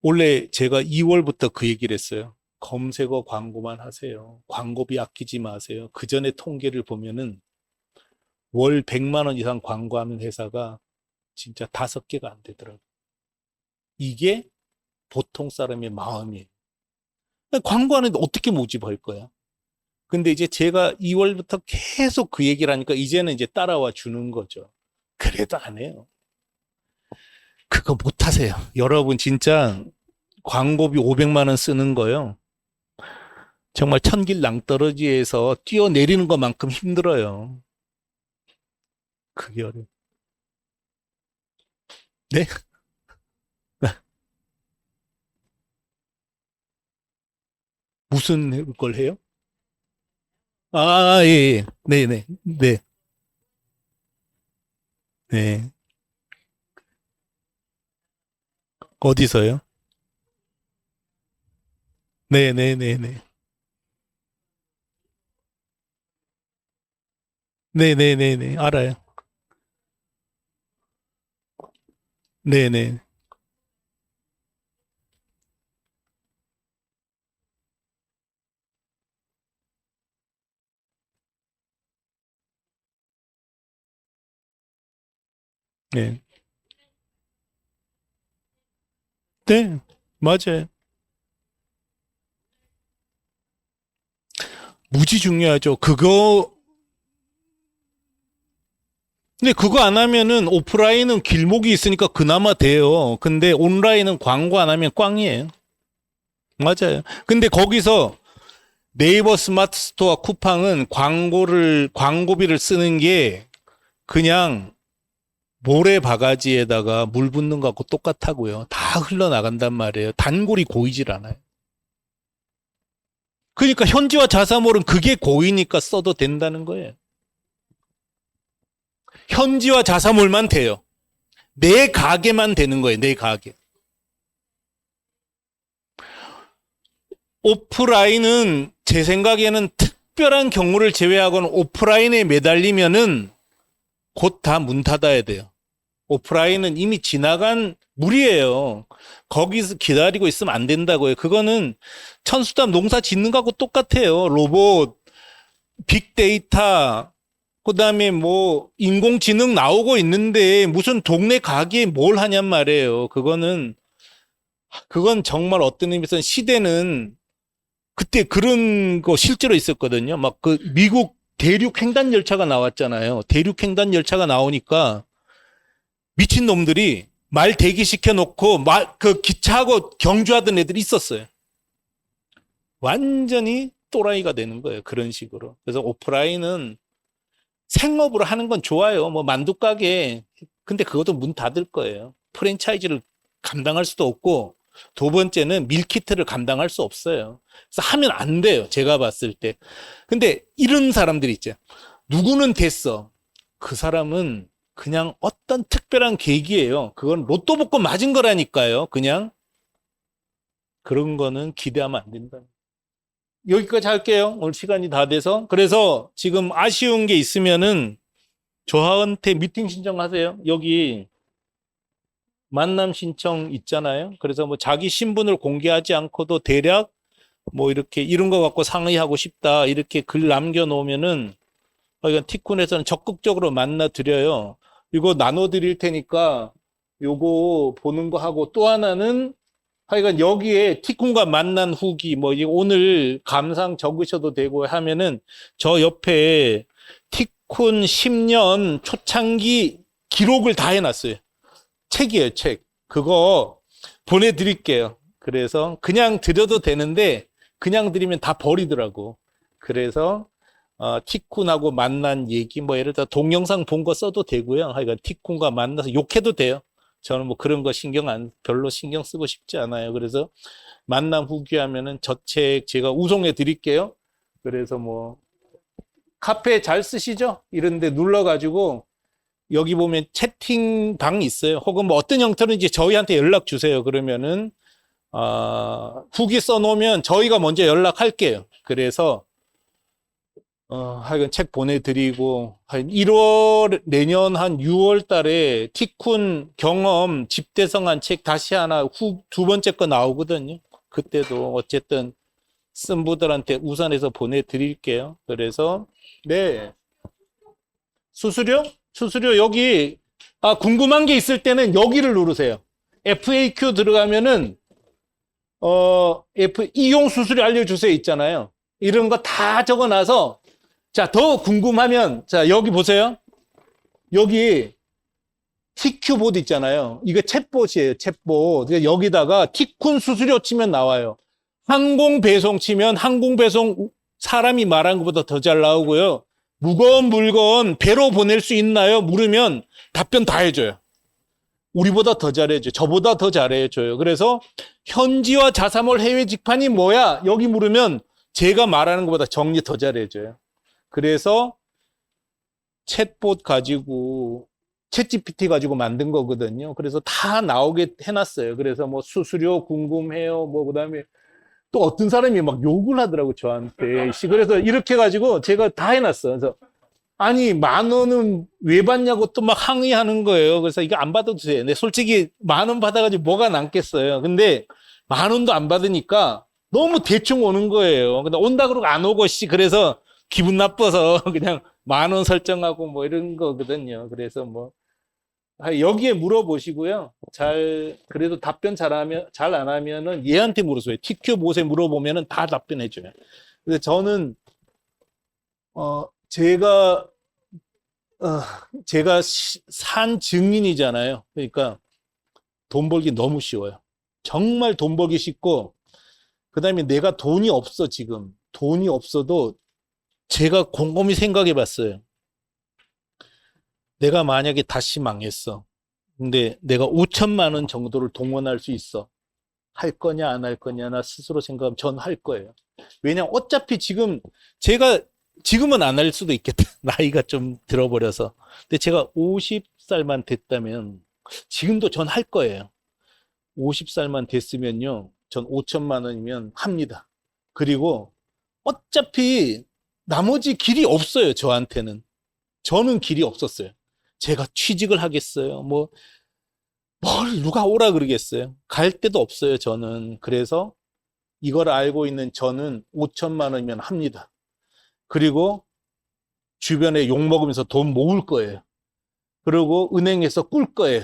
원래 제가 2월부터 그 얘기를 했어요. 검색어 광고만 하세요. 광고비 아끼지 마세요. 그 전에 통계를 보면은 월 100만 원 이상 광고하는 회사가 진짜 5개가 안 되더라고요. 이게 보통 사람의 마음이에요. 광고하는데 어떻게 모집할 거야? 근데 이제 제가 2월부터 계속 그 얘기를 하니까 이제는 이제 따라와 주는 거죠. 그래도 안 해요. 그거 못 하세요. 여러분 진짜 광고비 500만 원 쓰는 거요. 정말 천길 낭떠러지에서 뛰어내리는 것만큼 힘들어요. 그게 어려워. 네? 무슨 걸 해요? 아, 예, 예. 네네. 네. 네. 어디서요? 네네네네. 네네네네. 알아요. 네네. 네. 네. 맞아요. 무지 중요하죠. 근데 그거 안 하면은 오프라인은 길목이 있으니까 그나마 돼요. 근데 온라인은 광고 안 하면 꽝이에요. 맞아요. 근데 거기서 네이버 스마트 스토어 쿠팡은 광고비를 쓰는 게 그냥 모래 바가지에다가 물 붓는 거하고 똑같다고요. 다 흘러나간단 말이에요. 단골이 고이질 않아요. 그러니까 현지화 자사몰은 그게 고이니까 써도 된다는 거예요. 현지화 자사몰만 돼요. 내 가게만 되는 거예요. 내 가게. 오프라인은 제 생각에는 특별한 경우를 제외하고는 오프라인에 매달리면은 곧 다 문 닫아야 돼요. 오프라인은 이미 지나간 물이에요. 거기서 기다리고 있으면 안 된다고요. 그거는 천수답 농사 짓는 거하고 똑같아요. 로봇, 빅데이터, 그다음에 뭐 인공지능 나오고 있는데 무슨 동네 가게에 뭘 하냔 말이에요. 그건 정말 어떤 의미에서 시대는 그때 그런 거 실제로 있었거든요. 막 그 미국 대륙 횡단 열차가 나왔잖아요. 대륙 횡단 열차가 나오니까 미친 놈들이 말 대기시켜 놓고 그 기차하고 경주하던 애들이 있었어요. 완전히 또라이가 되는 거예요. 그런 식으로. 그래서 오프라인은 생업으로 하는 건 좋아요. 뭐 만두가게. 근데 그것도 문 닫을 거예요. 프랜차이즈를 감당할 수도 없고, 두 번째는 밀키트를 감당할 수 없어요. 그래서 하면 안 돼요. 제가 봤을 때. 근데 이런 사람들이 있죠. 누구는 됐어. 그 사람은 그냥 어떤 특별한 계기예요. 그건 로또 복권 맞은 거라니까요. 그냥 그런 거는 기대하면 안 된다. 여기까지 할게요. 오늘 시간이 다 돼서. 그래서 지금 아쉬운 게 있으면은 저한테 미팅 신청하세요. 여기 만남 신청 있잖아요. 그래서 뭐 자기 신분을 공개하지 않고도 대략 뭐 이렇게 이런 거 갖고 상의하고 싶다. 이렇게 글 남겨놓으면은 이건 티쿤에서는 적극적으로 만나 드려요. 이거 나눠 드릴 테니까 요거 보는 거 하고 또 하나는 하여간 여기에 티쿤과 만난 후기 뭐 오늘 감상 적으셔도 되고 하면은 저 옆에 티쿤 10년 초창기 기록을 다 해놨어요. 책이에요, 책. 그거 보내드릴게요. 그래서 그냥 드려도 되는데 그냥 드리면 다 버리더라고. 그래서 티쿤하고 만난 얘기 뭐 예를 들어 동영상 본 거 써도 되고요. 하여간 티쿤과 만나서 욕해도 돼요. 저는 뭐 그런 거 별로 신경 쓰고 싶지 않아요. 그래서 만남 후기하면은 저 책 제가 우송해 드릴게요. 그래서 뭐 카페 잘 쓰시죠? 이런 데 눌러가지고 여기 보면 채팅방 있어요. 혹은 뭐 어떤 형태로인지 저희한테 연락 주세요. 그러면은 후기 써놓으면 저희가 먼저 연락할게요. 그래서 하여간 책 보내드리고 한 1월 내년 한 6월 달에 티쿤 경험 집대성한 책 다시 하나 두 번째 거 나오거든요. 그때도 어쨌든 쓴 분들한테 우선해서 보내드릴게요. 그래서 네 수수료 여기 궁금한 게 있을 때는 여기를 누르세요. FAQ 들어가면은 이용 수수료 알려주세요 있잖아요. 이런 거 다 적어놔서 자, 더 궁금하면 자, 여기 보세요. 여기 TQ봇 있잖아요. 이거 챗봇이에요. 챗봇. 여기다가 티쿤 수수료 치면 나와요. 항공 배송 치면 항공 배송 사람이 말한 것보다 더 잘 나오고요. 무거운 물건 배로 보낼 수 있나요? 물으면 답변 다 해줘요. 우리보다 더 잘해줘요. 저보다 더 잘해줘요. 그래서 현지화 자사몰 해외 직판이 뭐야? 여기 물으면 제가 말하는 것보다 정리 더 잘해줘요. 그래서 챗봇 가지고 챗GPT 가지고 만든 거거든요. 그래서 다 나오게 해놨어요. 그래서 뭐 수수료 궁금해요. 뭐 그다음에 또 어떤 사람이 막 욕을 하더라고 저한테. 그래서 이렇게 가지고 제가 다 해놨어. 그래서 아니 10,000원은 왜 받냐고 또 막 항의하는 거예요. 그래서 이거 안 받아도 돼. 근데 솔직히 10,000원 받아가지고 뭐가 남겠어요. 근데 10,000원도 안 받으니까 너무 대충 오는 거예요. 근데 온다 그러고 안 오고 그래서 기분 나빠서 그냥 10,000원 설정하고 뭐 이런 거거든요. 그래서 뭐 여기에 물어보시고요. 그래도 답변 잘 안 하면은 얘한테 물어보세요. TQ봇에 물어보면은 다 답변해줘요. 근데 저는, 제가 산 증인이잖아요. 그러니까 돈 벌기 너무 쉬워요. 정말 돈 벌기 쉽고, 그 다음에 내가 돈이 없어, 지금. 돈이 없어도 제가 곰곰이 생각해 봤어요. 내가 만약에 다시 망했어. 근데 내가 5천만 원 정도를 동원할 수 있어. 할 거냐, 안 할 거냐, 나 스스로 생각하면 전 할 거예요. 왜냐면 어차피 지금은 안 할 수도 있겠다. 나이가 좀 들어버려서. 근데 제가 50살만 됐다면 지금도 전 할 거예요. 50살만 됐으면요. 전 5천만 원이면 합니다. 그리고 어차피 나머지 길이 없어요. 저한테는. 저는 길이 없었어요. 제가 취직을 하겠어요. 뭘 누가 오라 그러겠어요. 갈 데도 없어요. 저는. 그래서 이걸 알고 있는 저는 5천만 원이면 합니다. 그리고 주변에 욕 먹으면서 돈 모을 거예요. 그리고 은행에서 꿀 거예요.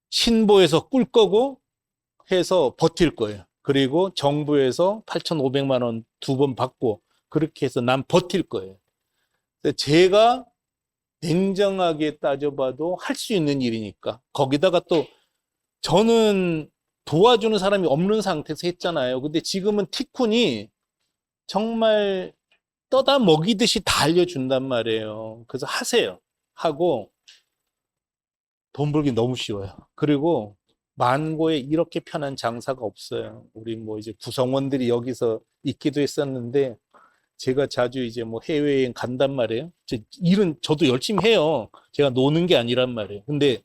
신보에서 꿀 거고 해서 버틸 거예요. 그리고 정부에서 8,500만 원 두 번 받고 그렇게 해서 난 버틸 거예요. 제가 냉정하게 따져봐도 할 수 있는 일이니까. 거기다가 또 저는 도와주는 사람이 없는 상태에서 했잖아요. 근데 지금은 티쿤이 정말 떠다 먹이듯이 다 알려준단 말이에요. 그래서 하세요. 하고 돈 벌기 너무 쉬워요. 그리고 만고에 이렇게 편한 장사가 없어요. 우리 뭐 이제 구성원들이 여기서 있기도 했었는데 제가 자주 이제 뭐 해외여행 간단 말이에요. 일은 저도 열심히 해요. 제가 노는 게 아니란 말이에요. 근데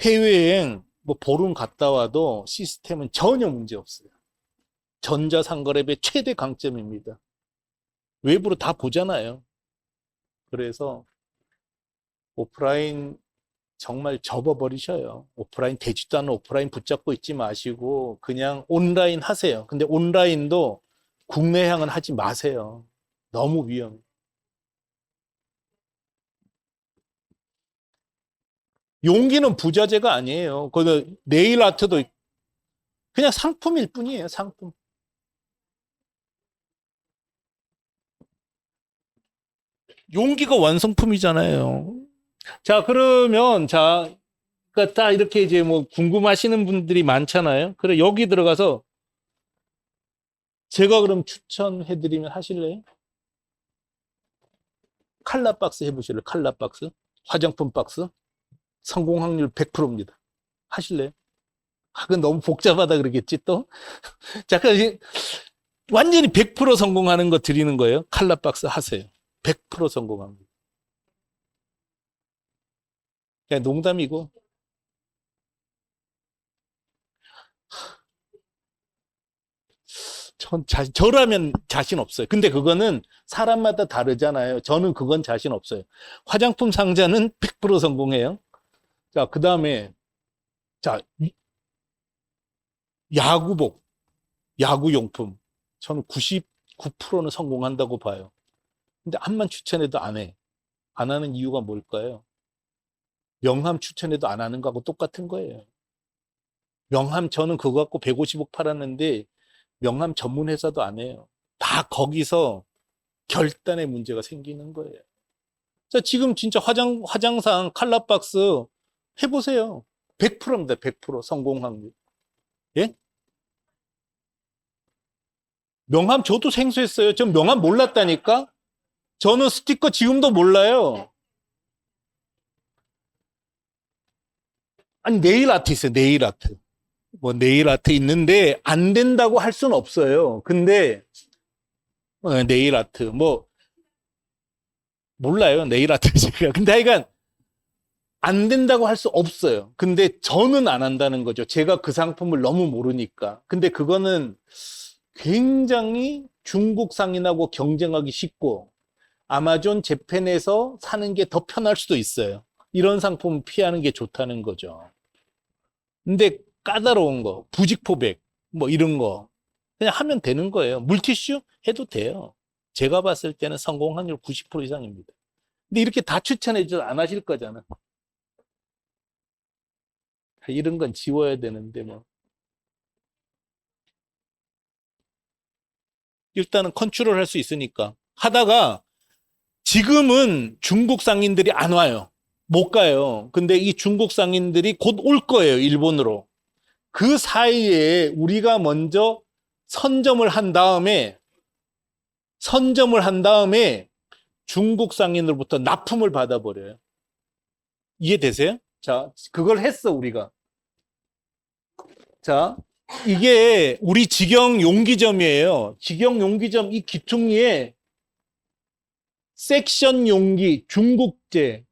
해외여행 뭐 보름 갔다 와도 시스템은 전혀 문제 없어요. 전자상거래의 최대 강점입니다. 외부로 다 보잖아요. 그래서 오프라인 정말 접어버리셔요. 오프라인 되지도 않은 오프라인 붙잡고 있지 마시고 그냥 온라인 하세요. 근데 온라인도 국내향은 하지 마세요. 너무 위험해. 용기는 부자재가 아니에요. 그 네일 아트도 그냥 상품일 뿐이에요. 상품. 용기가 완성품이잖아요. 자, 그러면 그러니까 딱 이렇게 이제 뭐 궁금하시는 분들이 많잖아요. 그래 여기 들어가서 제가 그럼 추천해드리면 하실래요? 칼라 박스 해보실래요? 칼라 박스, 화장품 박스, 성공 확률 100%입니다. 하실래요? 아, 그건 너무 복잡하다 그러겠지 또. 자, 그럼 완전히 100% 성공하는 거 드리는 거예요. 칼라 박스 하세요. 100% 성공합니다. 그냥 농담이고. 저라면 자신 없어요. 근데 그거는 사람마다 다르잖아요. 저는 그건 자신 없어요. 화장품 상자는 100% 성공해요. 자, 그 다음에, 자, 야구복, 야구용품. 저는 99%는 성공한다고 봐요. 근데 한만 추천해도 안 해. 안 하는 이유가 뭘까요? 명함 추천해도 안 하는 거하고 똑같은 거예요. 명함 저는 그거 갖고 150억 팔았는데 명함 전문 회사도 안 해요. 다 거기서 결단의 문제가 생기는 거예요. 자, 지금 진짜 화장상 칼라박스 해보세요. 100%입니다. 100% 성공 확률. 예? 명함 저도 생소했어요. 전 명함 몰랐다니까? 저는 스티커 지금도 몰라요. 아니, 네일 아트 있어요. 네일 아트. 뭐 네일 아트 있는데 안 된다고 할 수는 없어요. 근데 네일 아트 뭐 몰라요. 네일 아트 제가. 근데 하여간 안 된다고 할 수 없어요. 근데 저는 안 한다는 거죠. 제가 그 상품을 너무 모르니까. 근데 그거는 굉장히 중국 상인하고 경쟁하기 쉽고 아마존 재팬에서 사는 게 더 편할 수도 있어요. 이런 상품 피하는 게 좋다는 거죠. 근데 까다로운 거, 부직포백, 뭐 이런 거 그냥 하면 되는 거예요. 물티슈 해도 돼요. 제가 봤을 때는 성공 확률 90% 이상입니다. 근데 이렇게 다 추천해 줘도 안 하실 거잖아. 이런 건 지워야 되는데 뭐. 일단은 컨트롤 할 수 있으니까. 하다가 지금은 중국 상인들이 안 와요. 못 가요. 근데 이 중국 상인들이 곧 올 거예요. 일본으로. 그 사이에 우리가 먼저 선점을 한 다음에 중국 상인으로부터 납품을 받아버려요. 이해되세요? 자, 그걸 했어, 우리가. 자, 이게 우리 직영 용기점이에요. 직영 용기점 이 기퉁리에 섹션 용기 중국제를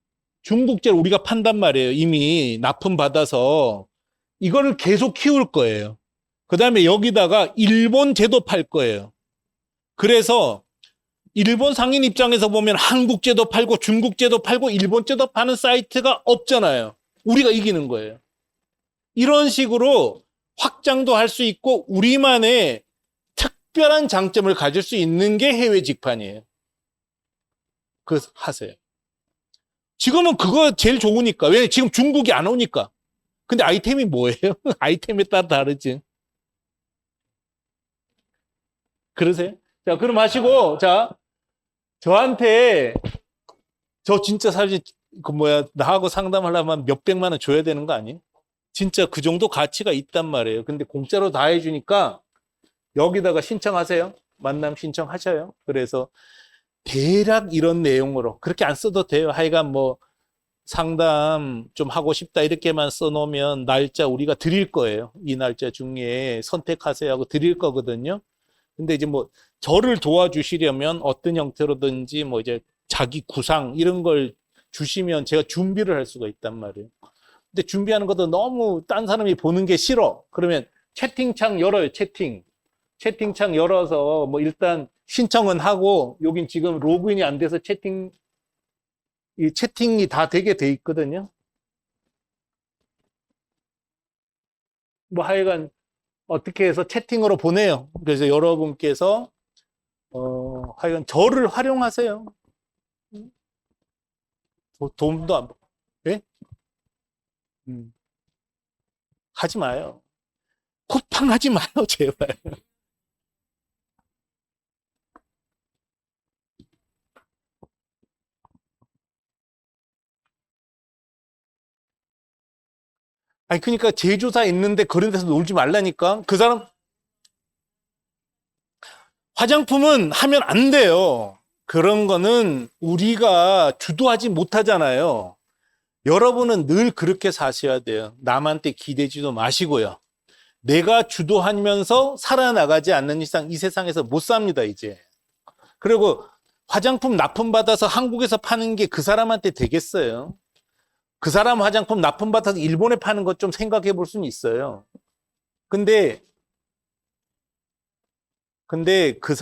우리가 판단 말이에요. 이미 납품 받아서 이거를 계속 키울 거예요. 그 다음에 여기다가 일본 제도 팔 거예요. 그래서 일본 상인 입장에서 보면 한국 제도 팔고 중국 제도 팔고 일본 제도 파는 사이트가 없잖아요. 우리가 이기는 거예요. 이런 식으로 확장도 할 수 있고 우리만의 특별한 장점을 가질 수 있는 게 해외 직판이에요. 그 하세요. 지금은 그거 제일 좋으니까. 왜? 지금 중국이 안 오니까. 근데 아이템이 뭐예요? 아이템에 따라 다르지. 그러세요? 자, 그럼 하시고, 자, 저한테, 저 진짜 사실, 나하고 상담하려면 몇백만 원 줘야 되는 거 아니에요? 진짜 그 정도 가치가 있단 말이에요. 근데 공짜로 다 해주니까, 여기다가 신청하세요. 만남 신청하셔요. 그래서, 대략 이런 내용으로, 그렇게 안 써도 돼요. 하여간 상담 좀 하고 싶다 이렇게만 써놓으면 날짜 우리가 드릴 거예요. 이 날짜 중에 선택하세요 하고 드릴 거거든요. 근데 이제 저를 도와주시려면 어떤 형태로든지 이제 자기 구상 이런 걸 주시면 제가 준비를 할 수가 있단 말이에요. 근데 준비하는 것도 너무 딴 사람이 보는 게 싫어. 그러면 채팅창 열어요. 채팅창 열어서 일단 신청은 하고 여긴 지금 로그인이 안 돼서 이 채팅이 다 되게 돼 있거든요. 하여간 어떻게 해서 채팅으로 보내요. 그래서 여러분께서 하여간 저를 활용하세요. 돈도 안 받고. 예? 하지 마요. 쿠팡 하지 마요, 제발. 아니, 그러니까 제조사 있는데 그런 데서 놀지 말라니까. 그 사람 화장품은 하면 안 돼요. 그런 거는 우리가 주도하지 못하잖아요. 여러분은 늘 그렇게 사셔야 돼요. 남한테 기대지도 마시고요. 내가 주도하면서 살아나가지 않는 이상 이 세상에서 못 삽니다, 이제. 그리고 화장품 납품받아서 한국에서 파는 게 그 사람한테 되겠어요? 그 사람 화장품 납품받아서 일본에 파는 것 좀 생각해 볼 수는 있어요. 근데 그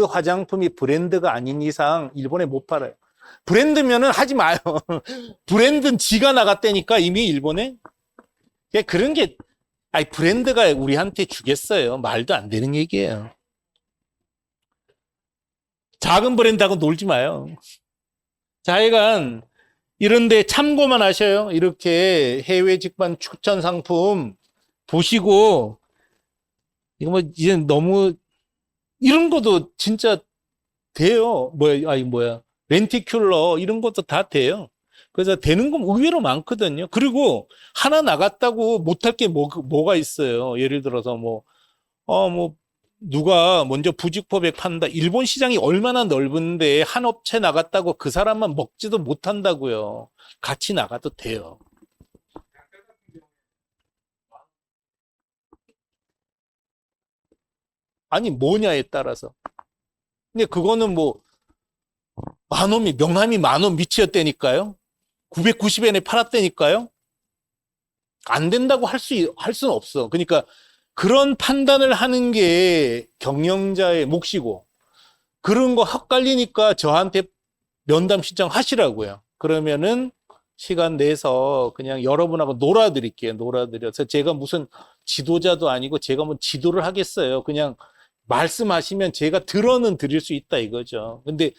화장품이 브랜드가 아닌 이상 일본에 못 팔아요. 브랜드면은 하지 마요. 브랜드는 지가 나갔다니까 이미 일본에. 그런 게, 아니, 브랜드가 우리한테 주겠어요. 말도 안 되는 얘기예요. 작은 브랜드하고 놀지 마요. 자, 하여간, 이런데 참고만 하셔요. 이렇게 해외 직관 추천 상품 보시고, 이거 이제 너무, 이런 것도 진짜 돼요. 렌티큘러, 이런 것도 다 돼요. 그래서 되는 건 의외로 많거든요. 그리고 하나 나갔다고 못할 게 뭐가 있어요. 예를 들어서 누가 먼저 부직포백 판다. 일본 시장이 얼마나 넓은데 한 업체 나갔다고 그 사람만 먹지도 못한다고요. 같이 나가도 돼요. 아니, 뭐냐에 따라서. 근데 그거는 명함이 10,000원 미치었다니까요? 990엔에 팔았다니까요? 안 된다고 할 수는 없어. 그러니까 그런 판단을 하는 게 경영자의 몫이고, 그런 거 헷갈리니까 저한테 면담 신청하시라고요. 그러면은 시간 내서 그냥 여러분하고 놀아드릴게요. 놀아드려서 제가 무슨 지도자도 아니고 제가 지도를 하겠어요. 그냥 말씀하시면 제가 들어는 드릴 수 있다 이거죠. 근데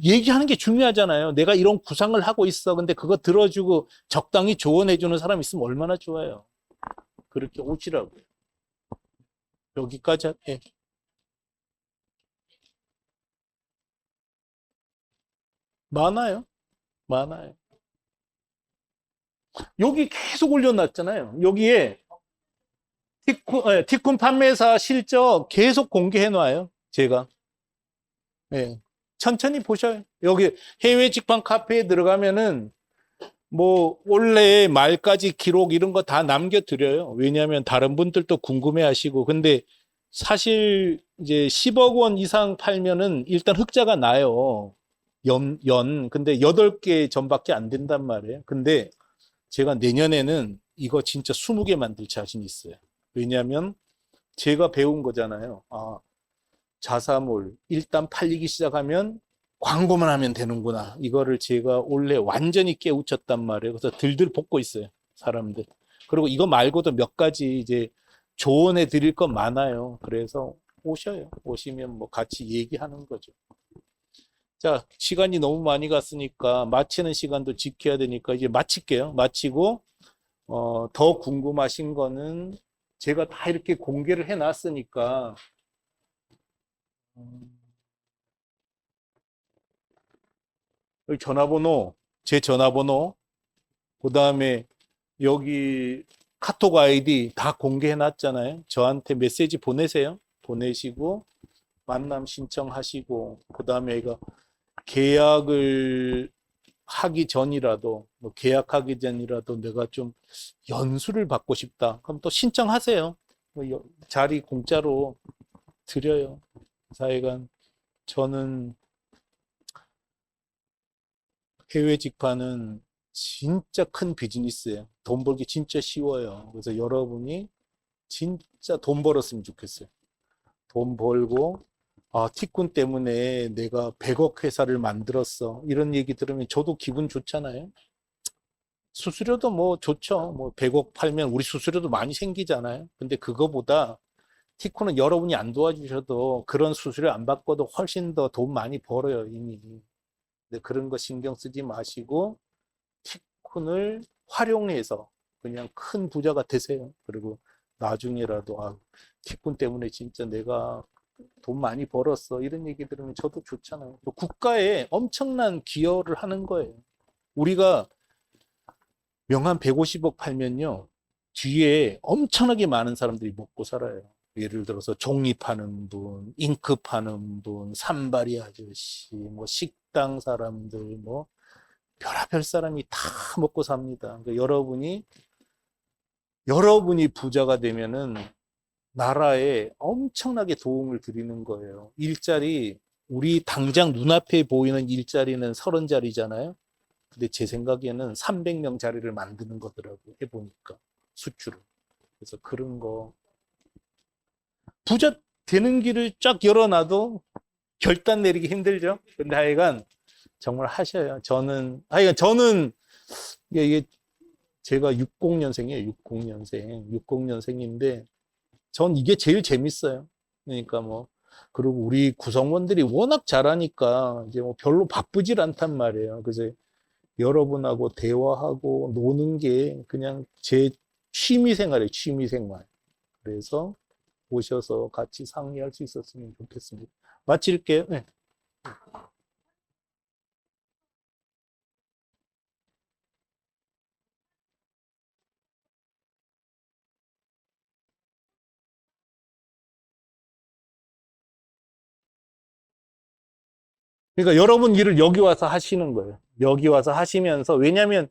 얘기하는 게 중요하잖아요. 내가 이런 구상을 하고 있어. 근데 그거 들어주고 적당히 조언해주는 사람 있으면 얼마나 좋아요. 그렇게 오시라고요. 여기까지 할게요. 많아요. 많아요. 여기 계속 올려놨잖아요. 여기에 티쿤 판매사 실적 계속 공개해놔요. 제가. 예. 천천히 보셔요. 여기 해외 직방 카페에 들어가면은 올해 말까지 기록 이런 거 다 남겨드려요. 왜냐하면 다른 분들도 궁금해 하시고. 근데 사실 이제 10억 원 이상 팔면은 일단 흑자가 나요. 근데 8개 전밖에 안 된단 말이에요. 근데 제가 내년에는 이거 진짜 20개 만들 자신 있어요. 왜냐하면 제가 배운 거잖아요. 자사몰 일단 팔리기 시작하면 광고만 하면 되는구나. 이거를 제가 올해 완전히 깨우쳤단 말이에요. 그래서 들들 볶고 있어요. 사람들. 그리고 이거 말고도 몇 가지 이제 조언해 드릴 건 많아요. 그래서 오셔요. 오시면 같이 얘기하는 거죠. 자, 시간이 너무 많이 갔으니까 마치는 시간도 지켜야 되니까 이제 마칠게요. 마치고 더 궁금하신 거는 제가 다 이렇게 공개를 해놨으니까 여기 전화번호, 제 전화번호, 그 다음에 여기 카톡 아이디 다 공개해놨잖아요. 저한테 메시지 보내세요. 보내시고 만남 신청하시고 그 다음에 이거 계약을 하기 전이라도 뭐 계약하기 전이라도 내가 좀 연수를 받고 싶다. 그럼 또 신청하세요. 자리 공짜로 드려요. 사회관 저는 해외 직파는 진짜 큰 비즈니스예요. 돈 벌기 진짜 쉬워요. 그래서 여러분이 진짜 돈 벌었으면 좋겠어요. 돈 벌고 티꾼 때문에 내가 100억 회사를 만들었어. 이런 얘기 들으면 저도 기분 좋잖아요. 수수료도 뭐 좋죠. 뭐 100억 팔면 우리 수수료도 많이 생기잖아요. 근데 그거보다 티코는 여러분이 안 도와주셔도 그런 수수료 안 받고도 훨씬 더 돈 많이 벌어요, 이미. 근데 그런 거 신경 쓰지 마시고 티콘을 활용해서 그냥 큰 부자가 되세요. 그리고 나중에라도 티콘 때문에 진짜 내가 돈 많이 벌었어. 이런 얘기 들으면 저도 좋잖아요. 또 국가에 엄청난 기여를 하는 거예요. 우리가 명함 150억 팔면요. 뒤에 엄청나게 많은 사람들이 먹고 살아요. 예를 들어서 종이 파는 분, 잉크 파는 분, 산발이 아저씨, 뭐 식당 사람들, 뭐 별의별 사람이 다 먹고 삽니다. 그러니까 여러분이 부자가 되면은 나라에 엄청나게 도움을 드리는 거예요. 일자리, 우리 당장 눈앞에 보이는 일자리는 30자리잖아요. 근데 제 생각에는 300명 자리를 만드는 거더라고요. 해보니까. 수주로. 그래서 그런 거. 부자 되는 길을 쫙 열어놔도 결단 내리기 힘들죠. 근데 하여간 정말 하셔요. 저는 이게 제가 60년생이에요. 60년생. 60년생인데 전 이게 제일 재밌어요. 그러니까 뭐 그리고 우리 구성원들이 워낙 잘하니까 이제 뭐 별로 바쁘질 않단 말이에요. 그래서 여러분하고 대화하고 노는 게 그냥 제 취미 생활이에요. 취미 생활. 그래서 오셔서 같이 상의할 수 있었으면 좋겠습니다. 마칠게요. 네. 그러니까 여러분 일을 여기 와서 하시는 거예요. 여기 와서 하시면서 왜냐하면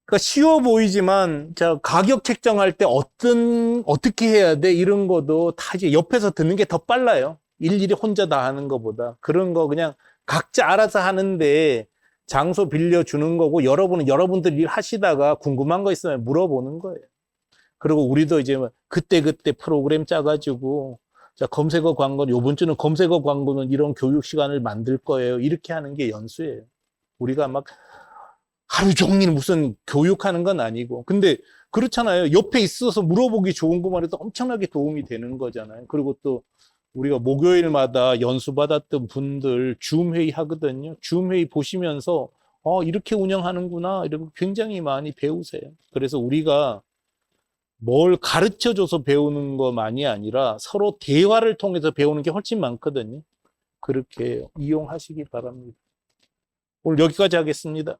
그러니까 쉬워 보이지만 자 가격 책정할 때 어떻게 해야 돼 이런 것도 다 이제 옆에서 듣는 게 더 빨라요. 일일이 혼자 다 하는 것보다 그런 거 그냥 각자 알아서 하는데 장소 빌려 주는 거고 여러분은 여러분들 일 하시다가 궁금한 거 있으면 물어보는 거예요. 그리고 우리도 이제 뭐 그때그때 프로그램 짜가지고 자 검색어 광고 요번 주는 검색어 광고는 이런 교육 시간을 만들 거예요. 이렇게 하는 게 연수예요. 우리가 막 하루 종일 무슨 교육하는 건 아니고. 근데 그렇잖아요. 옆에 있어서 물어보기 좋은 것만 해도 엄청나게 도움이 되는 거잖아요. 그리고 또 우리가 목요일마다 연수받았던 분들 줌 회의 하거든요. 줌 회의 보시면서 이렇게 운영하는구나. 이러고 굉장히 많이 배우세요. 그래서 우리가 뭘 가르쳐 줘서 배우는 것만이 아니라 서로 대화를 통해서 배우는 게 훨씬 많거든요. 그렇게 이용하시기 바랍니다. 오늘 여기까지 하겠습니다.